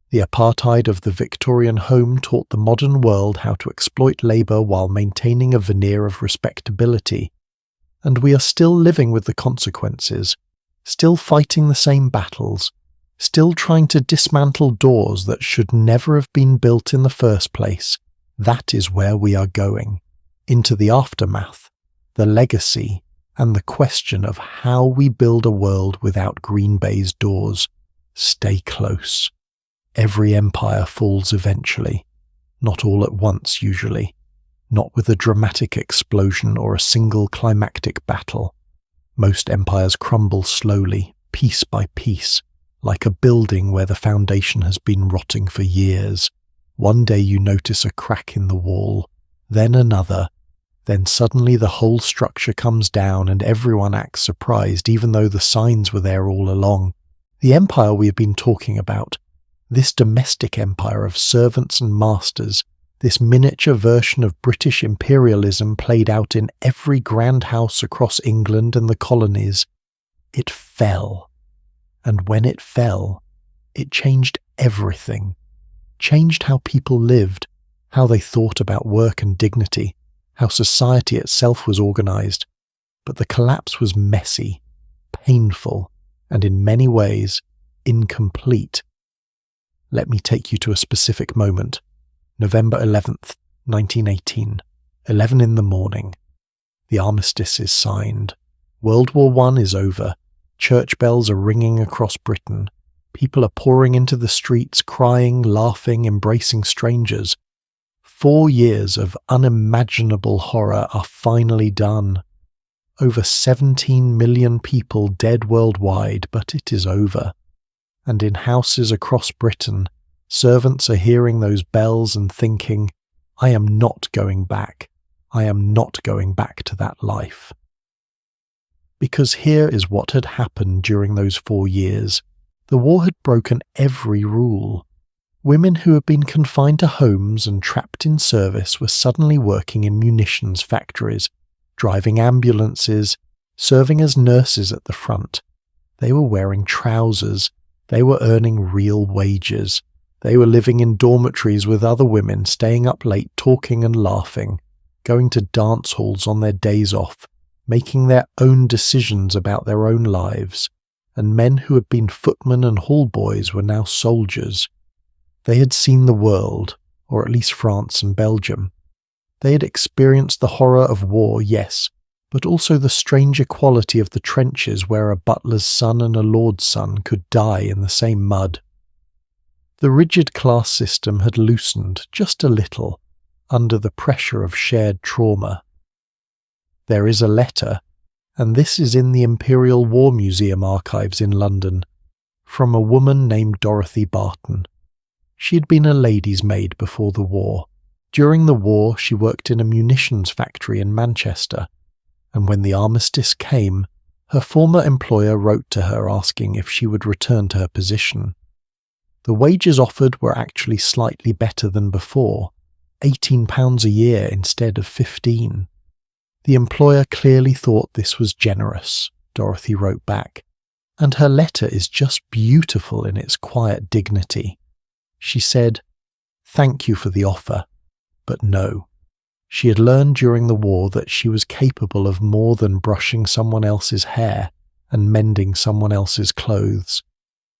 Speaker 1: The apartheid of the Victorian home taught the modern world how to exploit labour while maintaining a veneer of respectability. And we are still living with the consequences, still fighting the same battles, still trying to dismantle doors that should never have been built in the first place. That is where we are going, into the aftermath, the legacy, and the question of how we build a world without green baize doors. Stay close. Every empire falls eventually, not all at once usually, not with a dramatic explosion or a single climactic battle. Most empires crumble slowly, piece by piece, like a building where the foundation has been rotting for years. One day you notice a crack in the wall, then another, then suddenly the whole structure comes down and everyone acts surprised even though the signs were there all along. The empire we have been talking about, this domestic empire of servants and masters, this miniature version of British imperialism played out in every grand house across England and the colonies, it fell. And when it fell, it changed everything. Changed how people lived, how they thought about work and dignity, how society itself was organised. But the collapse was messy, painful, and in many ways, incomplete. Let me take you to a specific moment. November 11th, 1918, 11 in the morning. The armistice is signed. World War I is over. Church bells are ringing across Britain. People are pouring into the streets, crying, laughing, embracing strangers. 4 years of unimaginable horror are finally done. Over 17 million people dead worldwide, but it is over. And in houses across Britain, servants are hearing those bells and thinking, I am not going back. I am not going back to that life. Because here is what had happened during those 4 years. The war had broken every rule. Women who had been confined to homes and trapped in service were suddenly working in munitions factories, driving ambulances, serving as nurses at the front. They were wearing trousers. They were earning real wages. They were living in dormitories with other women, staying up late talking and laughing, going to dance halls on their days off, making their own decisions about their own lives, and men who had been footmen and hall boys were now soldiers. They had seen the world, or at least France and Belgium. They had experienced the horror of war, yes, but also the strange equality of the trenches where a butler's son and a lord's son could die in the same mud. The rigid class system had loosened just a little under the pressure of shared trauma. There is a letter, and this is in the Imperial War Museum archives in London, from a woman named Dorothy Barton. She had been a lady's maid before the war. During the war, she worked in a munitions factory in Manchester, and when the armistice came, her former employer wrote to her asking if she would return to her position. The wages offered were actually slightly better than before, £18 a year instead of 15. The employer clearly thought this was generous, Dorothy wrote back, and her letter is just beautiful in its quiet dignity. She said, "Thank you for the offer, but no. She had learned during the war that she was capable of more than brushing someone else's hair and mending someone else's clothes.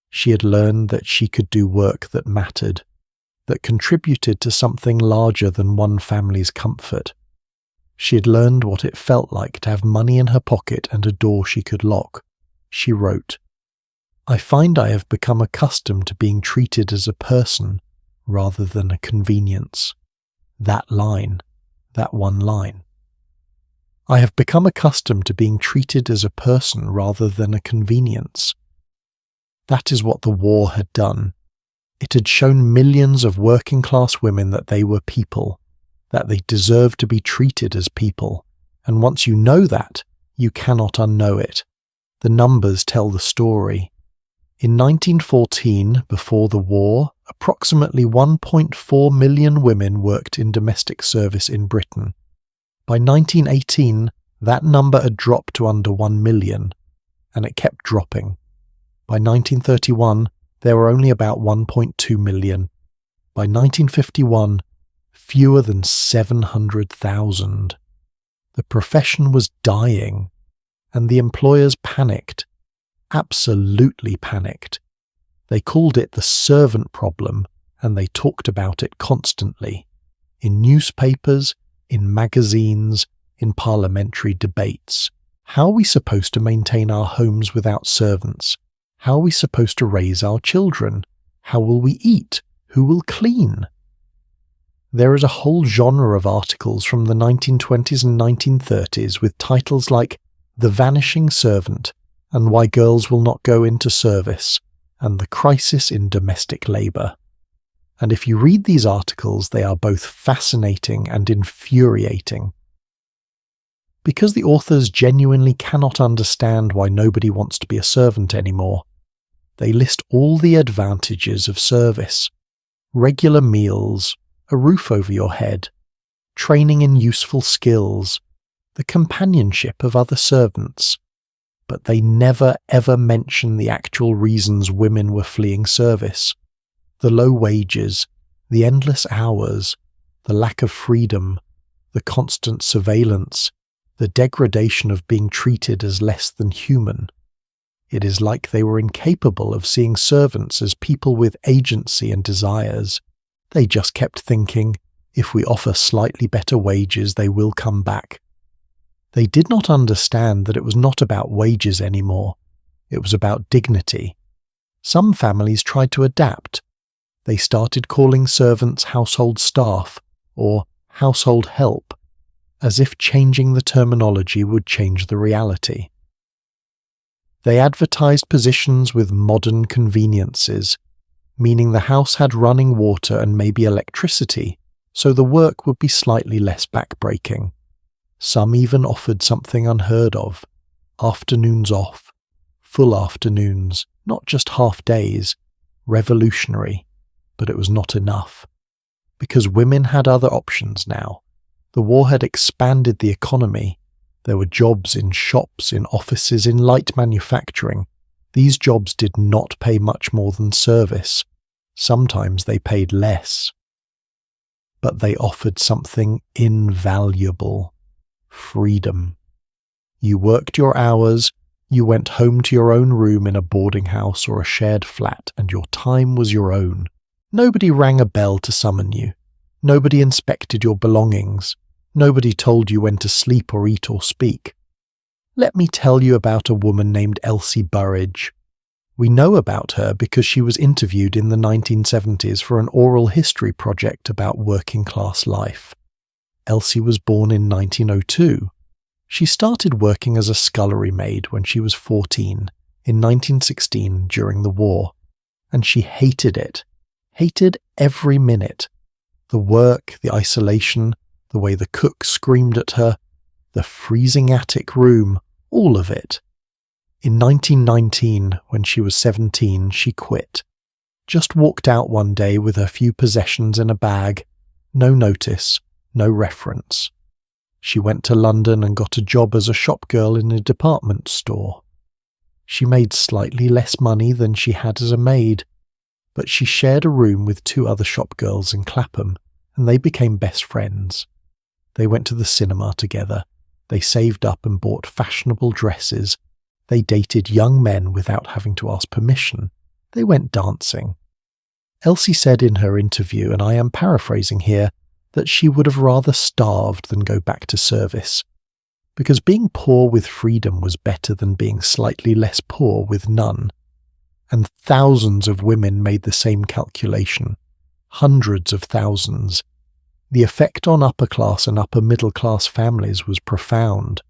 Speaker 1: She had learned that she could do work that mattered, that contributed to something larger than one family's comfort. She had learned what it felt like to have money in her pocket and a door she could lock. She wrote, "I find I have become accustomed to being treated as a person rather than a convenience." That line, that one line. I have become accustomed to being treated as a person rather than a convenience. That is what the war had done. It had shown millions of working-class women that they were people, that they deserved to be treated as people, and once you know that, you cannot unknow it. The numbers tell the story. In 1914, before the war, approximately 1.4 million women worked in domestic service in Britain. By 1918, that number had dropped to under 1 million, and it kept dropping. By 1931, there were only about 1.2 million. By 1951, fewer than 700,000. The profession was dying, and the employers panicked. Absolutely panicked. They called it the servant problem, and they talked about it constantly. In newspapers, in magazines, in parliamentary debates. How are we supposed to maintain our homes without servants? How are we supposed to raise our children? How will we eat? Who will clean? There is a whole genre of articles from the 1920s and 1930s with titles like The Vanishing Servant, and Why Girls Will Not Go Into Service, and The Crisis in Domestic Labour. And if you read these articles, they are both fascinating and infuriating. Because the authors genuinely cannot understand why nobody wants to be a servant anymore, they list all the advantages of service: regular meals, a roof over your head, training in useful skills, the companionship of other servants. But they never ever mention the actual reasons women were fleeing service: the low wages, the endless hours, the lack of freedom, the constant surveillance, the degradation of being treated as less than human. It is like they were incapable of seeing servants as people with agency and desires. They just kept thinking, if we offer slightly better wages, they will come back. They did not understand that it was not about wages anymore. It was about dignity. Some families tried to adapt. They started calling servants household staff or household help, as if changing the terminology would change the reality. They advertised positions with modern conveniences, meaning the house had running water and maybe electricity, so the work would be slightly less backbreaking. Some even offered something unheard of: afternoons off, full afternoons, not just half days. Revolutionary, but it was not enough. Because women had other options now. The war had expanded the economy. There were jobs in shops, in offices, in light manufacturing. These jobs did not pay much more than service. Sometimes they paid less. But they offered something invaluable: freedom. You worked your hours, you went home to your own room in a boarding house or a shared flat, and your time was your own. Nobody rang a bell to summon you. Nobody inspected your belongings. Nobody told you when to sleep or eat or speak. Let me tell you about a woman named Elsie Burridge. We know about her because she was interviewed in the 1970s for an oral history project about working-class life. Elsie was born in 1902. She started working as a scullery maid when she was 14, in 1916 during the war, and she hated it. Hated every minute. The work, the isolation, the way the cook screamed at her, the freezing attic room, all of it. In 1919, when she was 17, she quit. Just walked out one day with her few possessions in a bag. No notice, no reference. She went to London and got a job as a shop girl in a department store. She made slightly less money than she had as a maid, but she shared a room with two other shop girls in Clapham, and they became best friends. They went to the cinema together. They saved up and bought fashionable dresses. They dated young men without having to ask permission. They went dancing. Elsie said in her interview, and I am paraphrasing here, that she would have rather starved than go back to service, because being poor with freedom was better than being slightly less poor with none. And thousands of women made the same calculation. Hundreds of thousands. The effect on upper-class and upper-middle-class families was profound.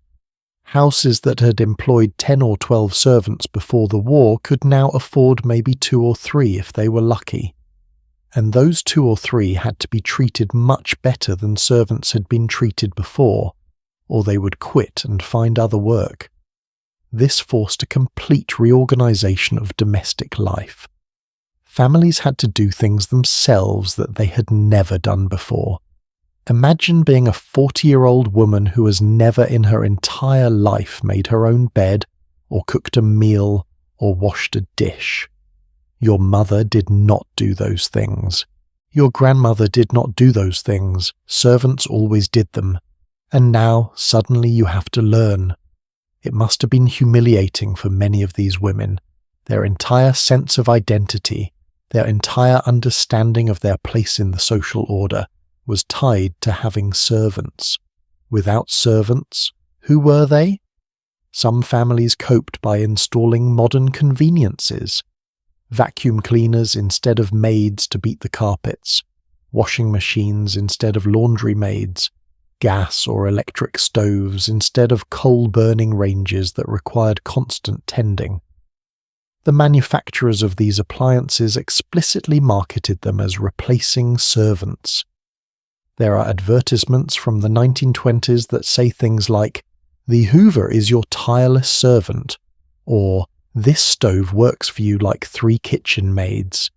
Speaker 1: Houses that had employed 10 or 12 servants before the war could now afford maybe 2 or 3 if they were lucky. And those 2 or 3 had to be treated much better than servants had been treated before, or they would quit and find other work. This forced a complete reorganization of domestic life. Families had to do things themselves that they had never done before. Imagine being a 40-year-old woman who has never in her entire life made her own bed, or cooked a meal, or washed a dish. Your mother did not do those things. Your grandmother did not do those things. Servants always did them. And now, suddenly you have to learn. It must have been humiliating for many of these women. Their entire sense of identity, their entire understanding of their place in the social order, was tied to having servants. Without servants, who were they? Some families coped by installing modern conveniences. Vacuum cleaners instead of maids to beat the carpets, washing machines instead of laundry maids, gas or electric stoves instead of coal-burning ranges that required constant tending. The manufacturers of these appliances explicitly marketed them as replacing servants. There are advertisements from the 1920s that say things like, "The Hoover is your tireless servant," or "This stove works for you like 3 kitchen maids."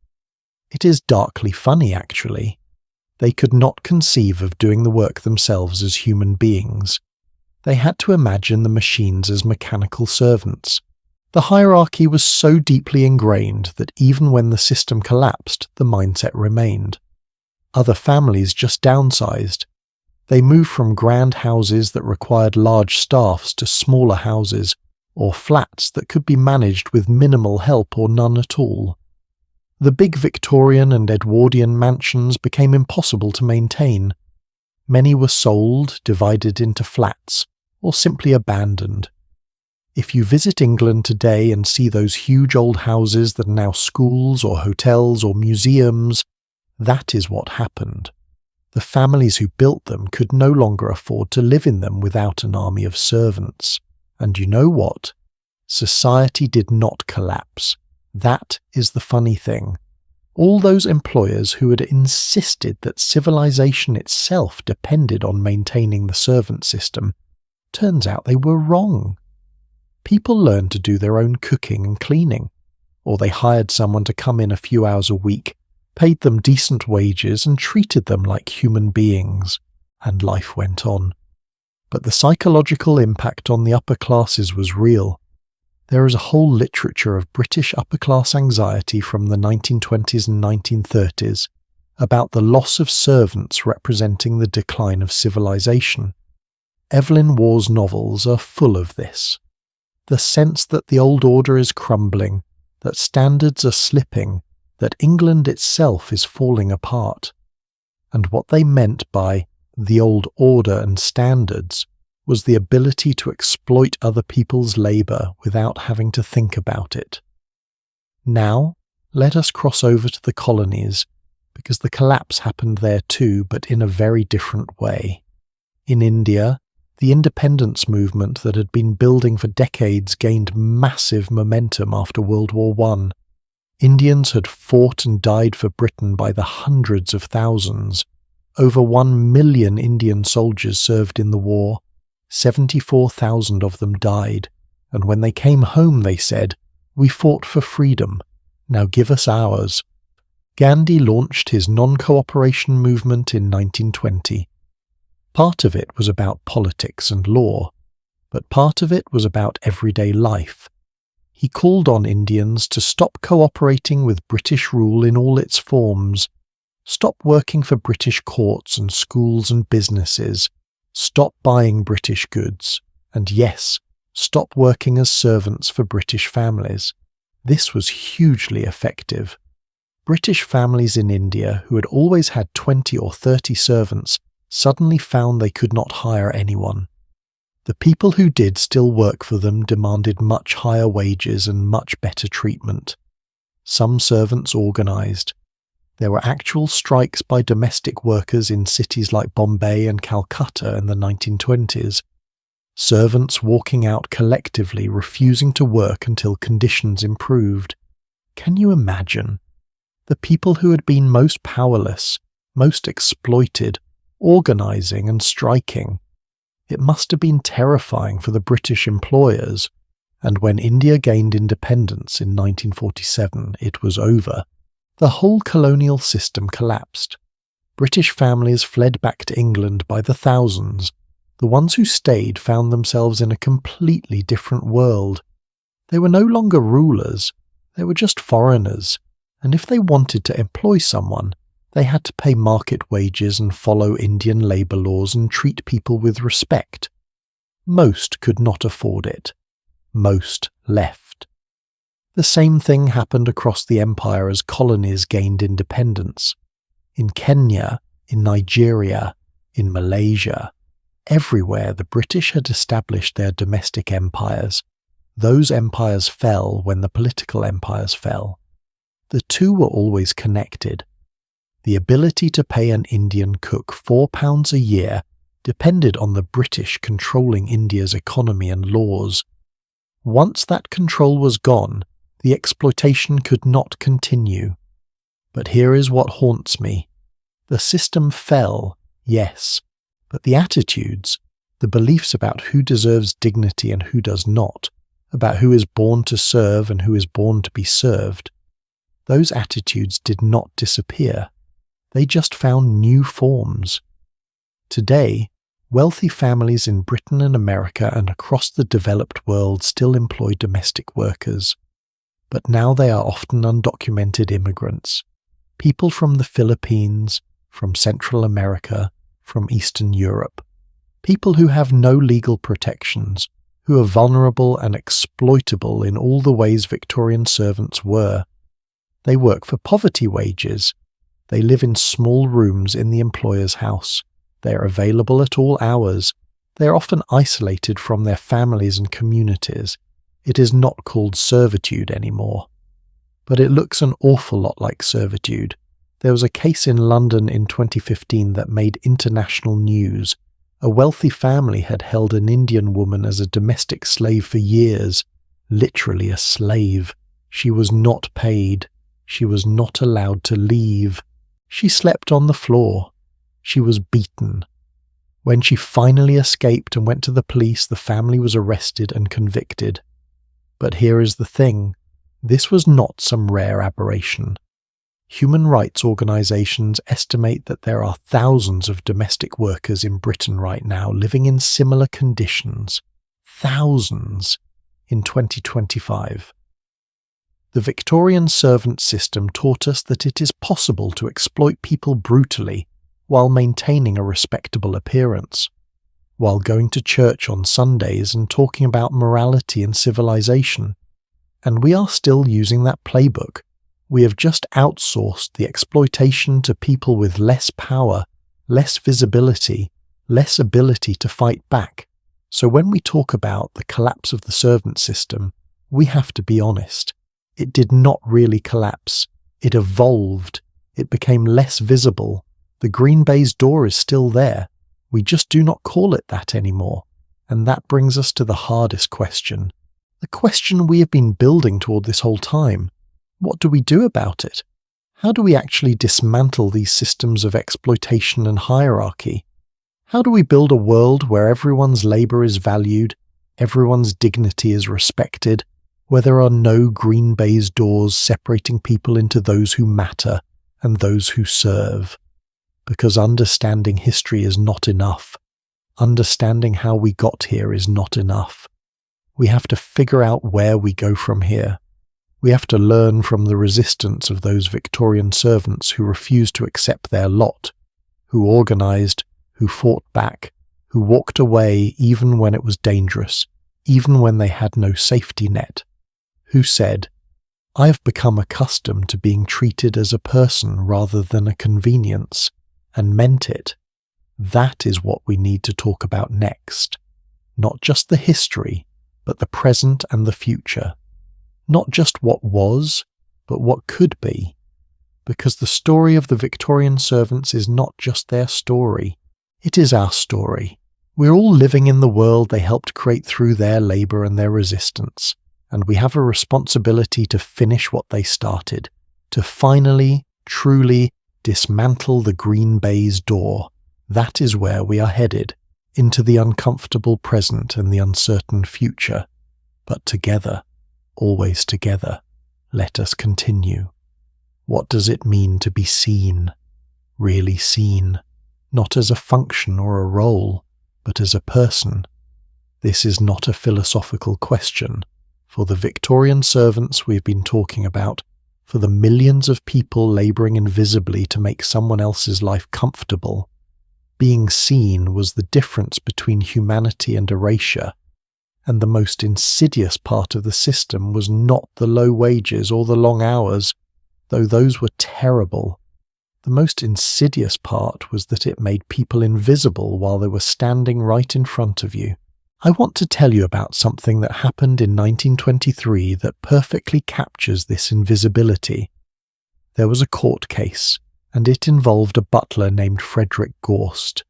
Speaker 1: It is darkly funny, actually. They could not conceive of doing the work themselves as human beings. They had to imagine the machines as mechanical servants. The hierarchy was so deeply ingrained that even when the system collapsed, the mindset remained. Other families just downsized. They moved from grand houses that required large staffs to smaller houses, or flats that could be managed with minimal help or none at all. The big Victorian and Edwardian mansions became impossible to maintain. Many were sold, divided into flats, or simply abandoned. If you visit England today and see those huge old houses that are now schools or hotels or museums, that is what happened. The families who built them could no longer afford to live in them without an army of servants. And you know what? Society did not collapse. That is the funny thing. All those employers who had insisted that civilization itself depended on maintaining the servant system, turns out they were wrong. People learned to do their own cooking and cleaning, or they hired someone to come in a few hours a week, paid them decent wages and treated them like human beings, and life went on. But the psychological impact on the upper classes was real. There is a whole literature of British upper-class anxiety from the 1920s and 1930s about the loss of servants representing the decline of civilization. Evelyn Waugh's novels are full of this. The sense that the old order is crumbling, that standards are slipping, that England itself is falling apart. And what they meant by the old order and standards was the ability to exploit other people's labour without having to think about it. Now, let us cross over to the colonies, because the collapse happened there too, but in a very different way. In India, the independence movement that had been building for decades gained massive momentum after World War I. Indians had fought and died for Britain by the hundreds of thousands. Over 1 million Indian soldiers served in the war. 74,000 of them died, and when they came home they said, "We fought for freedom, now give us ours." Gandhi launched his non-cooperation movement in 1920. Part of it was about politics and law, but part of it was about everyday life. He called on Indians to stop cooperating with British rule in all its forms, stop working for British courts and schools and businesses, Stop buying British goods, and yes, stop working as servants for British families. This was hugely effective. British families in India who had always had 20 or 30 servants suddenly found they could not hire anyone. The people who did still work for them demanded much higher wages and much better treatment. Some servants organised. There were actual strikes by domestic workers in cities like Bombay and Calcutta in the 1920s. Servants walking out collectively, refusing to work until conditions improved. Can you imagine? The people who had been most powerless, most exploited, organising and striking. It must have been terrifying for the British employers, and when India gained independence in 1947, it was over. The whole colonial system collapsed. British families fled back to England by the thousands. The ones who stayed found themselves in a completely different world. They were no longer rulers, they were just foreigners, and if they wanted to employ someone, they had to pay market wages and follow Indian labour laws and treat people with respect. Most could not afford it. Most left. The same thing happened across the empire as colonies gained independence. In Kenya, in Nigeria, in Malaysia, everywhere the British had established their domestic empires. Those empires fell when the political empires fell. The two were always connected. The ability to pay an Indian cook £4 a year depended on the British controlling India's economy and laws. Once that control was gone, the exploitation could not continue. But here is what haunts me. The system fell, yes, but the attitudes, the beliefs about who deserves dignity and who does not, about who is born to serve and who is born to be served, those attitudes did not disappear. They just found new forms. Today, wealthy families in Britain and America and across the developed world still employ domestic workers. But now they are often undocumented immigrants, people from the Philippines, from Central America, from Eastern Europe, people who have no legal protections, who are vulnerable and exploitable in all the ways Victorian servants were. They work for poverty wages. They live in small rooms in the employer's house. They are available at all hours. They are often isolated from their families and communities. It is not called servitude anymore. But it looks an awful lot like servitude. There was a case in London in 2015 that made international news. A wealthy family had held an Indian woman as a domestic slave for years. Literally a slave. She was not paid. She was not allowed to leave. She slept on the floor. She was beaten. When she finally escaped and went to the police, the family was arrested and convicted. But here is the thing. This was not some rare aberration. Human rights organisations estimate that there are thousands of domestic workers in Britain right now living in similar conditions. Thousands in 2025. The Victorian servant system taught us that it is possible to exploit people brutally while maintaining a respectable appearance, while going to church on Sundays and talking about morality and civilization. And we are still using that playbook. We have just outsourced the exploitation to people with less power, less visibility, less ability to fight back. So when we talk about the collapse of the servant system, we have to be honest. It did not really collapse. It evolved. It became less visible. The green baize door is still there. We just do not call it that anymore. And that brings us to the hardest question. The question we have been building toward this whole time. What do we do about it? How do we actually dismantle these systems of exploitation and hierarchy? How do we build a world where everyone's labour is valued, everyone's dignity is respected, where there are no green baize doors separating people into those who matter and those who serve? Because understanding history is not enough. Understanding how we got here is not enough. We have to figure out where we go from here. We have to learn from the resistance of those Victorian servants who refused to accept their lot, who organised, who fought back, who walked away even when it was dangerous, even when they had no safety net, who said, "I have become accustomed to being treated as a person rather than a convenience," and meant it. That is what we need to talk about next. Not just the history, but the present and the future. Not just what was, but what could be. Because the story of the Victorian servants is not just their story. It is our story. We're all living in the world they helped create through their labour and their resistance, and we have a responsibility to finish what they started, to finally, truly dismantle the green baize door. That is where we are headed, into the uncomfortable present and the uncertain future. But together, always together, let us continue. What does it mean to be seen? Really seen, not as a function or a role, but as a person. This is not a philosophical question. For the Victorian servants we've been talking about, for the millions of people labouring invisibly to make someone else's life comfortable, being seen was the difference between humanity and erasure, and the most insidious part of the system was not the low wages or the long hours, though those were terrible. The most insidious part was that it made people invisible while they were standing right in front of you. I want to tell you about something that happened in 1923 that perfectly captures this invisibility. There was a court case, and it involved a butler named Frederick Gorst.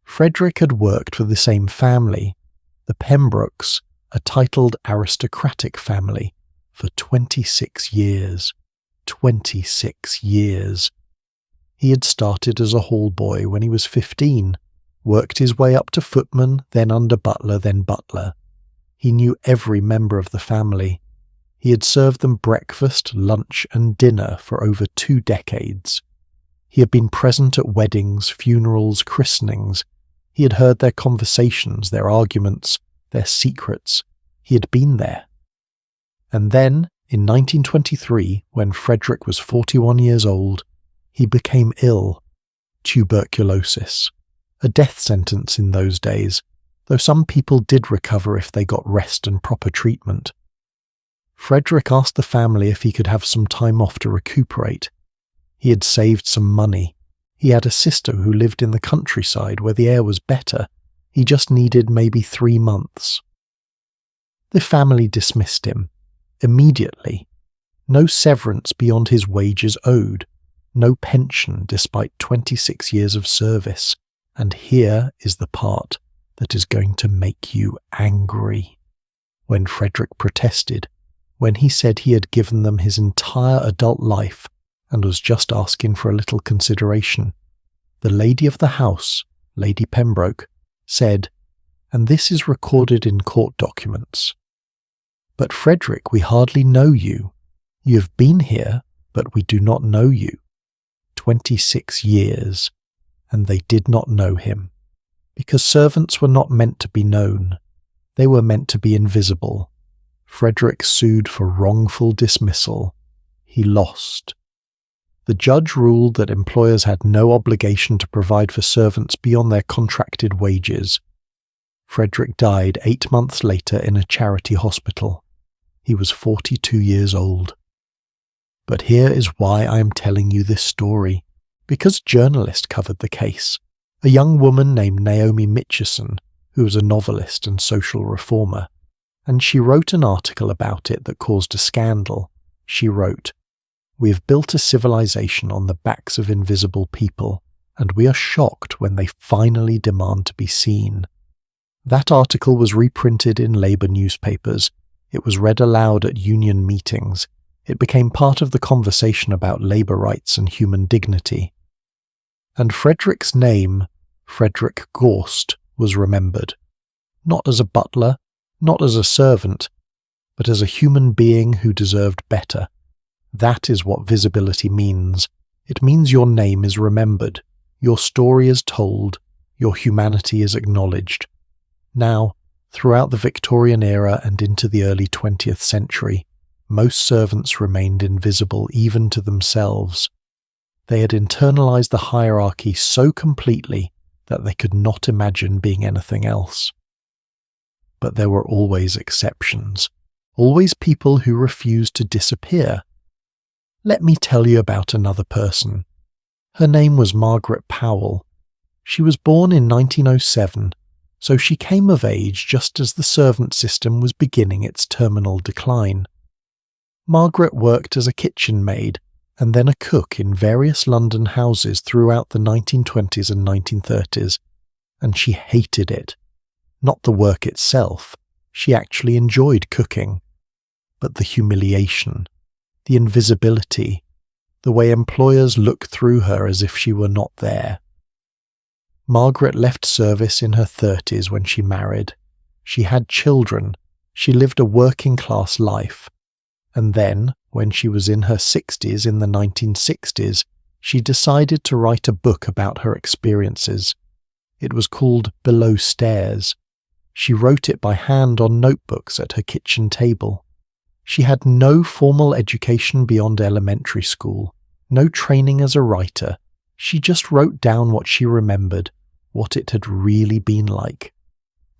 Speaker 1: Frederick had worked for the same family, the Pembrokes, a titled aristocratic family, for 26 years. 26 years. He had started as a hall boy when he was 15, worked his way up to footman, then under butler, then butler. He knew every member of the family. He had served them breakfast, lunch, and dinner for over 2 decades. He had been present at weddings, funerals, christenings. He had heard their conversations, their arguments, their secrets. He had been there. And then, in 1923, when Frederick was 41 years old, he became ill. Tuberculosis. A death sentence in those days, though some people did recover if they got rest and proper treatment. Frederick asked the family if he could have some time off to recuperate. He had saved some money. He had a sister who lived in the countryside where the air was better. He just needed maybe 3 months. The family dismissed him. Immediately. No severance beyond his wages owed. No pension despite 26 years of service. And here is the part that is going to make you angry. When Frederick protested, when he said he had given them his entire adult life and was just asking for a little consideration, the lady of the house, Lady Pembroke, said, and this is recorded in court documents, "But Frederick, we hardly know you. You have been here, but we do not know you." 26 years, and they did not know him, because servants were not meant to be known. They were meant to be invisible. Frederick sued for wrongful dismissal. He lost. The judge ruled that employers had no obligation to provide for servants beyond their contracted wages. Frederick died 8 months later in a charity hospital. He was 42 years old. But here is why I am telling you this story. Because a journalist covered the case. A young woman named Naomi Mitchison, who was a novelist and social reformer. And she wrote an article about it that caused a scandal. She wrote, "We have built a civilization on the backs of invisible people, and we are shocked when they finally demand to be seen." That article was reprinted in Labour newspapers. It was read aloud at union meetings. It became part of the conversation about labour rights and human dignity. And Frederick's name, Frederick Gorst, was remembered. Not as a butler, not as a servant, but as a human being who deserved better. That is what visibility means. It means your name is remembered, your story is told, your humanity is acknowledged. Now, throughout the Victorian era and into the early 20th century, most servants remained invisible even to themselves. They had internalized the hierarchy so completely that they could not imagine being anything else. But there were always exceptions, always people who refused to disappear. Let me tell you about another person. Her name was Margaret Powell. She was born in 1907, so she came of age just as the servant system was beginning its terminal decline. Margaret worked as a kitchen maid and then a cook in various London houses throughout the 1920s and 1930s, and she hated it. Not the work itself, she actually enjoyed cooking, but the humiliation, the invisibility, the way employers looked through her as if she were not there. Margaret left service in her 30s when she married. She had children, she lived a working-class life, and then, when she was in her 60s in the 1960s, she decided to write a book about her experiences. It was called Below Stairs. She wrote it by hand on notebooks at her kitchen table. She had no formal education beyond elementary school, no training as a writer. She just wrote down what she remembered, what it had really been like.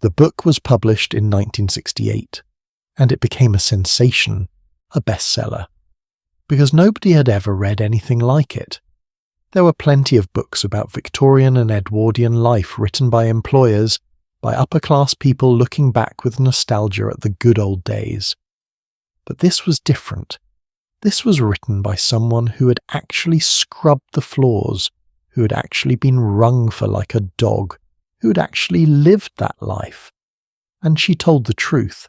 Speaker 1: The book was published in 1968, and it became a sensation, a bestseller, because nobody had ever read anything like it. There were plenty of books about Victorian and Edwardian life written by employers, by upper-class people looking back with nostalgia at the good old days. But this was different. This was written by someone who had actually scrubbed the floors, who had actually been wrung for like a dog, who had actually lived that life. And she told the truth,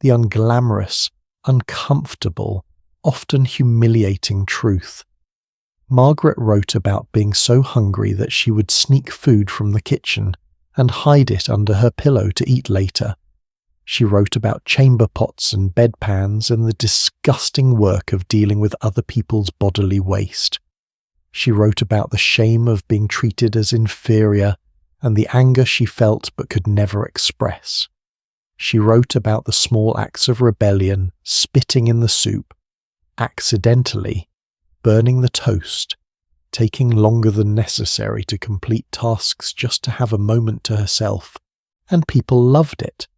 Speaker 1: the unglamorous, uncomfortable, often humiliating truth. Margaret wrote about being so hungry that she would sneak food from the kitchen and hide it under her pillow to eat later. She wrote about chamber pots and bedpans and the disgusting work of dealing with other people's bodily waste. She wrote about the shame of being treated as inferior and the anger she felt but could never express. She wrote about the small acts of rebellion, spitting in the soup, accidentally burning the toast, taking longer than necessary to complete tasks just to have a moment to herself, and people loved it.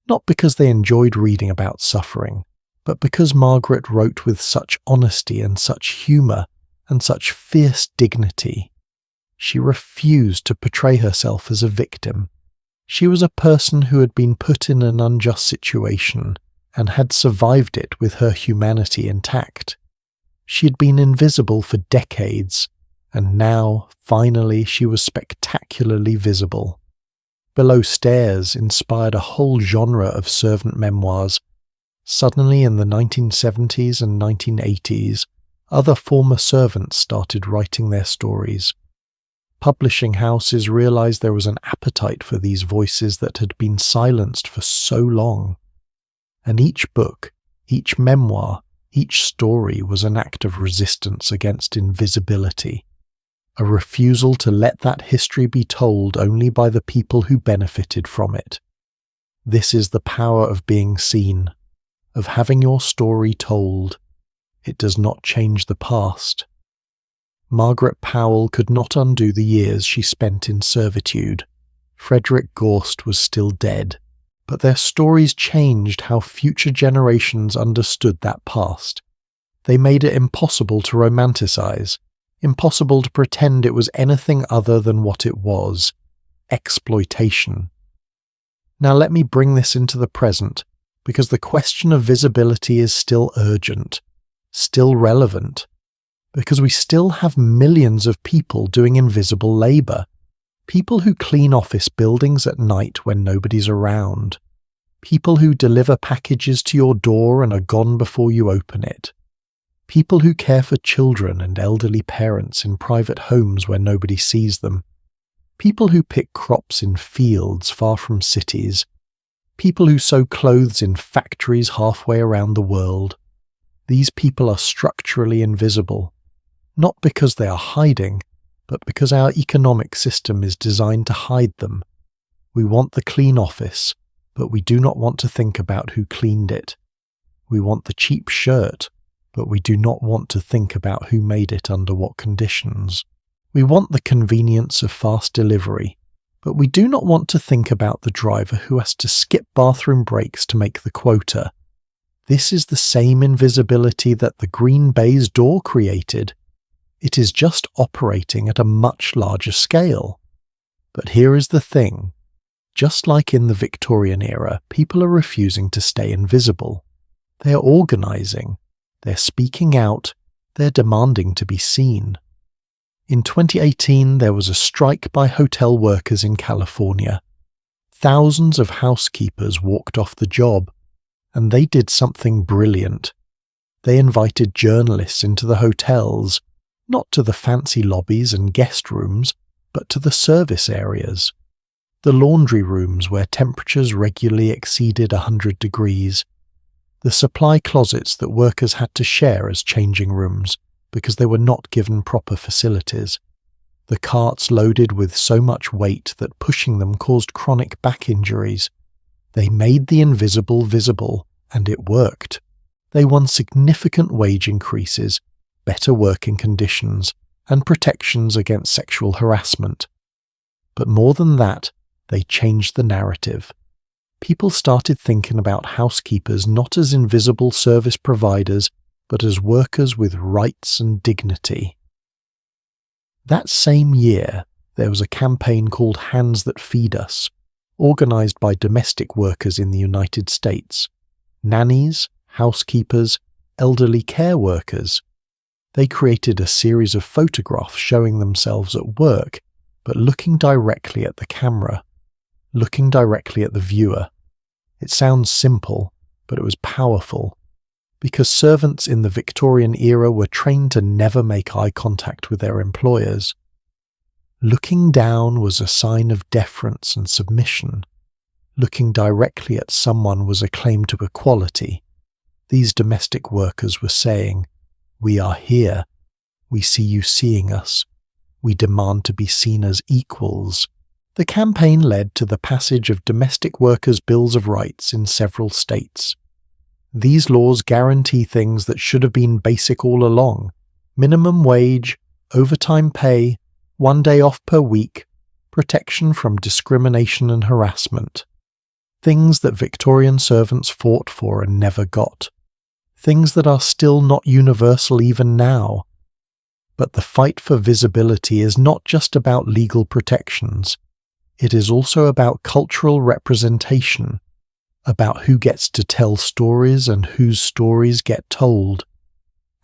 Speaker 1: Not because they enjoyed reading about suffering, but because Margaret wrote with such honesty and such humour and such fierce dignity. She refused to portray herself as a victim. She was a person who had been put in an unjust situation and had survived it with her humanity intact. She had been invisible for decades, and now, finally, she was spectacularly visible. Below Stairs inspired a whole genre of servant memoirs. Suddenly, in the 1970s and 1980s, other former servants started writing their stories. Publishing houses realized there was an appetite for these voices that had been silenced for so long. And each book, each memoir, each story was an act of resistance against invisibility, a refusal to let that history be told only by the people who benefited from it. This is the power of being seen, of having your story told. It does not change the past. Margaret Powell could not undo the years she spent in servitude. Frederick Gorst was still dead, but their stories changed how future generations understood that past. They made it impossible to romanticize, impossible to pretend it was anything other than what it was: exploitation. Now let me bring this into the present, because the question of visibility is still urgent, still relevant, because we still have millions of people doing invisible labour, people who clean office buildings at night when nobody's around, people who deliver packages to your door and are gone before you open it, people who care for children and elderly parents in private homes where nobody sees them, people who pick crops in fields far from cities, people who sew clothes in factories halfway around the world. These people are structurally invisible, not because they are hiding, but because our economic system is designed to hide them. We want the clean office, but we do not want to think about who cleaned it. We want the cheap shirt, but we do not want to think about who made it under what conditions. We want the convenience of fast delivery, but we do not want to think about the driver who has to skip bathroom breaks to make the quota. This is the same invisibility that the Green Bay's door created. It is just operating at a much larger scale. But here is the thing. Just like in the Victorian era, people are refusing to stay invisible. They are organising. They're speaking out. They're demanding to be seen. In 2018, there was a strike by hotel workers in California. Thousands of housekeepers walked off the job, and they did something brilliant. They invited journalists into the hotels, not to the fancy lobbies and guest rooms, but to the service areas. The laundry rooms where temperatures regularly exceeded 100 degrees. The supply closets that workers had to share as changing rooms because they were not given proper facilities. The carts loaded with so much weight that pushing them caused chronic back injuries. They made the invisible visible, and it worked. They won significant wage increases, better working conditions, and protections against sexual harassment. But more than that, they changed the narrative. People started thinking about housekeepers not as invisible service providers, but as workers with rights and dignity. That same year, there was a campaign called Hands That Feed Us, organised by domestic workers in the United States. Nannies, housekeepers, elderly care workers. They created a series of photographs showing themselves at work, but looking directly at the camera, looking directly at the viewer. It sounds simple, but it was powerful, because servants in the Victorian era were trained to never make eye contact with their employers. Looking down was a sign of deference and submission. Looking directly at someone was a claim to equality. These domestic workers were saying, "We are here. We see you seeing us. We demand to be seen as equals." The campaign led to the passage of domestic workers' bills of rights in several states. These laws guarantee things that should have been basic all along: minimum wage, overtime pay, 1 day off per week, protection from discrimination and harassment. Things that Victorian servants fought for and never got. Things that are still not universal even now. But the fight for visibility is not just about legal protections. It is also about cultural representation, about who gets to tell stories and whose stories get told.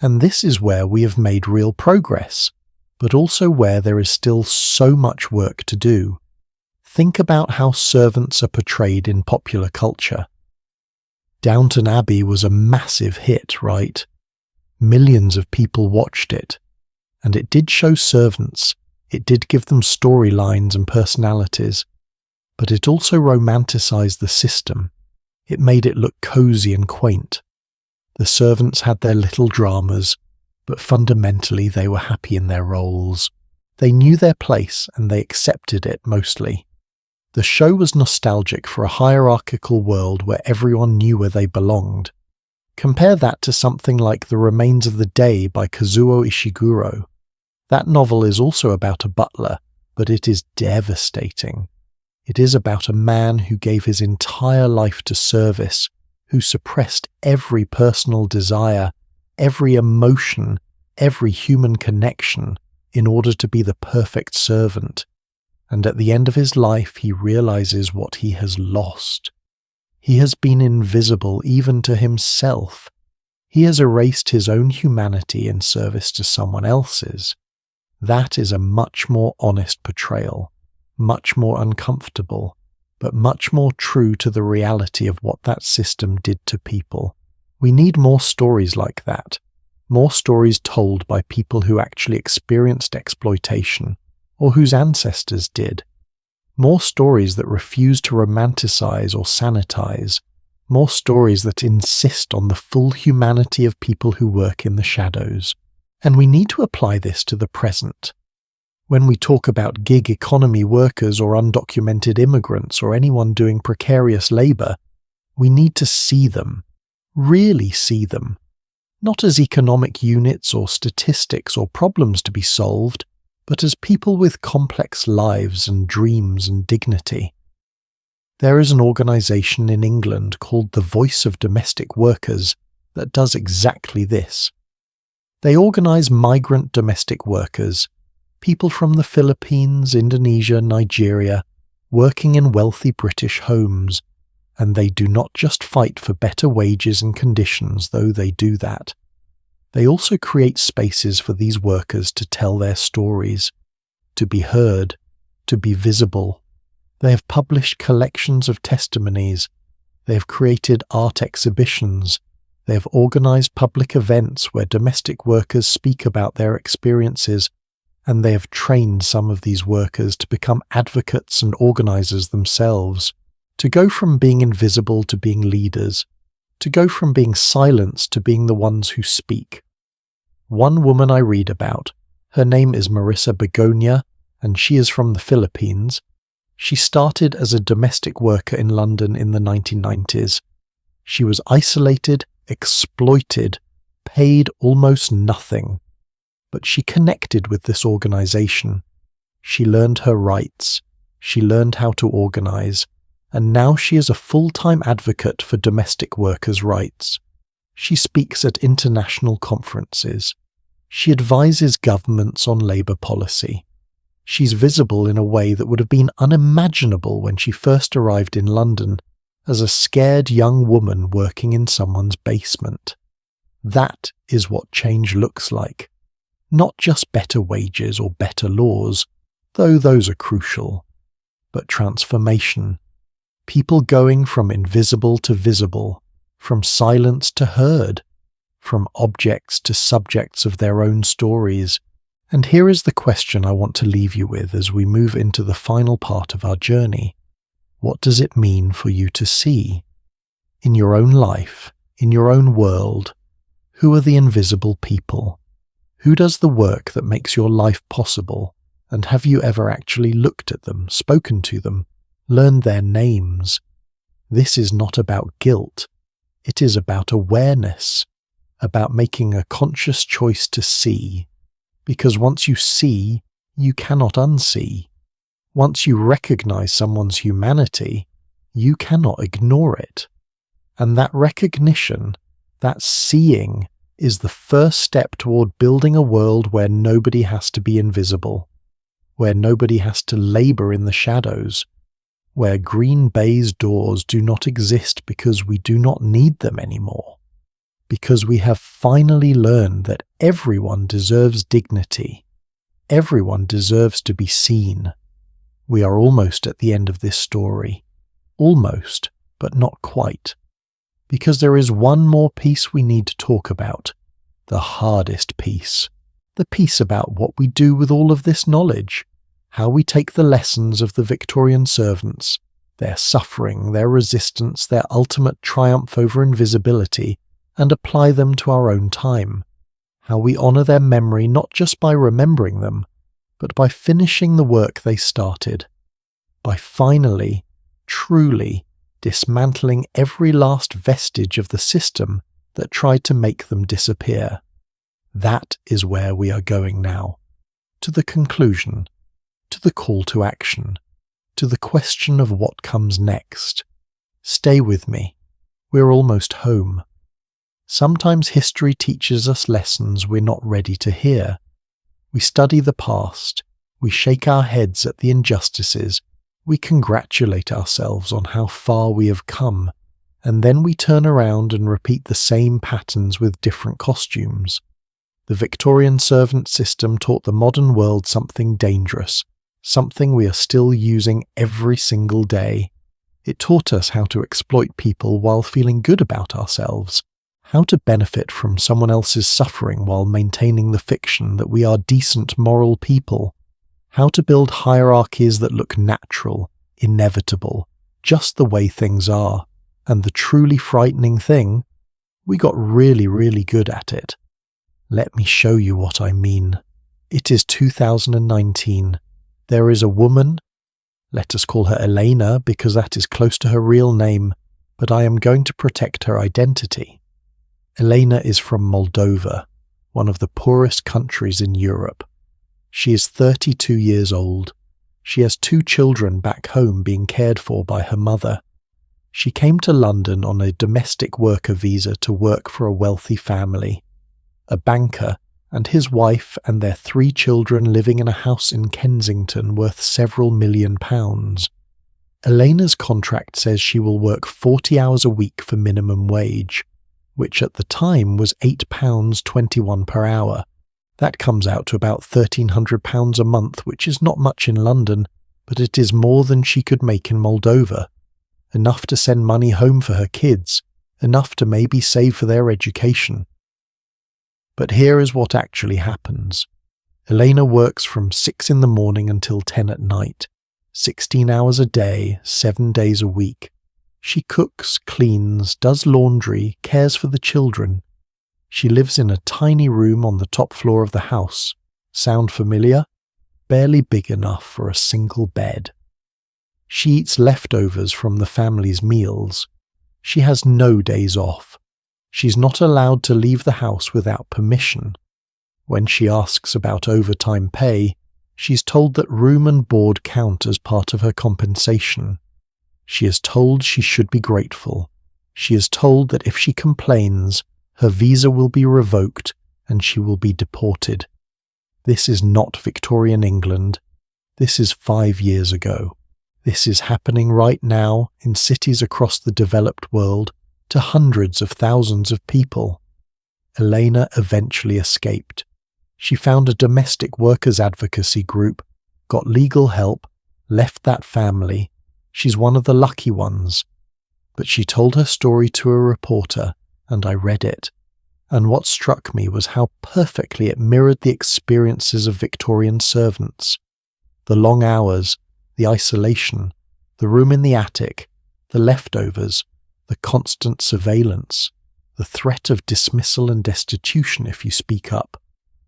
Speaker 1: And this is where we have made real progress, but also where there is still so much work to do. Think about how servants are portrayed in popular culture. Downton Abbey was a massive hit, right? Millions of people watched it. And it did show servants. It did give them storylines and personalities. But it also romanticized the system. It made it look cozy and quaint. The servants had their little dramas, but fundamentally they were happy in their roles. They knew their place and they accepted it mostly. The show was nostalgic for a hierarchical world where everyone knew where they belonged. Compare that to something like The Remains of the Day by Kazuo Ishiguro. That novel is also about a butler, but it is devastating. It is about a man who gave his entire life to service, who suppressed every personal desire, every emotion, every human connection, in order to be the perfect servant. And at the end of his life he realizes what he has lost. He has been invisible even to himself. He has erased his own humanity in service to someone else's. That is a much more honest portrayal, much more uncomfortable, but much more true to the reality of what that system did to people. We need more stories like that, more stories told by people who actually experienced exploitation, or whose ancestors did. More stories that refuse to romanticize or sanitize, more stories that insist on the full humanity of people who work in the shadows. And we need to apply this to the present. When we talk about gig economy workers or undocumented immigrants or anyone doing precarious labor, we need to see them, really see them, not as economic units or statistics or problems to be solved, but as people with complex lives and dreams and dignity. There is an organisation in England called the Voice of Domestic Workers that does exactly this. They organise migrant domestic workers, people from the Philippines, Indonesia, Nigeria, working in wealthy British homes, and they do not just fight for better wages and conditions, though they do that. They also create spaces for these workers to tell their stories, to be heard, to be visible. They have published collections of testimonies. They have created art exhibitions. They have organised public events where domestic workers speak about their experiences, and they have trained some of these workers to become advocates and organisers themselves, to go from being invisible to being leaders, to go from being silenced to being the ones who speak. One woman I read about, her name is Marissa Begonia, and she is from the Philippines. She started as a domestic worker in London in the 1990s. She was isolated, exploited, paid almost nothing. But she connected with this organisation. She learned her rights. She learned how to organise. And now she is a full-time advocate for domestic workers' rights. She speaks at international conferences. She advises governments on labour policy. She's visible in a way that would have been unimaginable when she first arrived in London as a scared young woman working in someone's basement. That is what change looks like. Not just better wages or better laws, though those are crucial, but transformation. People going from invisible to visible, from silence to heard, from objects to subjects of their own stories. And here is the question I want to leave you with as we move into the final part of our journey. What does it mean for you to see? In your own life, in your own world, who are the invisible people? Who does the work that makes your life possible? And have you ever actually looked at them, spoken to them, learned their names? This is not about guilt. It is about awareness, about making a conscious choice to see. Because once you see, you cannot unsee. Once you recognize someone's humanity, you cannot ignore it. And that recognition, that seeing, is the first step toward building a world where nobody has to be invisible, where nobody has to labour in the shadows, where green baize doors do not exist because we do not need them anymore, because we have finally learned that everyone deserves dignity, everyone deserves to be seen. We are almost at the end of this story, almost, but not quite. Because there is one more piece we need to talk about, the hardest piece, the piece about what we do with all of this knowledge, how we take the lessons of the Victorian servants, their suffering, their resistance, their ultimate triumph over invisibility, and apply them to our own time, how we honour their memory not just by remembering them, but by finishing the work they started, by finally, truly, dismantling every last vestige of the system that tried to make them disappear. That is where we are going now, to the conclusion, to the call to action, to the question of what comes next. Stay with me. We're almost home. Sometimes history teaches us lessons we're not ready to hear. We study the past, we shake our heads at the injustices, we congratulate ourselves on how far we have come, and then we turn around and repeat the same patterns with different costumes. The Victorian servant system taught the modern world something dangerous, something we are still using every single day. It taught us how to exploit people while feeling good about ourselves, how to benefit from someone else's suffering while maintaining the fiction that we are decent moral people, how to build hierarchies that look natural, inevitable, just the way things are. And the truly frightening thing, we got really, really good at it. Let me show you what I mean. It is 2019. There is a woman, let us call her Elena because that is close to her real name, but I am going to protect her identity. Elena is from Moldova, one of the poorest countries in Europe. She is 32 years old. She has 2 children back home being cared for by her mother. She came to London on a domestic worker visa to work for a wealthy family. A banker and his wife and their 3 children living in a house in Kensington worth several £1,000,000. Elena's contract says she will work 40 hours a week for minimum wage, which at the time was £8.21 per hour. That comes out to about £1,300 a month, which is not much in London, but it is more than she could make in Moldova. Enough to send money home for her kids, enough to maybe save for their education. But here is what actually happens. Elena works from 6 in the morning until 10 at night, 16 hours a day, 7 days a week. She cooks, cleans, does laundry, cares for the children. She lives in a tiny room on the top floor of the house. Sound familiar? Barely big enough for a single bed. She eats leftovers from the family's meals. She has no days off. She's not allowed to leave the house without permission. When she asks about overtime pay, she's told that room and board count as part of her compensation. She is told she should be grateful. She is told that if she complains, her visa will be revoked and she will be deported. This is not Victorian England. This is 5 years ago. This is happening right now in cities across the developed world to hundreds of thousands of people. Elena eventually escaped. She found a domestic workers' advocacy group, got legal help, left that family. She's one of the lucky ones. But she told her story to a reporter, and I read it. And what struck me was how perfectly it mirrored the experiences of Victorian servants. The long hours, the isolation, the room in the attic, the leftovers, the constant surveillance, the threat of dismissal and destitution if you speak up,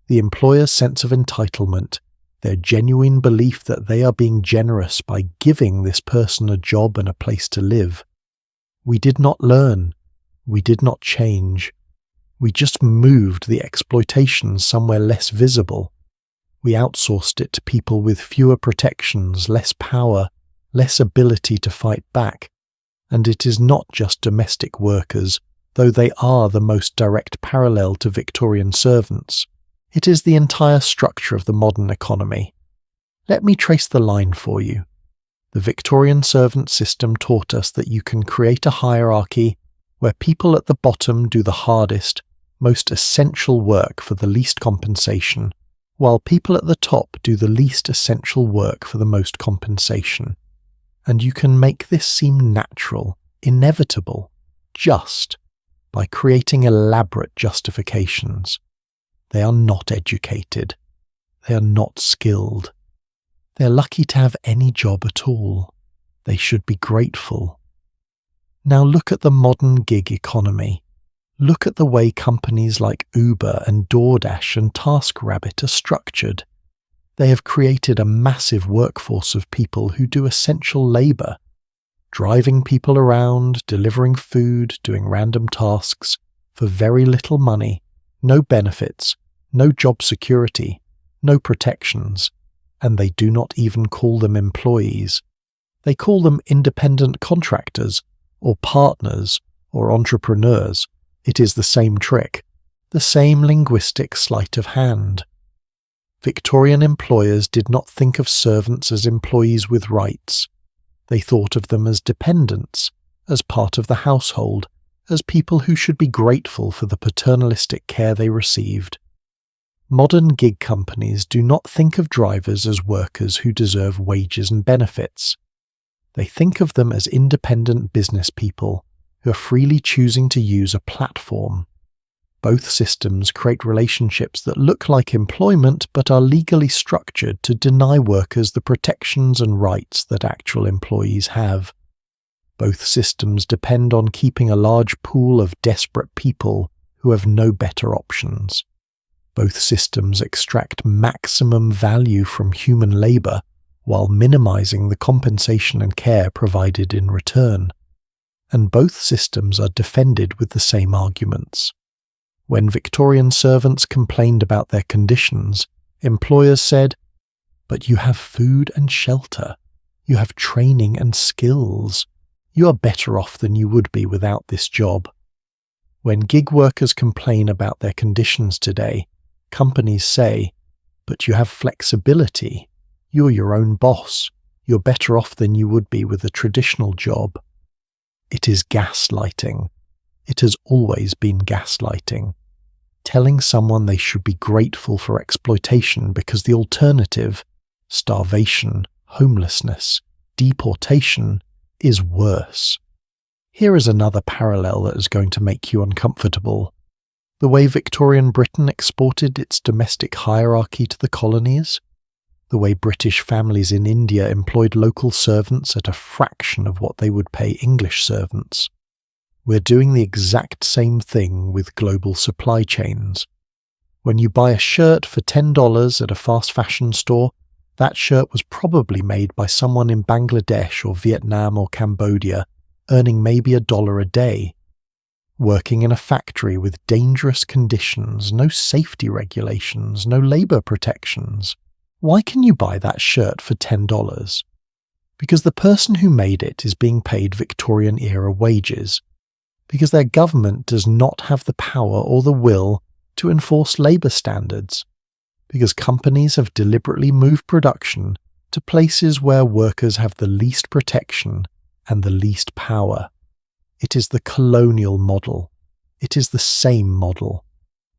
Speaker 1: the employer's sense of entitlement, their genuine belief that they are being generous by giving this person a job and a place to live. We did not learn. We did not change. We just moved the exploitation somewhere less visible. We outsourced it to people with fewer protections, less power, less ability to fight back. And it is not just domestic workers, though they are the most direct parallel to Victorian servants. It is the entire structure of the modern economy. Let me trace the line for you. The Victorian servant system taught us that you can create a hierarchy where people at the bottom do the hardest, most essential work for the least compensation, while people at the top do the least essential work for the most compensation. And you can make this seem natural, inevitable, just, by creating elaborate justifications. They are not educated. They are not skilled. They're lucky to have any job at all. They should be grateful. Now look at the modern gig economy. Look at the way companies like Uber and DoorDash and TaskRabbit are structured. They have created a massive workforce of people who do essential labour, driving people around, delivering food, doing random tasks, for very little money, no benefits, no job security, no protections, and they do not even call them employees. They call them independent contractors, or partners, or entrepreneurs. It is the same trick, the same linguistic sleight of hand. Victorian employers did not think of servants as employees with rights. They thought of them as dependents, as part of the household, as people who should be grateful for the paternalistic care they received. Modern gig companies do not think of drivers as workers who deserve wages and benefits. They think of them as independent business people who are freely choosing to use a platform. Both systems create relationships that look like employment but are legally structured to deny workers the protections and rights that actual employees have. Both systems depend on keeping a large pool of desperate people who have no better options. Both systems extract maximum value from human labour while minimizing the compensation and care provided in return. And both systems are defended with the same arguments. When Victorian servants complained about their conditions, Employers said, "But you have food and shelter. You have training and skills. You are better off than you would be without this job." When gig workers complain about their conditions today, companies say, "But you have flexibility. You're your own boss. You're better off than you would be with a traditional job." It is gaslighting. It has always been gaslighting. Telling someone they should be grateful for exploitation because the alternative, starvation, homelessness, deportation, is worse. Here is another parallel that is going to make you uncomfortable. The way Victorian Britain exported its domestic hierarchy to the colonies, the way British families in India employed local servants at a fraction of what they would pay English servants. We're doing the exact same thing with global supply chains. When you buy a shirt for $10 at a fast fashion store, that shirt was probably made by someone in Bangladesh or Vietnam or Cambodia, earning maybe $1 a day, working in a factory with dangerous conditions, no safety regulations, no labor protections. Why can you buy that shirt for $10? Because the person who made it is being paid Victorian-era wages, because their government does not have the power or the will to enforce labor standards, because companies have deliberately moved production to places where workers have the least protection and the least power. It is the colonial model. It is the same model.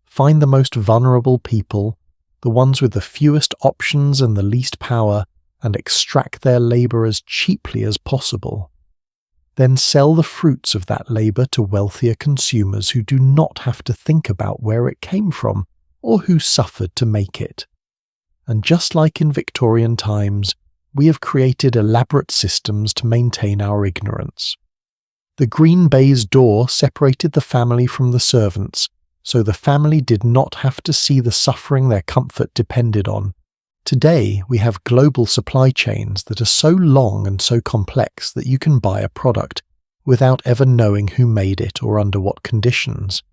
Speaker 1: Find the most vulnerable people, the ones with the fewest options and the least power, and extract their labor as cheaply as possible. Then sell the fruits of that labor to wealthier consumers who do not have to think about where it came from or who suffered to make it. And just like in Victorian times, we have created elaborate systems to maintain our ignorance. The green baize door separated the family from the servants, so the family did not have to see the suffering their comfort depended on. Today, we have global supply chains that are so long and so complex that you can buy a product without ever knowing who made it or under what conditions.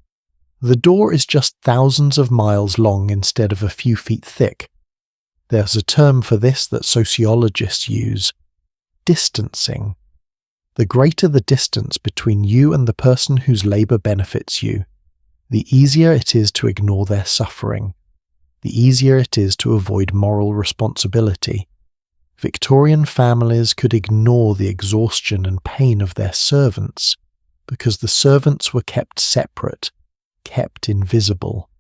Speaker 1: The door is just thousands of miles long instead of a few feet thick. There's a term for this that sociologists use: distancing. The greater the distance between you and the person whose labor benefits you, the easier it is to ignore their suffering. The easier it is to avoid moral responsibility. Victorian families could ignore the exhaustion and pain of their servants because the servants were kept separate, kept invisible.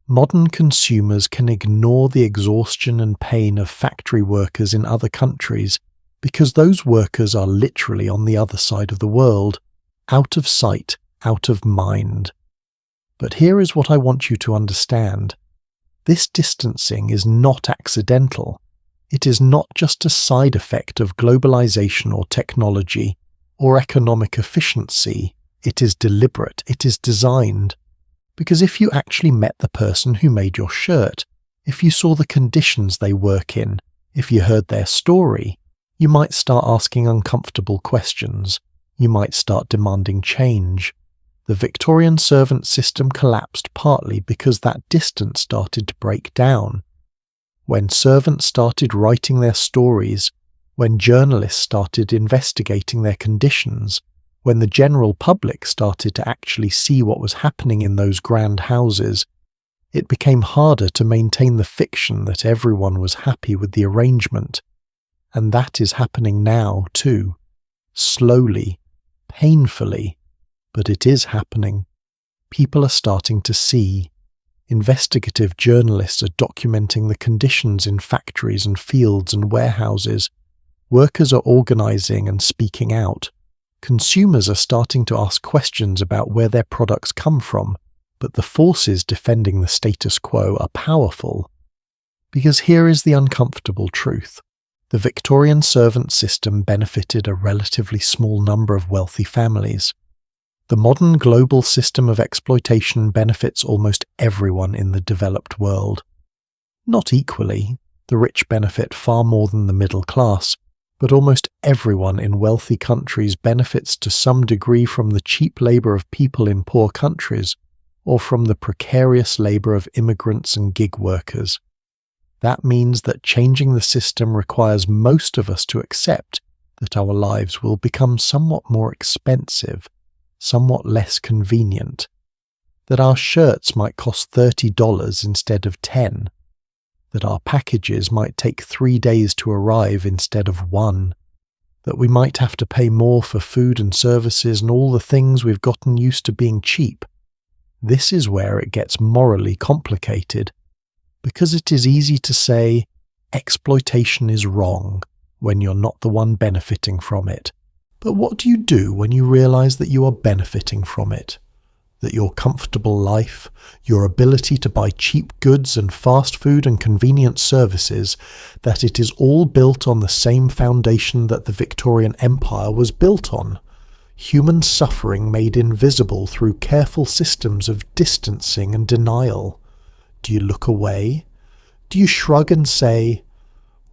Speaker 1: Modern consumers can ignore the exhaustion and pain of factory workers in other countries because those workers are literally on the other side of the world, out of sight, out of mind. But here is what I want you to understand. This distancing is not accidental. It is not just a side effect of globalization or technology or economic efficiency. It is deliberate. It is designed. Because if you actually met the person who made your shirt, if you saw the conditions they work in, if you heard their story, you might start asking uncomfortable questions. You might start demanding change. The Victorian servant system collapsed partly because that distance started to break down. When servants started writing their stories, when journalists started investigating their conditions, when the general public started to actually see what was happening in those grand houses, it became harder to maintain the fiction that everyone was happy with the arrangement. And that is happening now, too. Slowly, painfully, but it is happening. People are starting to see. Investigative journalists are documenting the conditions in factories and fields and warehouses. Workers are organizing and speaking out. Consumers are starting to ask questions about where their products come from, but the forces defending the status quo are powerful. Because here is the uncomfortable truth. The Victorian servant system benefited a relatively small number of wealthy families. The modern global system of exploitation benefits almost everyone in the developed world. Not equally, the rich benefit far more than the middle class, but almost everyone in wealthy countries benefits to some degree from the cheap labor of people in poor countries, or from the precarious labor of immigrants and gig workers. That means that changing the system requires most of us to accept that our lives will become somewhat more expensive, somewhat less convenient, that our shirts might cost $30 instead of $10, that our packages might take 3 days to arrive instead of 1, that we might have to pay more for food and services and all the things we've gotten used to being cheap. This is where it gets morally complicated, because it is easy to say exploitation is wrong when you're not the one benefiting from it. But what do you do when you realize that you are benefiting from it? That your comfortable life, your ability to buy cheap goods and fast food and convenient services, that it is all built on the same foundation that the Victorian Empire was built on. Human suffering made invisible through careful systems of distancing and denial. Do you look away? Do you shrug and say,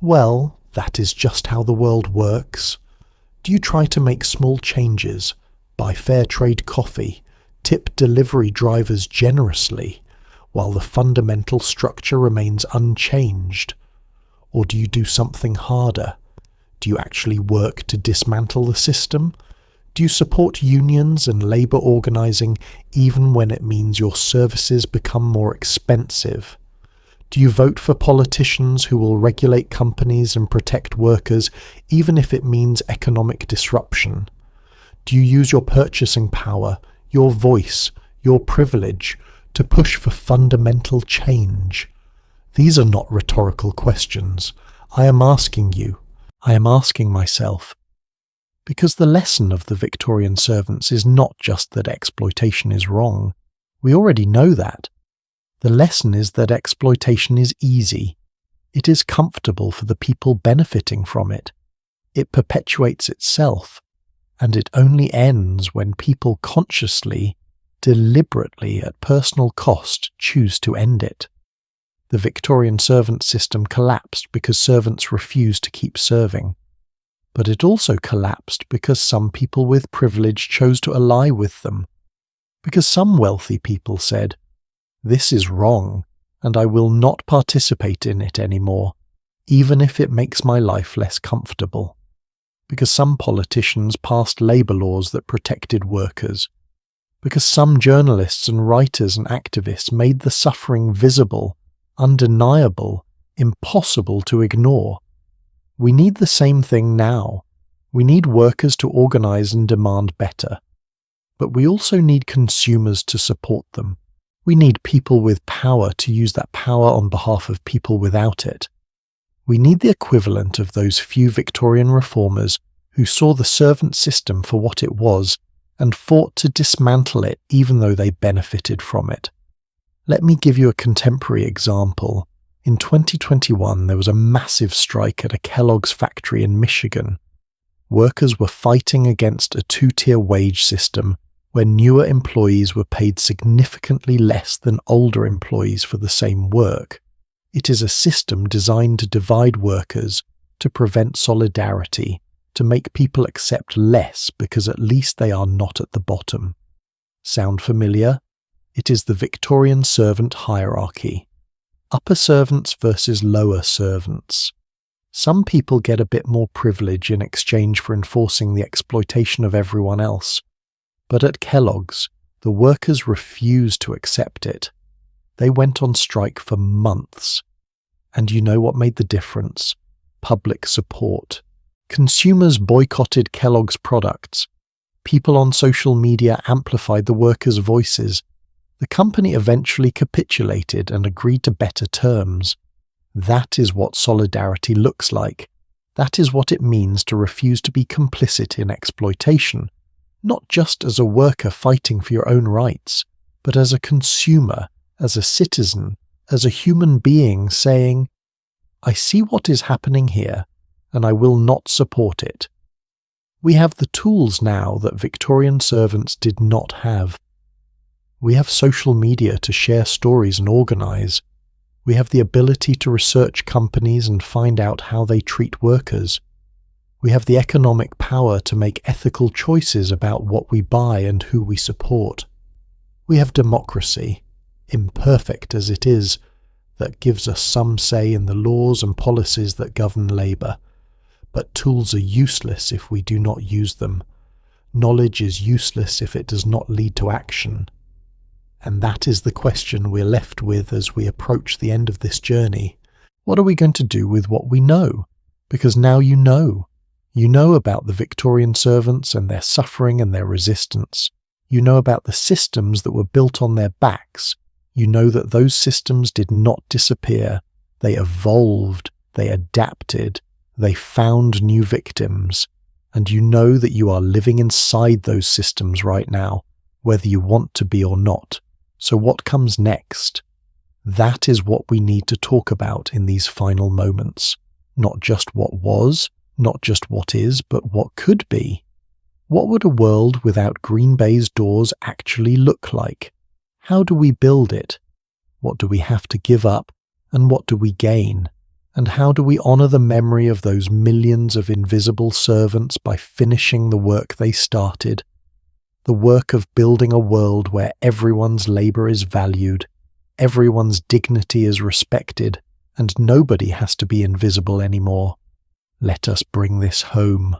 Speaker 1: well, that is just how the world works? Do you try to make small changes, buy fair trade coffee, tip delivery drivers generously, while the fundamental structure remains unchanged? Or do you do something harder? Do you actually work to dismantle the system? Do you support unions and labour organising even when it means your services become more expensive? Do you vote for politicians who will regulate companies and protect workers even if it means economic disruption? Do you use your purchasing power, your voice, your privilege to push for fundamental change? These are not rhetorical questions. I am asking you. I am asking myself. Because the lesson of the Victorian servants is not just that exploitation is wrong. We already know that. The lesson is that exploitation is easy. It is comfortable for the people benefiting from it. It perpetuates itself, and it only ends when people consciously, deliberately, at personal cost, choose to end it. The Victorian servant system collapsed because servants refused to keep serving. But it also collapsed because some people with privilege chose to ally with them. Because some wealthy people said, "This is wrong, and I will not participate in it anymore, even if it makes my life less comfortable." Because some politicians passed labour laws that protected workers. Because some journalists and writers and activists made the suffering visible, undeniable, impossible to ignore. We need the same thing now. We need workers to organise and demand better. But we also need consumers to support them. We need people with power to use that power on behalf of people without it. We need the equivalent of those few Victorian reformers who saw the servant system for what it was and fought to dismantle it even though they benefited from it. Let me give you a contemporary example. In 2021, there was a massive strike at a Kellogg's factory in Michigan. Workers were fighting against a two-tier wage system where newer employees were paid significantly less than older employees for the same work. It is a system designed to divide workers, to prevent solidarity, to make people accept less because at least they are not at the bottom. Sound familiar? It is the Victorian servant hierarchy. Upper servants versus lower servants. Some people get a bit more privilege in exchange for enforcing the exploitation of everyone else. But at Kellogg's, the workers refused to accept it. They went on strike for months. And you know what made the difference? Public support. Consumers boycotted Kellogg's products. People on social media amplified the workers' voices. The company eventually capitulated and agreed to better terms. That is what solidarity looks like. That is what it means to refuse to be complicit in exploitation, not just as a worker fighting for your own rights, but as a consumer, as a citizen, as a human being saying, "I see what is happening here, and I will not support it." We have the tools now that Victorian servants did not have. We have social media to share stories and organise. We have the ability to research companies and find out how they treat workers. We have the economic power to make ethical choices about what we buy and who we support. We have democracy, imperfect as it is, that gives us some say in the laws and policies that govern labour. But tools are useless if we do not use them. Knowledge is useless if it does not lead to action. And that is the question we're left with as we approach the end of this journey. What are we going to do with what we know? Because now you know. You know about the Victorian servants and their suffering and their resistance. You know about the systems that were built on their backs. You know that those systems did not disappear. They evolved, they adapted, they found new victims. And you know that you are living inside those systems right now, whether you want to be or not. So what comes next? That is what we need to talk about in these final moments. Not just what was, not just what is, but what could be. What would a world without green baize doors actually look like? How do we build it? What do we have to give up, and what do we gain? And how do we honour the memory of those millions of invisible servants by finishing the work they started? The work of building a world where everyone's labour is valued, everyone's dignity is respected, and nobody has to be invisible anymore. Let us bring this home.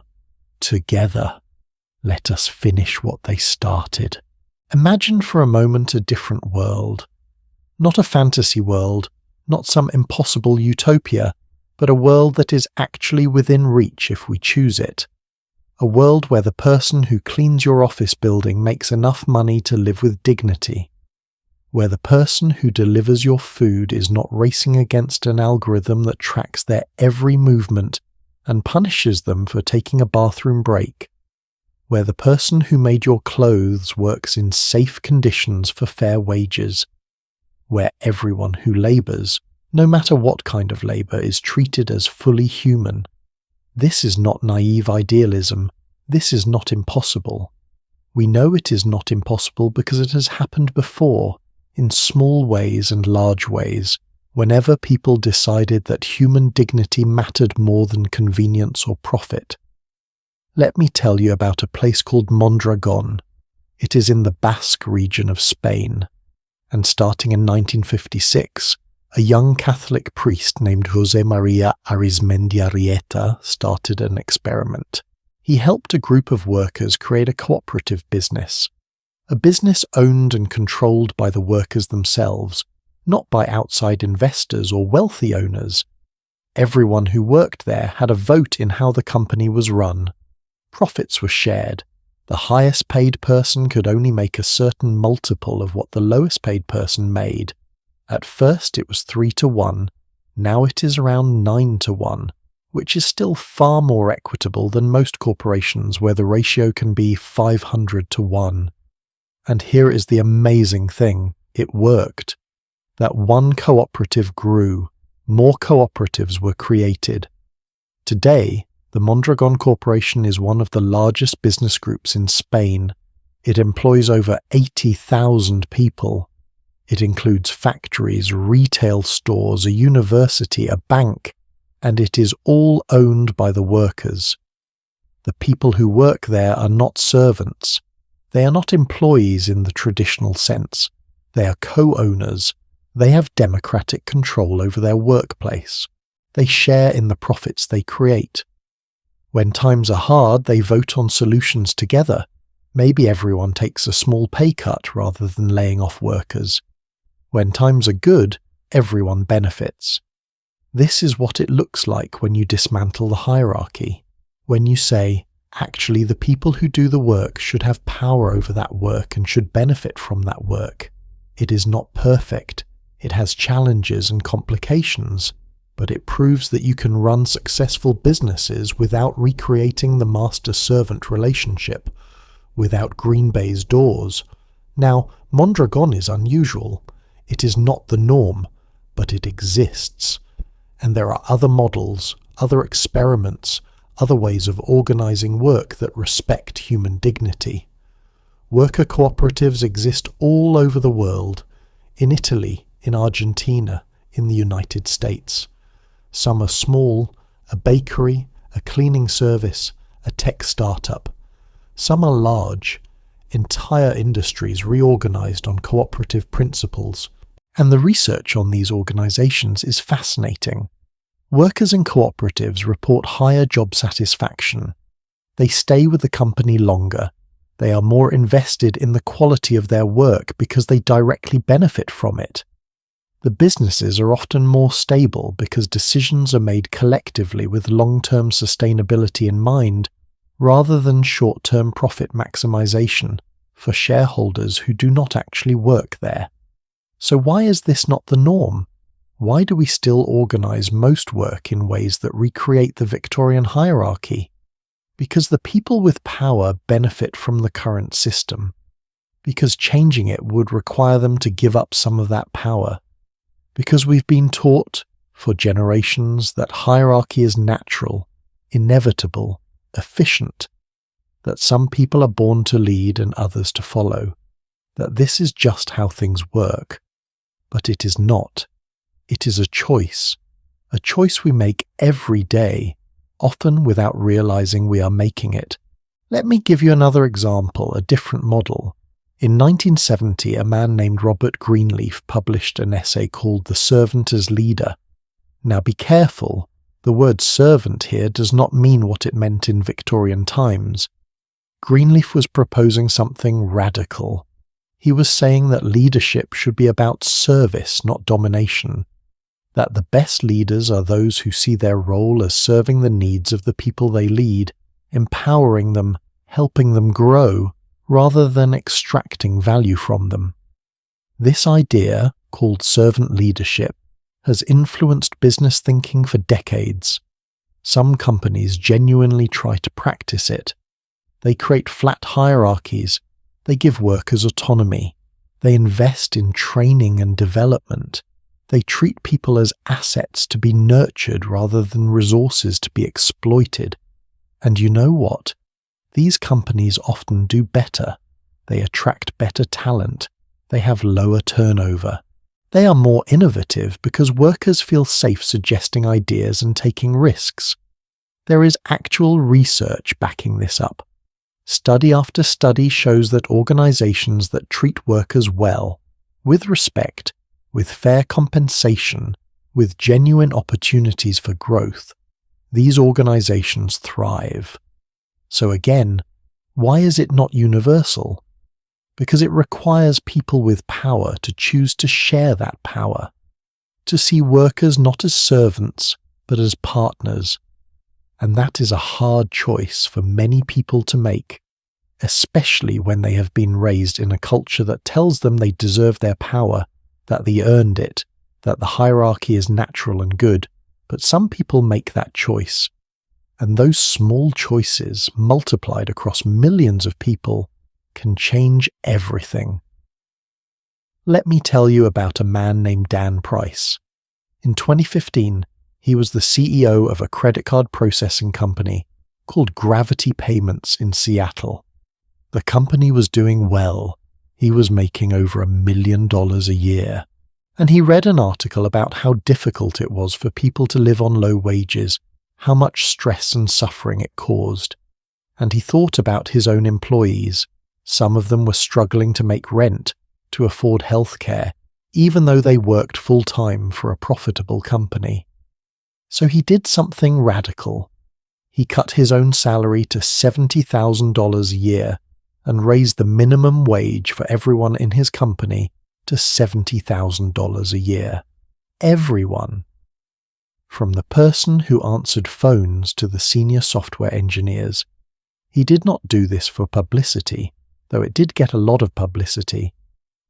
Speaker 1: Together. Let us finish what they started. Imagine for a moment a different world. Not a fantasy world, not some impossible utopia, but a world that is actually within reach if we choose it. A world where the person who cleans your office building makes enough money to live with dignity. Where the person who delivers your food is not racing against an algorithm that tracks their every movement and punishes them for taking a bathroom break. Where the person who made your clothes works in safe conditions for fair wages. Where everyone who labours, no matter what kind of labour, is treated as fully human. This is not naive idealism. This is not impossible. We know it is not impossible because it has happened before, in small ways and large ways, whenever people decided that human dignity mattered more than convenience or profit. Let me tell you about a place called Mondragon. It is in the Basque region of Spain. And starting in 1956, a young Catholic priest named José María Arizmendiarrieta started an experiment. He helped a group of workers create a cooperative business. A business owned and controlled by the workers themselves, not by outside investors or wealthy owners. Everyone who worked there had a vote in how the company was run. Profits were shared. The highest paid person could only make a certain multiple of what the lowest paid person made. At first it was 3-1, now it is around 9-1, which is still far more equitable than most corporations where the ratio can be 500-1. And here is the amazing thing, it worked. That one cooperative grew, more cooperatives were created. Today, the Mondragon Corporation is one of the largest business groups in Spain. It employs over 80,000 people. It includes factories, retail stores, a university, a bank, and it is all owned by the workers. The people who work there are not servants. They are not employees in the traditional sense. They are co-owners. They have democratic control over their workplace. They share in the profits they create. When times are hard, they vote on solutions together. Maybe everyone takes a small pay cut rather than laying off workers. When times are good, everyone benefits. This is what it looks like when you dismantle the hierarchy. When you say, actually the people who do the work should have power over that work and should benefit from that work. It is not perfect. It has challenges and complications, but it proves that you can run successful businesses without recreating the master-servant relationship, without green baize doors. Now, Mondragon is unusual. It is not the norm, but it exists. And there are other models, other experiments, other ways of organizing work that respect human dignity. Worker cooperatives exist all over the world, in Italy, in Argentina, in the United States. Some are small, a bakery, a cleaning service, a tech startup. Some are large, entire industries reorganized on cooperative principles. And the research on these organizations is fascinating. Workers in cooperatives report higher job satisfaction. They stay with the company longer. They are more invested in the quality of their work because they directly benefit from it. The businesses are often more stable because decisions are made collectively with long-term sustainability in mind, rather than short-term profit maximization for shareholders who do not actually work there. So why is this not the norm? Why do we still organize most work in ways that recreate the Victorian hierarchy? Because the people with power benefit from the current system. Because changing it would require them to give up some of that power. Because we've been taught for generations that hierarchy is natural, inevitable, efficient, that some people are born to lead and others to follow, that this is just how things work. But it is not. It is a choice we make every day, often without realizing we are making it. Let me give you another example, a different model. In 1970, a man named Robert Greenleaf published an essay called The Servant as Leader. Now be careful, the word servant here does not mean what it meant in Victorian times. Greenleaf was proposing something radical. He was saying that leadership should be about service, not domination. That the best leaders are those who see their role as serving the needs of the people they lead, empowering them, helping them grow, rather than extracting value from them. This idea, called servant leadership, has influenced business thinking for decades. Some companies genuinely try to practice it. They create flat hierarchies. They give workers autonomy. They invest in training and development. They treat people as assets to be nurtured rather than resources to be exploited. And you know what? These companies often do better. They attract better talent. They have lower turnover. They are more innovative because workers feel safe suggesting ideas and taking risks. There is actual research backing this up. Study after study shows that organizations that treat workers well, with respect, with fair compensation, with genuine opportunities for growth, these organizations thrive. So again, why is it not universal? Because it requires people with power to choose to share that power, to see workers not as servants, but as partners. And that is a hard choice for many people to make, especially when they have been raised in a culture that tells them they deserve their power, that they earned it, that the hierarchy is natural and good, but some people make that choice. And those small choices, multiplied across millions of people, can change everything. Let me tell you about a man named Dan Price. In 2015, he was the CEO of a credit card processing company called Gravity Payments in Seattle. The company was doing well. He was making over $1 million a year. And he read an article about how difficult it was for people to live on low wages, how much stress and suffering it caused. And he thought about his own employees. Some of them were struggling to make rent, to afford health care, even though they worked full-time for a profitable company. So he did something radical. He cut his own salary to $70,000 a year and raised the minimum wage for everyone in his company to $70,000 a year. Everyone. From the person who answered phones to the senior software engineers. He did not do this for publicity, though it did get a lot of publicity.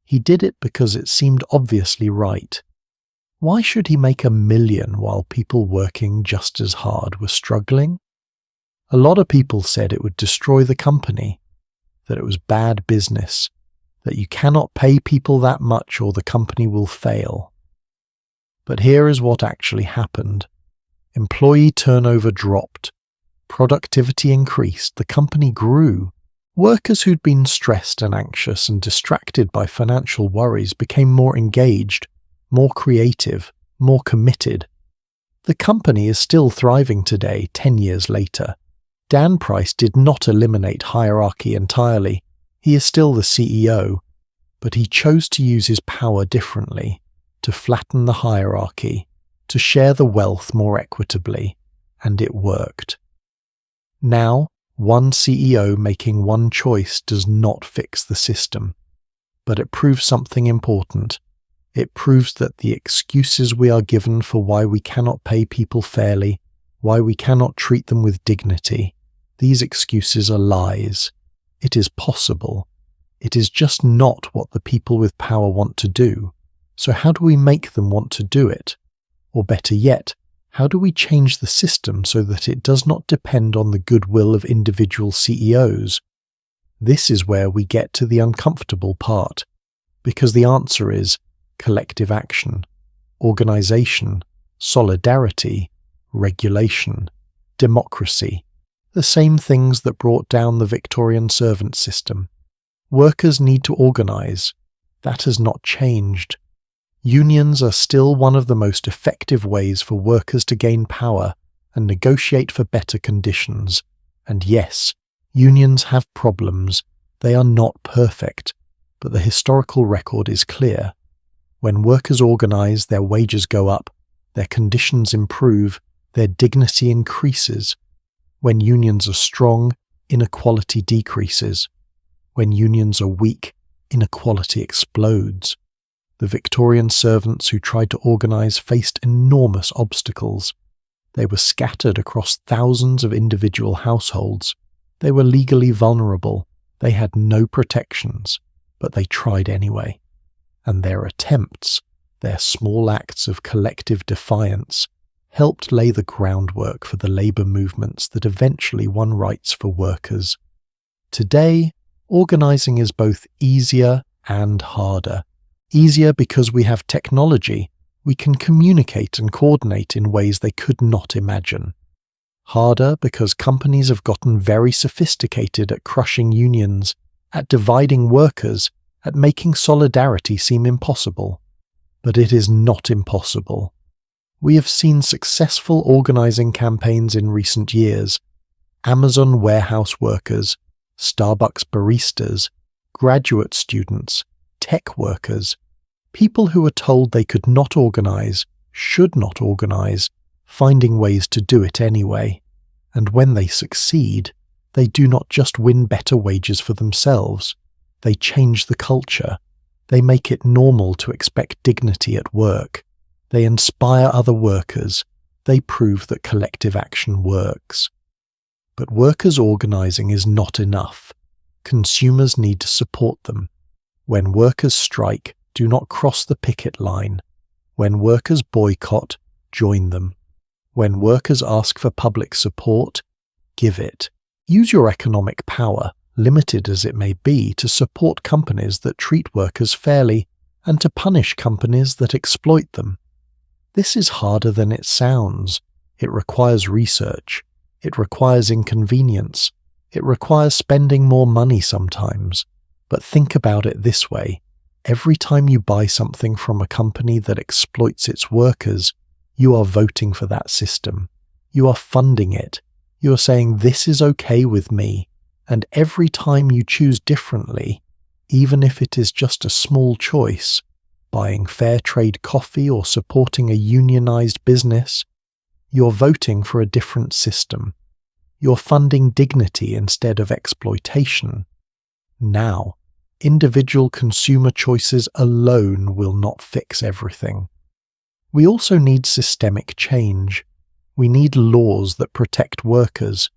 Speaker 1: He did it because it seemed obviously right. Why should he make $1 million while people working just as hard were struggling? A lot of people said it would destroy the company, that it was bad business, that you cannot pay people that much or the company will fail. But here is what actually happened. Employee turnover dropped. Productivity increased. The company grew. Workers who'd been stressed and anxious and distracted by financial worries became more engaged, more creative, more committed. The company is still thriving today, 10 years later. Dan Price did not eliminate hierarchy entirely. He is still the CEO, but he chose to use his power differently. to flatten the hierarchy, to share the wealth more equitably, and it worked. Now, one CEO making one choice does not fix the system, but it proves something important. It proves that the excuses we are given for why we cannot pay people fairly, why we cannot treat them with dignity, these excuses are lies. It is possible. It is just not what the people with power want to do. So how do we make them want to do it? Or better yet, how do we change the system so that it does not depend on the goodwill of individual CEOs? This is where we get to the uncomfortable part, because the answer is collective action, organization, solidarity, regulation, democracy, the same things that brought down the Victorian servant system. Workers need to organize. That has not changed. Unions are still one of the most effective ways for workers to gain power and negotiate for better conditions. And yes, unions have problems. They are not perfect, but the historical record is clear. When workers organize, their wages go up, their conditions improve, their dignity increases. When unions are strong, inequality decreases. When unions are weak, inequality explodes. The Victorian servants who tried to organize faced enormous obstacles. They were scattered across thousands of individual households. They were legally vulnerable. They had no protections, but they tried anyway. And their attempts, their small acts of collective defiance, helped lay the groundwork for the labour movements that eventually won rights for workers. Today, organising is both easier and harder. Easier because we have technology. We can communicate and coordinate in ways they could not imagine. Harder because companies have gotten very sophisticated at crushing unions, at dividing workers, at making solidarity seem impossible. But it is not impossible. We have seen successful organising campaigns in recent years. Amazon warehouse workers, Starbucks baristas, graduate students, tech workers, people who are told they could not organise, should not organise, finding ways to do it anyway. And when they succeed, they do not just win better wages for themselves. They change the culture. They make it normal to expect dignity at work. They inspire other workers. They prove that collective action works. But workers organising is not enough. Consumers need to support them. When workers strike, do not cross the picket line. When workers boycott, join them. When workers ask for public support, give it. Use your economic power, limited as it may be, to support companies that treat workers fairly and to punish companies that exploit them. This is harder than it sounds. It requires research. It requires inconvenience. It requires spending more money sometimes. But think about it this way. Every time you buy something from a company that exploits its workers, you are voting for that system. You are funding it. You are saying, this is okay with me. And every time you choose differently, even if it is just a small choice, buying fair trade coffee or supporting a unionized business, you're voting for a different system. You're funding dignity instead of exploitation. Now, individual consumer choices alone will not fix everything. We also need systemic change. We need laws that protect workers,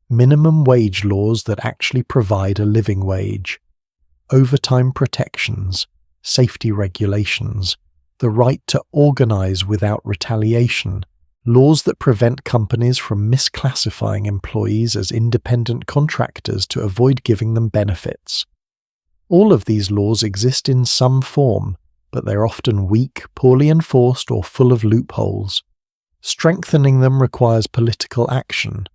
Speaker 1: minimum wage laws that actually provide a living wage, overtime protections, safety regulations, the right to organize without retaliation, laws that prevent companies from misclassifying employees as independent contractors to avoid giving them benefits. All of these laws exist in some form, but they're often weak, poorly enforced, or full of loopholes. Strengthening them requires political action.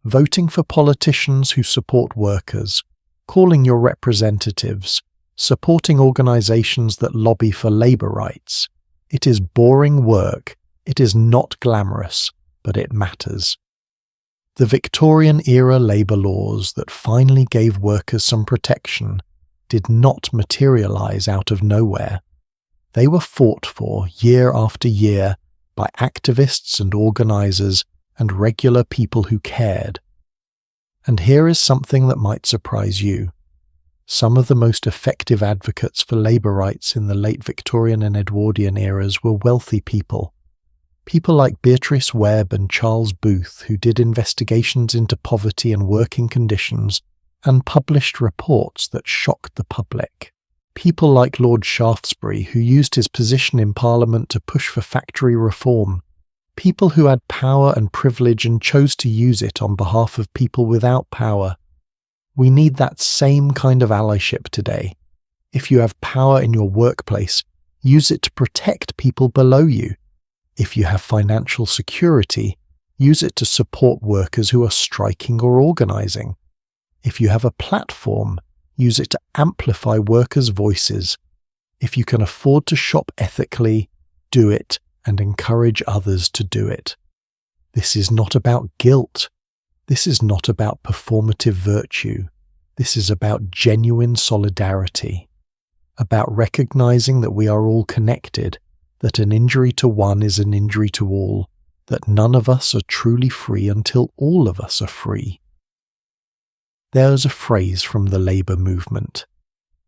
Speaker 1: Voting for politicians who support workers, calling your representatives, supporting organizations that lobby for labor rights. It is boring work. It is not glamorous, but it matters. The Victorian-era labour laws that finally gave workers some protection did not materialise out of nowhere. They were fought for year after year by activists and organisers and regular people who cared. And here is something that might surprise you. Some of the most effective advocates for labour rights in the late Victorian and Edwardian eras were wealthy people. People like Beatrice Webb and Charles Booth, who did investigations into poverty and working conditions and published reports that shocked the public. People like Lord Shaftesbury, who used his position in Parliament to push for factory reform. People who had power and privilege and chose to use it on behalf of people without power. We need that same kind of allyship today. If you have power in your workplace, use it to protect people below you. If you have financial security, use it to support workers who are striking or organising. If you have a platform, use it to amplify workers' voices. If you can afford to shop ethically, do it and encourage others to do it. This is not about guilt. This is not about performative virtue. This is about genuine solidarity, about recognizing that we are all connected, that an injury to one is an injury to all, that none of us are truly free until all of us are free. There's a phrase from the labour movement: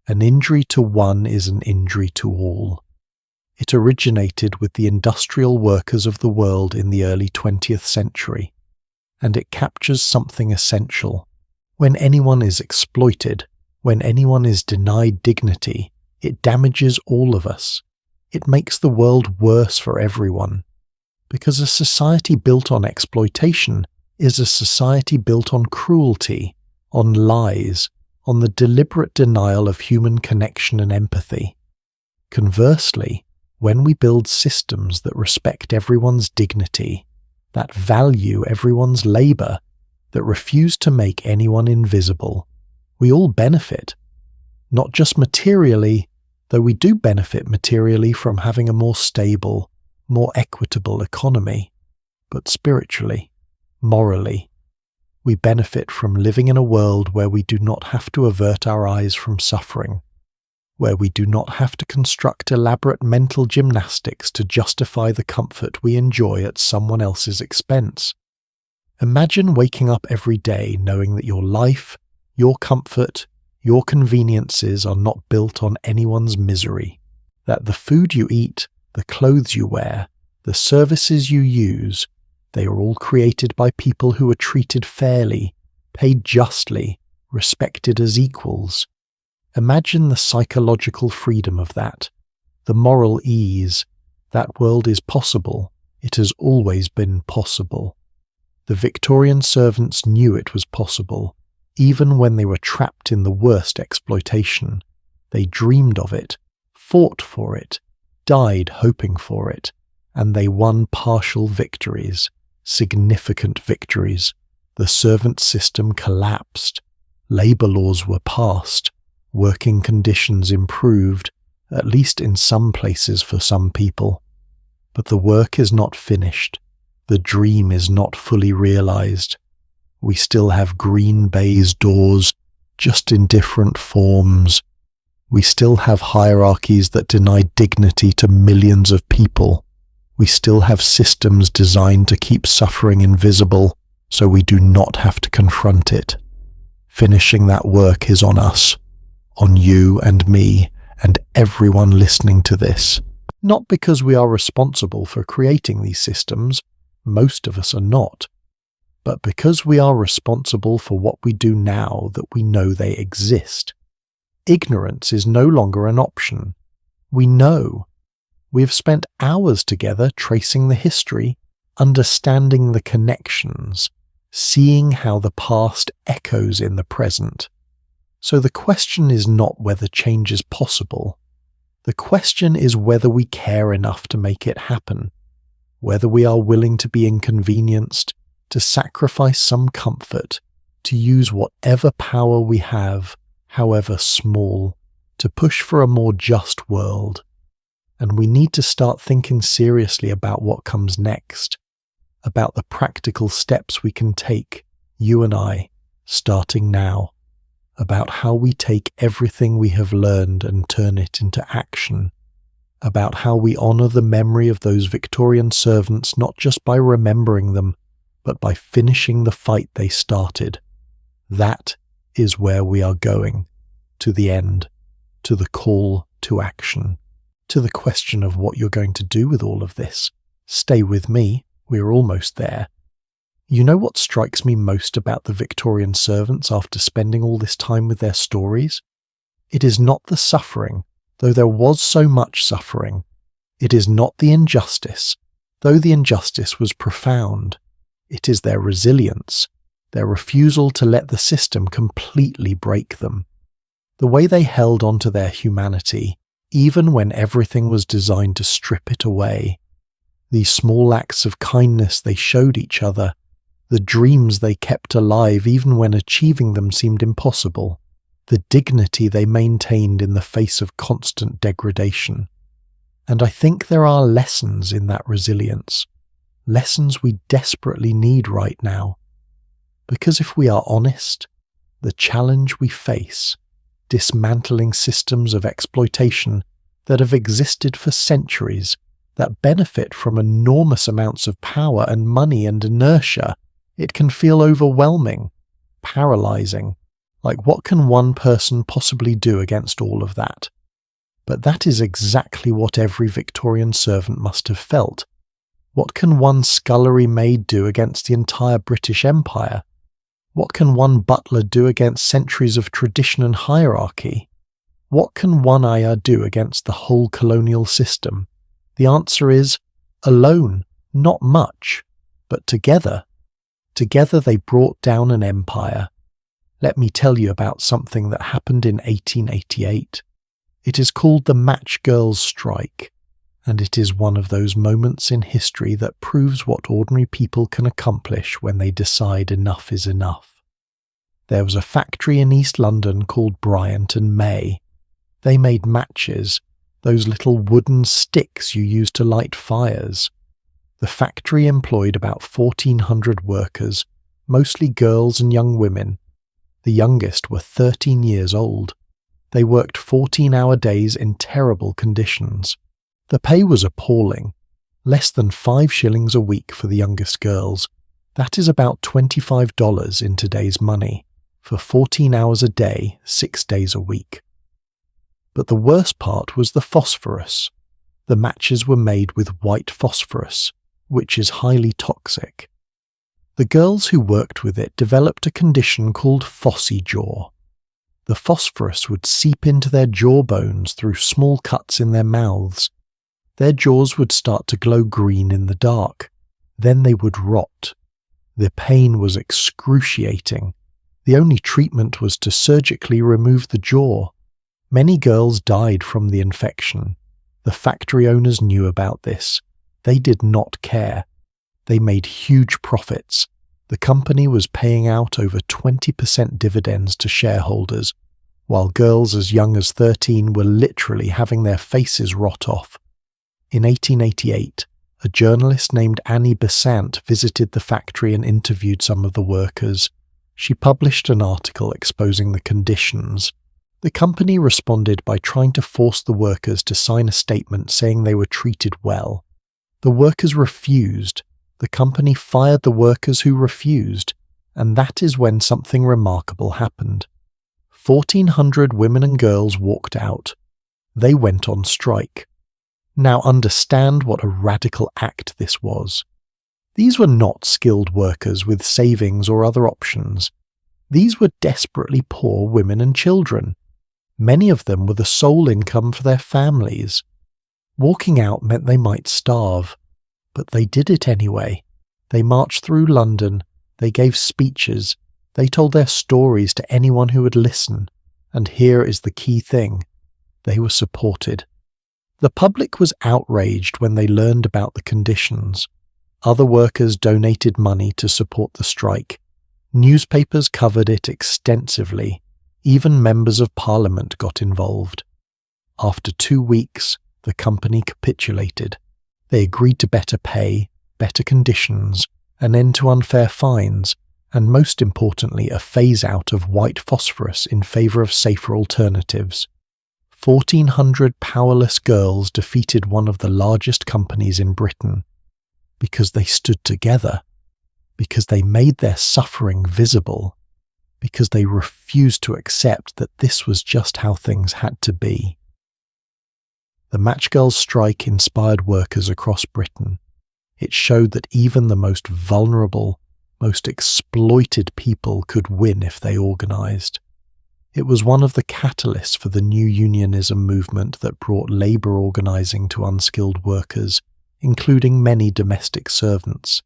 Speaker 1: an injury to one is an injury to all. It originated with the industrial workers of the world in the early 20th century, and it captures something essential. When anyone is exploited, when anyone is denied dignity, it damages all of us. It makes the world worse for everyone. Because a society built on exploitation is a society built on cruelty, on lies, on the deliberate denial of human connection and empathy. Conversely, when we build systems that respect everyone's dignity, that value everyone's labour, that refuse to make anyone invisible, we all benefit. Not just materially, though we do benefit materially from having a more stable, more equitable economy, but spiritually, morally. We benefit from living in a world where we do not have to avert our eyes from suffering, where we do not have to construct elaborate mental gymnastics to justify the comfort we enjoy at someone else's expense. Imagine waking up every day knowing that your life, your comfort, your conveniences are not built on anyone's misery, that the food you eat, the clothes you wear, the services you use, they are all created by people who are treated fairly, paid justly, respected as equals. Imagine the psychological freedom of that, the moral ease. That world is possible. It has always been possible. The Victorian servants knew it was possible, even when they were trapped in the worst exploitation. They dreamed of it, fought for it, died hoping for it, and they won partial victories, significant victories. The servant system collapsed. Labour laws were passed. Working conditions improved, at least in some places for some people. But the work is not finished. The dream is not fully realized. We still have green baize doors, just in different forms. We still have hierarchies that deny dignity to millions of people. We still have systems designed to keep suffering invisible, so we do not have to confront it. Finishing that work is on us. On you and me and everyone listening to this. Not because we are responsible for creating these systems, most of us are not, but because we are responsible for what we do now that we know they exist. Ignorance is no longer an option. We know. We have spent hours together tracing the history, understanding the connections, seeing how the past echoes in the present. So the question is not whether change is possible. The question is whether we care enough to make it happen, whether we are willing to be inconvenienced, to sacrifice some comfort, to use whatever power we have, however small, to push for a more just world. And we need to start thinking seriously about what comes next, about the practical steps we can take, you and I, starting now. About how we take everything we have learned and turn it into action, about how we honour the memory of those Victorian servants not just by remembering them, but by finishing the fight they started. That is where we are going, to the end, to the call to action, to the question of what you're going to do with all of this. Stay with me, we're almost there. You know what strikes me most about the Victorian servants after spending all this time with their stories? It is not the suffering, though there was so much suffering. It is not the injustice, though the injustice was profound. It is their resilience, their refusal to let the system completely break them. The way they held on to their humanity, even when everything was designed to strip it away. These small acts of kindness they showed each other, the dreams they kept alive even when achieving them seemed impossible, the dignity they maintained in the face of constant degradation. And I think there are lessons in that resilience, lessons we desperately need right now. Because if we are honest, the challenge we face, dismantling systems of exploitation that have existed for centuries, that benefit from enormous amounts of power and money and inertia, it can feel overwhelming, paralyzing, like what can one person possibly do against all of that? But that is exactly what every Victorian servant must have felt. What can one scullery maid do against the entire British Empire? What can one butler do against centuries of tradition and hierarchy? What can one ayah do against the whole colonial system? The answer is, alone, not much, but together. Together they brought down an empire. Let me tell you about something that happened in 1888. It is called the Match Girls' Strike, and it is one of those moments in history that proves what ordinary people can accomplish when they decide enough is enough. There was a factory in East London called Bryant and May. They made matches, those little wooden sticks you use to light fires. The factory employed about 1,400 workers, mostly girls and young women. The youngest were 13 years old. They worked 14-hour days in terrible conditions. The pay was appalling, less than 5 shillings a week for the youngest girls. That is about $25 in today's money, for 14 hours a day, 6 days a week. But the worst part was the phosphorus. The matches were made with white phosphorus, which is highly toxic. The girls who worked with it developed a condition called phossy jaw. The phosphorus would seep into their jawbones through small cuts in their mouths. Their jaws would start to glow green in the dark. Then they would rot. The pain was excruciating. The only treatment was to surgically remove the jaw. Many girls died from the infection. The factory owners knew about this. They did not care. They made huge profits. The company was paying out over 20% dividends to shareholders, while girls as young as 13 were literally having their faces rot off. In 1888, a journalist named Annie Besant visited the factory and interviewed some of the workers. She published an article exposing the conditions. The company responded by trying to force the workers to sign a statement saying they were treated well. The workers refused. The company fired the workers who refused, and that is when something remarkable happened. 1,400 women and girls walked out. They went on strike. Now understand what a radical act this was. These were not skilled workers with savings or other options. These were desperately poor women and children. Many of them were the sole income for their families. Walking out meant they might starve, but they did it anyway. They marched through London, they gave speeches, they told their stories to anyone who would listen, and here is the key thing: they were supported. The public was outraged when they learned about the conditions. Other workers donated money to support the strike. Newspapers covered it extensively. Even members of Parliament got involved. After 2 weeks, the company capitulated. They agreed to better pay, better conditions, an end to unfair fines, and most importantly a phase-out of white phosphorus in favour of safer alternatives. 1,400 powerless girls defeated one of the largest companies in Britain because they stood together, because they made their suffering visible, because they refused to accept that this was just how things had to be. The Matchgirls strike inspired workers across Britain. It showed that even the most vulnerable, most exploited people could win if they organised. It was one of the catalysts for the new unionism movement that brought labour organising to unskilled workers, including many domestic servants.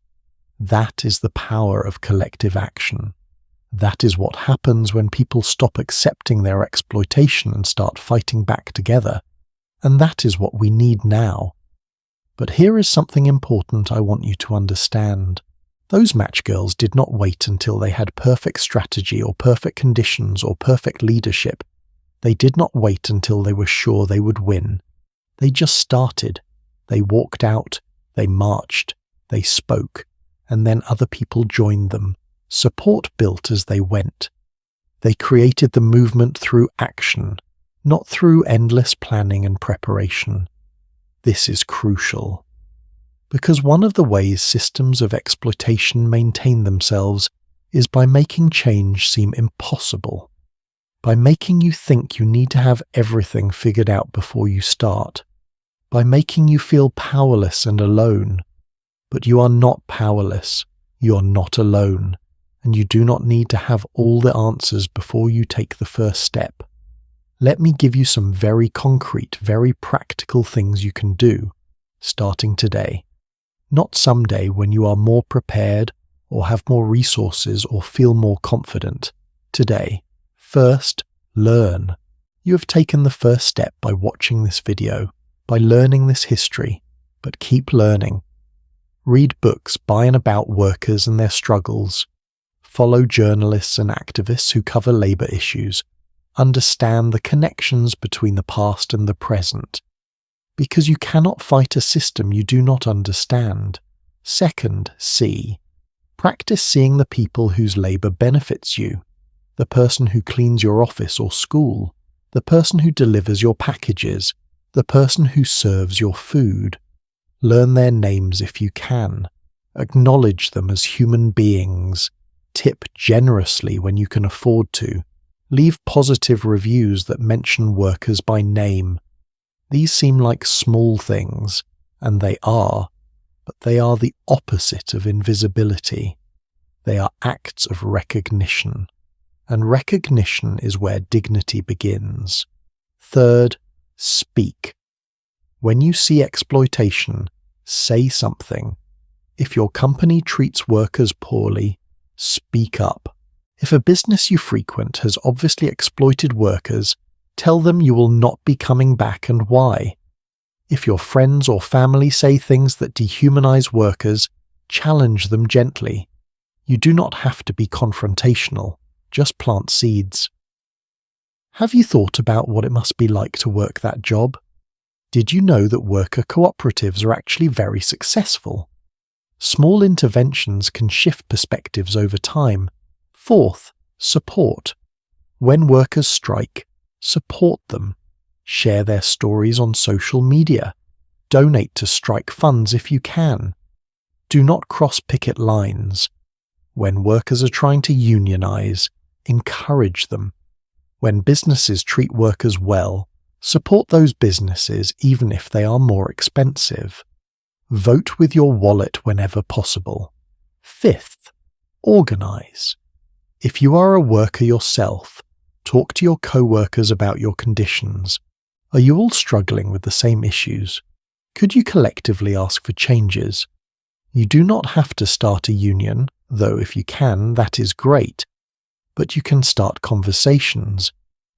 Speaker 1: That is the power of collective action. That is what happens when people stop accepting their exploitation and start fighting back together. And that is what we need now. But here is something important I want you to understand. Those Matchgirls did not wait until they had perfect strategy or perfect conditions or perfect leadership. They did not wait until they were sure they would win. They just started. They walked out, they marched, they spoke, and then other people joined them. Support built as they went. They created the movement through action, not through endless planning and preparation. This is crucial. Because one of the ways systems of exploitation maintain themselves is by making change seem impossible, by making you think you need to have everything figured out before you start, by making you feel powerless and alone. But you are not powerless, you are not alone, and you do not need to have all the answers before you take the first step. Let me give you some very concrete, very practical things you can do, starting today. Not someday when you are more prepared or have more resources or feel more confident. Today. First, learn. You have taken the first step by watching this video, by learning this history, but keep learning. Read books by and about workers and their struggles. Follow journalists and activists who cover labour issues. Understand the connections between the past and the present. Because you cannot fight a system you do not understand. Second, see. Practice seeing the people whose labour benefits you. The person who cleans your office or school. The person who delivers your packages. The person who serves your food. Learn their names if you can. Acknowledge them as human beings. Tip generously when you can afford to. Leave positive reviews that mention workers by name. These seem like small things, and they are, but they are the opposite of invisibility. They are acts of recognition, and recognition is where dignity begins. Third, speak. When you see exploitation, say something. If your company treats workers poorly, speak up. If a business you frequent has obviously exploited workers, tell them you will not be coming back and why. If your friends or family say things that dehumanize workers, challenge them gently. You do not have to be confrontational, just plant seeds. Have you thought about what it must be like to work that job? Did you know that worker cooperatives are actually very successful? Small interventions can shift perspectives over time. Fourth, support. When workers strike, support them. Share their stories on social media. Donate to strike funds if you can. Do not cross picket lines. When workers are trying to unionize, encourage them. When businesses treat workers well, support those businesses even if they are more expensive. Vote with your wallet whenever possible. Fifth, organize. If you are a worker yourself, talk to your co-workers about your conditions. Are you all struggling with the same issues? Could you collectively ask for changes? You do not have to start a union, though if you can, that is great. But you can start conversations.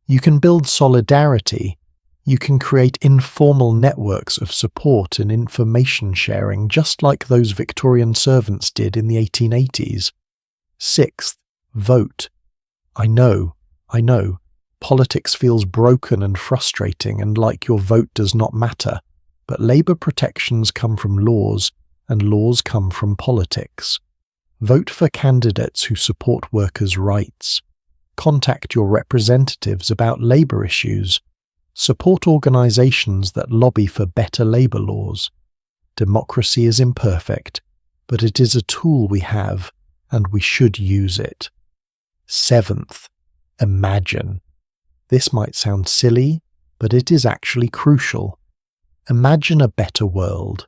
Speaker 1: You can build solidarity. You can create informal networks of support and information sharing just like those Victorian servants did in the 1880s. Sixth, vote. I know, politics feels broken and frustrating and like your vote does not matter, but labour protections come from laws and laws come from politics. Vote for candidates who support workers' rights. Contact your representatives about labour issues. Support organisations that lobby for better labour laws. Democracy is imperfect, but it is a tool we have, and we should use it. 7th, imagine. This might sound silly, but it is actually crucial. Imagine a better world.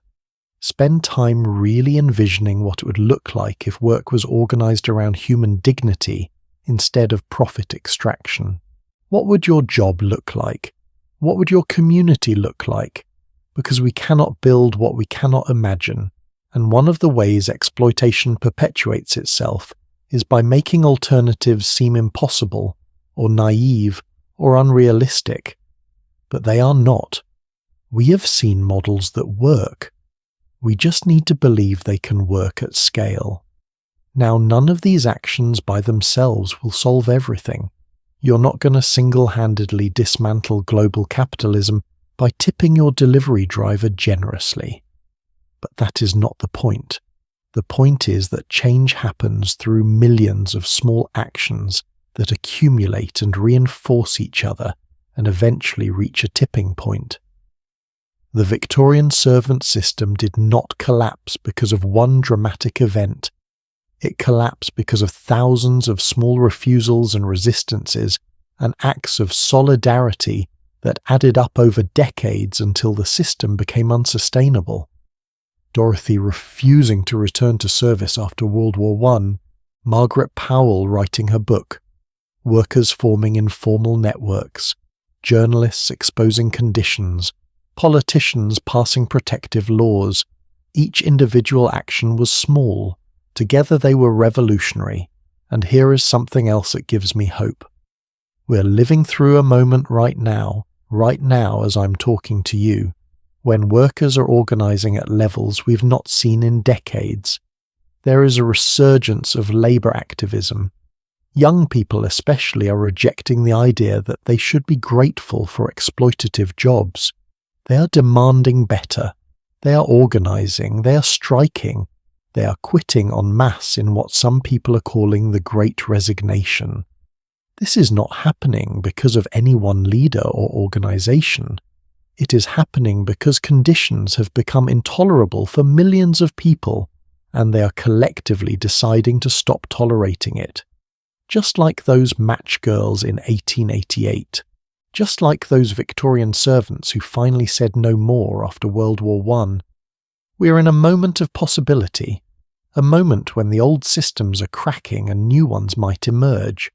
Speaker 1: Spend time really envisioning what it would look like if work was organised around human dignity instead of profit extraction. What would your job look like? What would your community look like? Because we cannot build what we cannot imagine, and one of the ways exploitation perpetuates itself is by making alternatives seem impossible, or naive, or unrealistic. But they are not. We have seen models that work. We just need to believe they can work at scale. Now, none of these actions by themselves will solve everything. You're not going to single-handedly dismantle global capitalism by tipping your delivery driver generously. But that is not the point. The point is that change happens through millions of small actions that accumulate and reinforce each other and eventually reach a tipping point. The Victorian servant system did not collapse because of one dramatic event. It collapsed because of thousands of small refusals and resistances and acts of solidarity that added up over decades until the system became unsustainable. Dorothy refusing to return to service after World War I, Margaret Powell writing her book, workers forming informal networks, journalists exposing conditions, politicians passing protective laws. Each individual action was small. Together they were revolutionary. And here is something else that gives me hope. We're living through a moment right now as I'm talking to you, when workers are organising at levels we've not seen in decades. There is a resurgence of labour activism. Young people especially are rejecting the idea that they should be grateful for exploitative jobs. They are demanding better. They are organising. They are striking. They are quitting en masse in what some people are calling the Great Resignation. This is not happening because of any one leader or organisation. It is happening because conditions have become intolerable for millions of people, and they are collectively deciding to stop tolerating it. Just like those match girls in 1888. Just like those Victorian servants who finally said no more after World War I. We are in a moment of possibility, a moment when the old systems are cracking and new ones might emerge.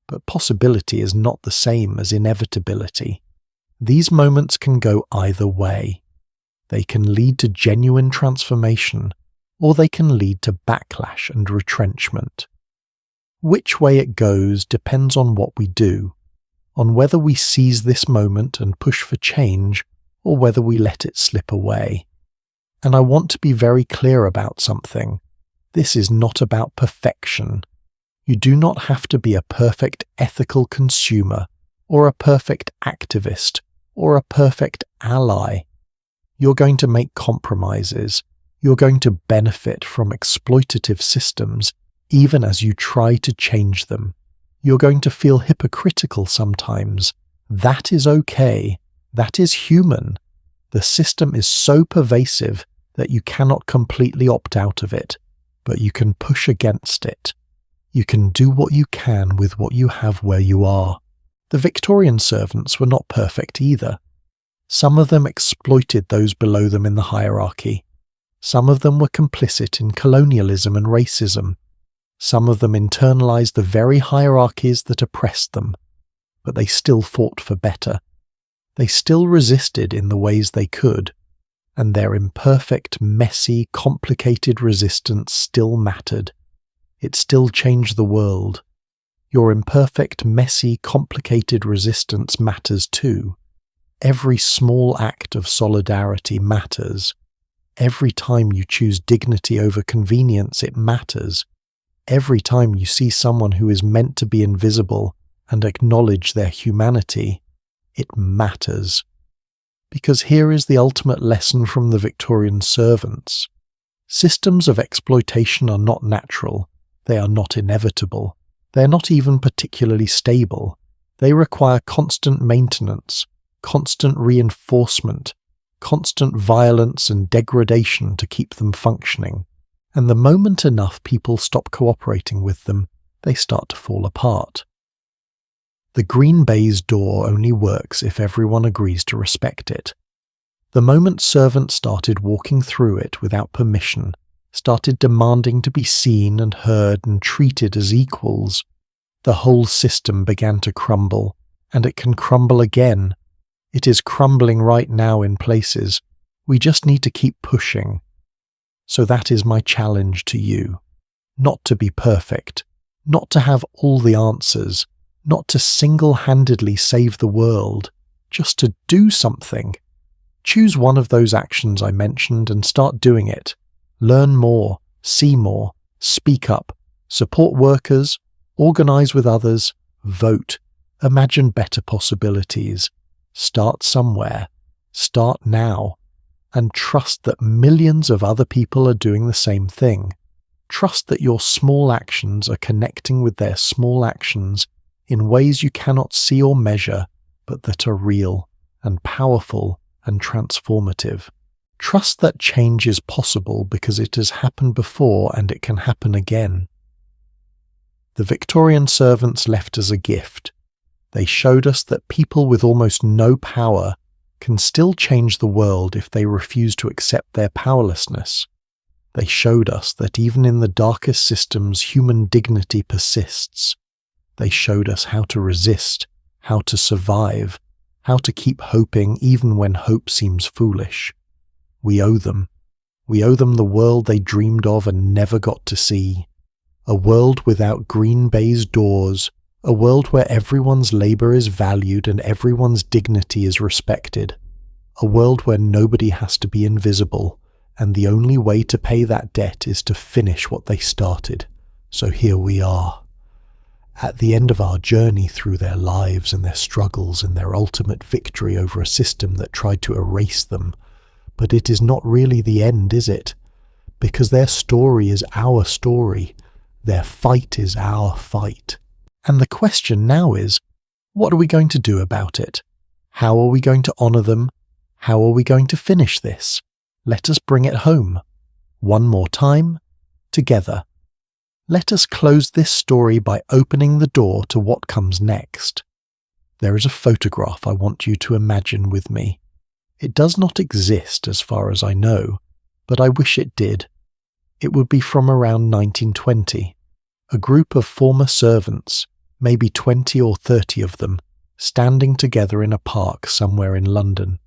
Speaker 1: But possibility is not the same as inevitability. These moments can go either way. They can lead to genuine transformation, or they can lead to backlash and retrenchment. Which way it goes depends on what we do, on whether we seize this moment and push for change, or whether we let it slip away. And I want to be very clear about something. This is not about perfection. You do not have to be a perfect ethical consumer, or a perfect activist, or a perfect ally. You're going to make compromises. You're going to benefit from exploitative systems, even as you try to change them. You're going to feel hypocritical sometimes. That is okay. That is human. The system is so pervasive that you cannot completely opt out of it, but you can push against it. You can do what you can with what you have where you are. The Victorian servants were not perfect either. Some of them exploited those below them in the hierarchy. Some of them were complicit in colonialism and racism. Some of them internalized the very hierarchies that oppressed them, but they still fought for better. They still resisted in the ways they could, and their imperfect, messy, complicated resistance still mattered. It still changed the world. Your imperfect, messy, complicated resistance matters too. Every small act of solidarity matters. Every time you choose dignity over convenience, it matters. Every time you see someone who is meant to be invisible and acknowledge their humanity, it matters. Because here is the ultimate lesson from the Victorian servants. Systems of exploitation are not natural. They are not inevitable. They are not even particularly stable. They require constant maintenance, constant reinforcement, constant violence and degradation to keep them functioning, and the moment enough people stop cooperating with them, they start to fall apart. The green baize door only works if everyone agrees to respect it. The moment servants started walking through it without permission, started demanding to be seen and heard and treated as equals, the whole system began to crumble, and it can crumble again. It is crumbling right now in places. We just need to keep pushing. So that is my challenge to you. Not to be perfect, not to have all the answers, not to single-handedly save the world, just to do something. Choose one of those actions I mentioned and start doing it. Learn more, see more, speak up, support workers, organize with others, vote, imagine better possibilities. Start somewhere, start now, and trust that millions of other people are doing the same thing. Trust that your small actions are connecting with their small actions in ways you cannot see or measure, but that are real and powerful and transformative. Trust that change is possible because it has happened before and it can happen again. The Victorian servants left as a gift. They showed us that people with almost no power can still change the world if they refuse to accept their powerlessness. They showed us that even in the darkest systems, human dignity persists. They showed us how to resist, how to survive, how to keep hoping even when hope seems foolish. We owe them. We owe them the world they dreamed of and never got to see. A world without green baize doors, a world where everyone's labour is valued and everyone's dignity is respected. A world where nobody has to be invisible, and the only way to pay that debt is to finish what they started. So here we are. At the end of our journey through their lives and their struggles and their ultimate victory over a system that tried to erase them. But it is not really the end, is it? Because their story is our story. Their fight is our fight. And the question now is, what are we going to do about it? How are we going to honour them? How are we going to finish this? Let us bring it home. One more time, together. Let us close this story by opening the door to what comes next. There is a photograph I want you to imagine with me. It does not exist as far as I know, but I wish it did. It would be from around 1920. A group of former servants, maybe 20 or 30 of them, standing together in a park somewhere in London.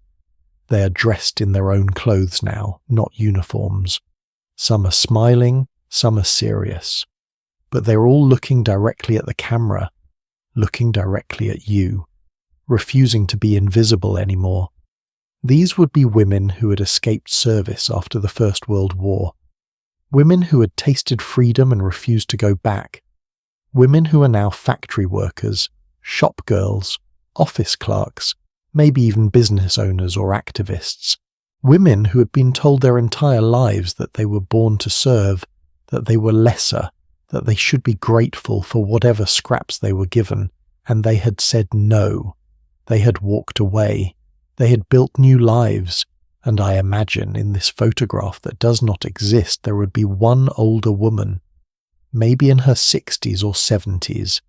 Speaker 1: They are dressed in their own clothes now, not uniforms. Some are smiling, some are serious. But they're all looking directly at the camera, looking directly at you, refusing to be invisible anymore. These would be women who had escaped service after the First World War. Women who had tasted freedom and refused to go back. Women who are now factory workers, shop girls, office clerks, maybe even business owners or activists. Women who had been told their entire lives that they were born to serve, that they were lesser, that they should be grateful for whatever scraps they were given, and they had said no. They had walked away. They had built new lives, and I imagine in this photograph that does not exist there would be one older woman, maybe in her 60s or 70s,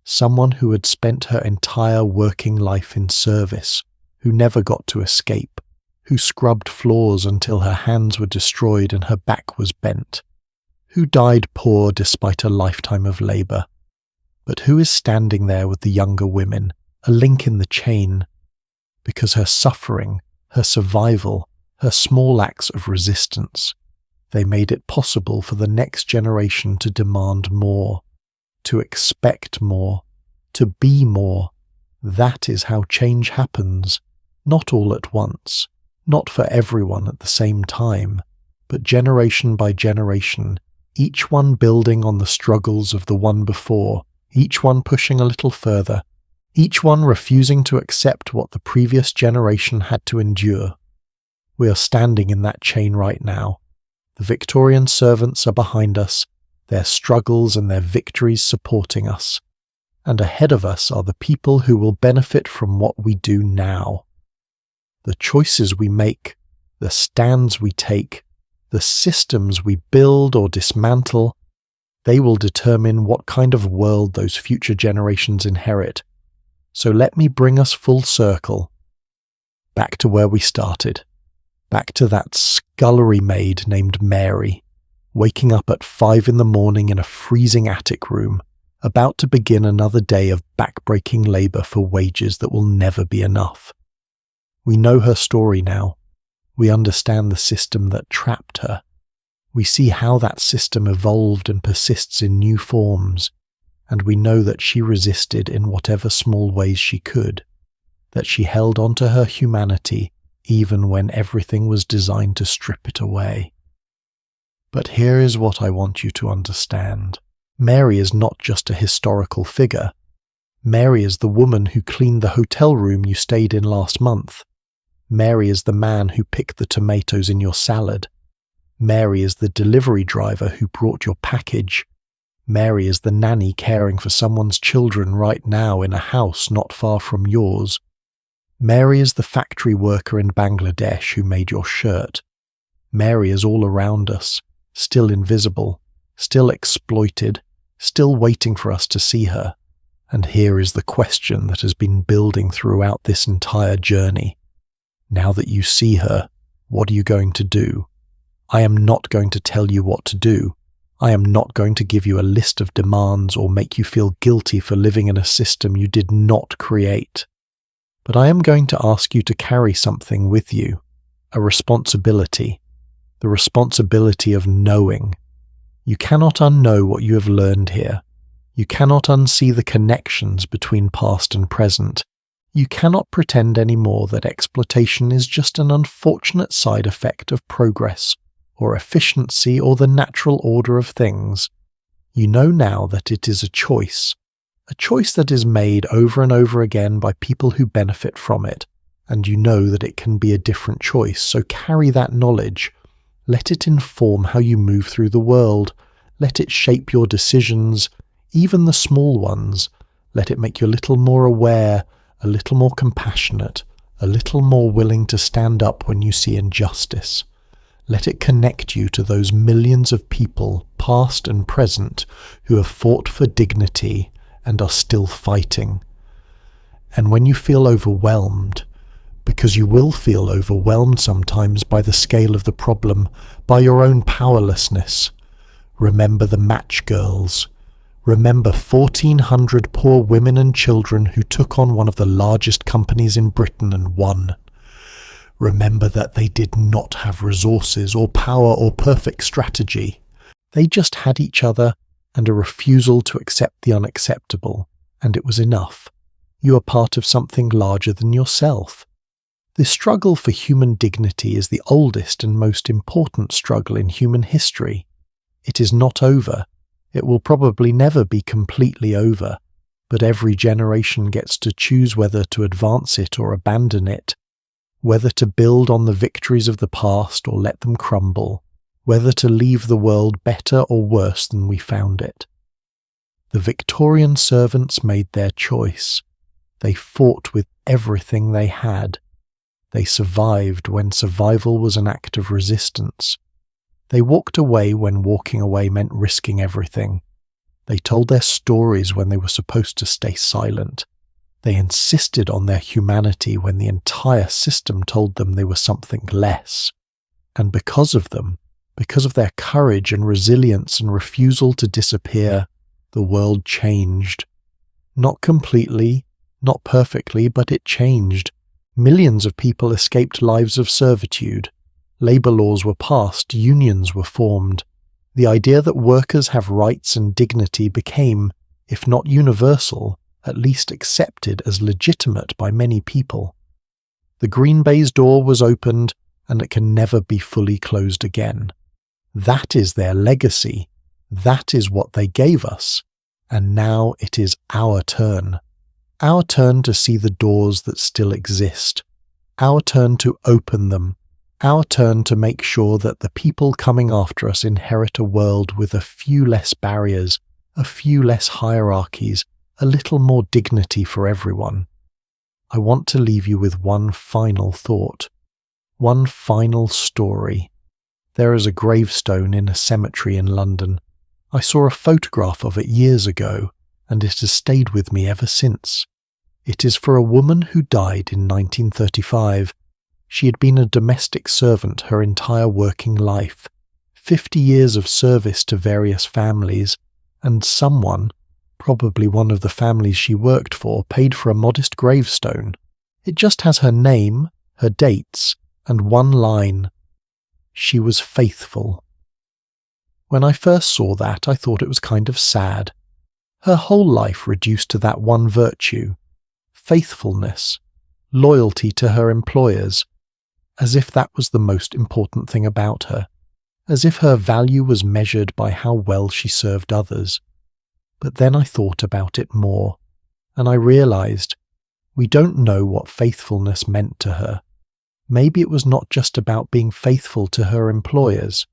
Speaker 1: someone who had spent her entire working life in service, who never got to escape, who scrubbed floors until her hands were destroyed and her back was bent, who died poor despite a lifetime of labour, but who is standing there with the younger women, a link in the chain, because her suffering, her survival, her small acts of resistance, they made it possible for the next generation to demand more, to expect more, to be more. That is how change happens, not all at once, not for everyone at the same time, but generation by generation, each one building on the struggles of the one before, each one pushing a little further, each one refusing to accept what the previous generation had to endure. We are standing in that chain right now. The Victorian servants are behind us, their struggles and their victories supporting us. And ahead of us are the people who will benefit from what we do now. The choices we make, the stands we take, the systems we build or dismantle, they will determine what kind of world those future generations inherit. So let me bring us full circle, back to where we started, back to that scullery maid named Mary, waking up at 5 a.m. in a freezing attic room, about to begin another day of backbreaking labour for wages that will never be enough. We know her story now. We understand the system that trapped her. We see how that system evolved and persists in new forms, and we know that she resisted in whatever small ways she could, that she held on to her humanity even when everything was designed to strip it away. But here is what I want you to understand. Mary is not just a historical figure. Mary is the woman who cleaned the hotel room you stayed in last month. Mary is the man who picked the tomatoes in your salad. Mary is the delivery driver who brought your package. Mary is the nanny caring for someone's children right now in a house not far from yours. Mary is the factory worker in Bangladesh who made your shirt. Mary is all around us, still invisible, still exploited, still waiting for us to see her. And here is the question that has been building throughout this entire journey. Now that you see her, what are you going to do? I am not going to tell you what to do. I am not going to give you a list of demands or make you feel guilty for living in a system you did not create. But I am going to ask you to carry something with you, a responsibility, the responsibility of knowing. You cannot unknow what you have learned here. You cannot unsee the connections between past and present. You cannot pretend anymore that exploitation is just an unfortunate side effect of progress, or efficiency, or the natural order of things. You know now that it is a choice that is made over and over again by people who benefit from it, and you know that it can be a different choice, so carry that knowledge. Let it inform how you move through the world. Let it shape your decisions, even the small ones. Let it make you a little more aware, a little more compassionate, a little more willing to stand up when you see injustice. Let it connect you to those millions of people, past and present, who have fought for dignity and are still fighting. And when you feel overwhelmed, because you will feel overwhelmed sometimes by the scale of the problem, by your own powerlessness, remember the match girls. Remember 1,400 poor women and children who took on one of the largest companies in Britain and won. Remember that they did not have resources or power or perfect strategy. They just had each other and a refusal to accept the unacceptable, and it was enough. You are part of something larger than yourself. The struggle for human dignity is the oldest and most important struggle in human history. It is not over. It will probably never be completely over, but every generation gets to choose whether to advance it or abandon it, whether to build on the victories of the past or let them crumble, whether to leave the world better or worse than we found it. The Victorian servants made their choice. They fought with everything they had. They survived when survival was an act of resistance. They walked away when walking away meant risking everything. They told their stories when they were supposed to stay silent. They insisted on their humanity when the entire system told them they were something less. And because of them, because of their courage and resilience and refusal to disappear, the world changed. Not completely, not perfectly, but it changed. Millions of people escaped lives of servitude. Labour laws were passed, unions were formed. The idea that workers have rights and dignity became, if not universal, at least accepted as legitimate by many people. The Green Bay's door was opened, and it can never be fully closed again. That is their legacy. That is what they gave us. And now it is our turn. Our turn to see the doors that still exist. Our turn to open them. Our turn to make sure that the people coming after us inherit a world with a few less barriers, a few less hierarchies, a little more dignity for everyone. I want to leave you with one final thought, one final story. There is a gravestone in a cemetery in London. I saw a photograph of it years ago, and it has stayed with me ever since. It is for a woman who died in 1935. She had been a domestic servant her entire working life, 50 years of service to various families, and someone, probably one of the families she worked for, paid for a modest gravestone. It just has her name, her dates, and one line: "She was faithful." When I first saw that, I thought it was kind of sad. Her whole life reduced to that one virtue: faithfulness, loyalty to her employers, as if that was the most important thing about her, as if her value was measured by how well she served others. But then I thought about it more, and I realized we don't know what faithfulness meant to her. Maybe it was not just about being faithful to her employers.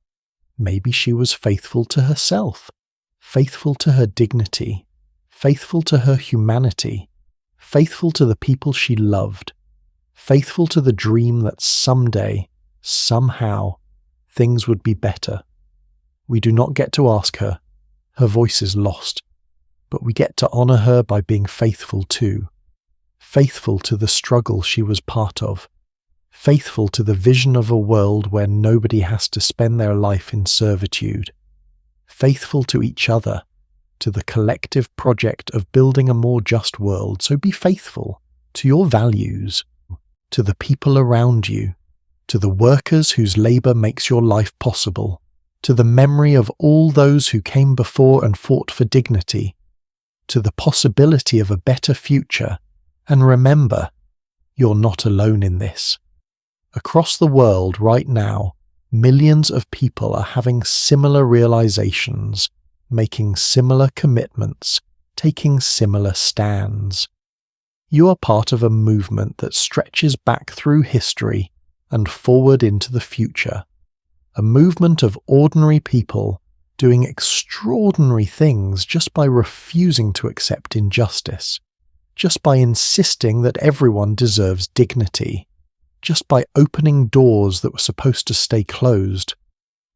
Speaker 1: Maybe she was faithful to herself, faithful to her dignity, faithful to her humanity, faithful to the people she loved, faithful to the dream that someday, somehow, things would be better. We do not get to ask her. Her voice is lost. But we get to honor her by being faithful too. Faithful to the struggle she was part of. Faithful to the vision of a world where nobody has to spend their life in servitude. Faithful to each other, to the collective project of building a more just world. So be faithful to your values, to the people around you, to the workers whose labor makes your life possible, to the memory of all those who came before and fought for dignity, to the possibility of a better future. And remember, you're not alone in this. Across the world right now, millions of people are having similar realizations, making similar commitments, taking similar stands. You are part of a movement that stretches back through history and forward into the future. A movement of ordinary people doing extraordinary things just by refusing to accept injustice, just by insisting that everyone deserves dignity, just by opening doors that were supposed to stay closed.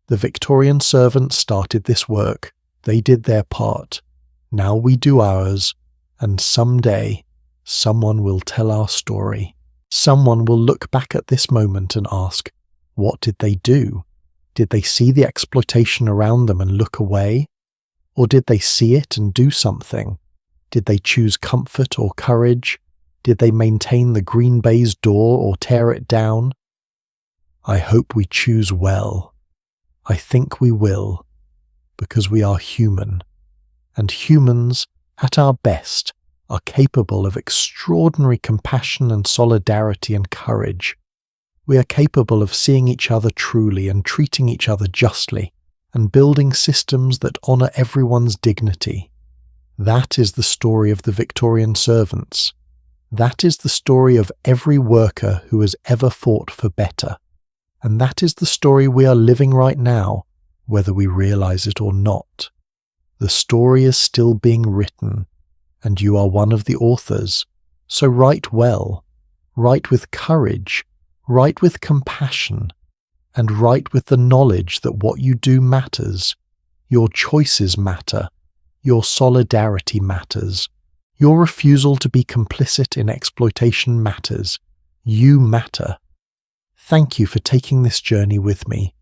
Speaker 1: The Victorian servants started this work. They did their part. Now we do ours, and someday someone will tell our story. Someone will look back at this moment and ask, what did they do? Did they see the exploitation around them and look away? Or did they see it and do something? Did they choose comfort or courage? Did they maintain the green baize door or tear it down? I hope we choose well. I think we will, because we are human, and humans, at our best, are capable of extraordinary compassion and solidarity and courage. We are capable of seeing each other truly and treating each other justly, and building systems that honour everyone's dignity. That is the story of the Victorian servants. That is the story of every worker who has ever fought for better. And that is the story we are living right now, whether we realise it or not. The story is still being written, and you are one of the authors. So write well, write with courage, write with compassion, and write with the knowledge that what you do matters. Your choices matter. Your solidarity matters. Your refusal to be complicit in exploitation matters. You matter. Thank you for taking this journey with me.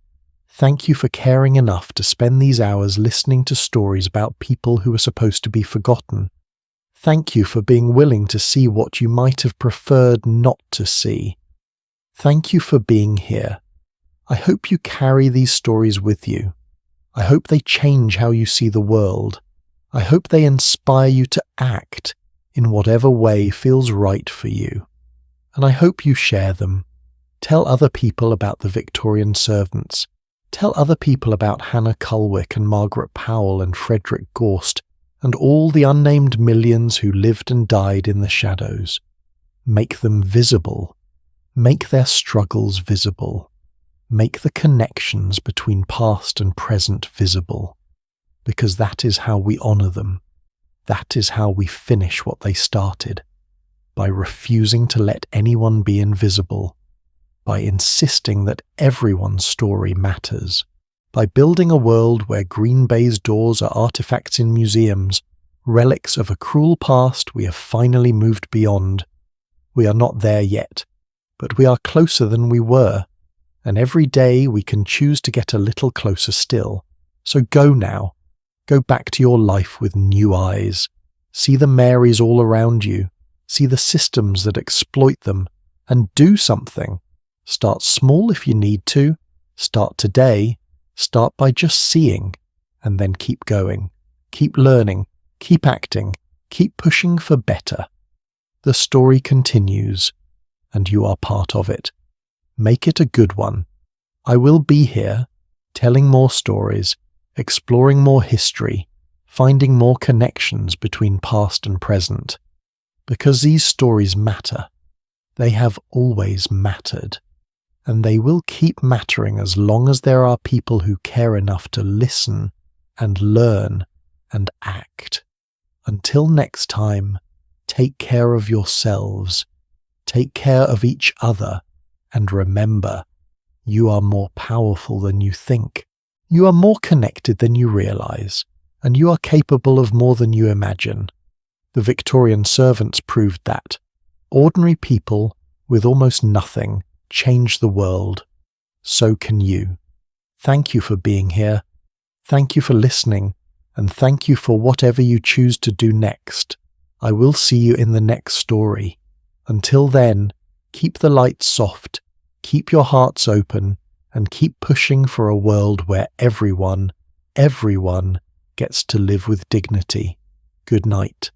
Speaker 1: Thank you for caring enough to spend these hours listening to stories about people who are supposed to be forgotten. Thank you for being willing to see what you might have preferred not to see. Thank you for being here. I hope you carry these stories with you. I hope they change how you see the world. I hope they inspire you to act in whatever way feels right for you. And I hope you share them. Tell other people about the Victorian servants. Tell other people about Hannah Culwick and Margaret Powell and Frederick Gorst and all the unnamed millions who lived and died in the shadows. Make them visible. Make their struggles visible. Make the connections between past and present visible. Because that is how we honour them. That is how we finish what they started. by refusing to let anyone be invisible, by insisting that everyone's story matters, by building a world where green baize doors are artifacts in museums, relics of a cruel past we have finally moved beyond. We are not there yet, but we are closer than we were, and every day we can choose to get a little closer still. So go now. Go back to your life with new eyes. See the Marys all around you. See the systems that exploit them, and do something. Start small if you need to. Start today. Start by just seeing, and then keep going. Keep learning. Keep acting. Keep pushing for better. The story continues, and you are part of it. Make it a good one. I will be here, telling more stories, exploring more history, finding more connections between past and present. Because these stories matter. They have always mattered. And they will keep mattering as long as there are people who care enough to listen and learn and act. Until next time, take care of yourselves, take care of each other, and remember, you are more powerful than you think. You are more connected than you realize, and you are capable of more than you imagine. The Victorian servants proved that. Ordinary people with almost nothing change the world. So can you. Thank you for being here. Thank you for listening, and thank you for whatever you choose to do next. I will see you in the next story. Until then, keep the lights soft, keep your hearts open, and keep pushing for a world where everyone gets to live with dignity. Good night.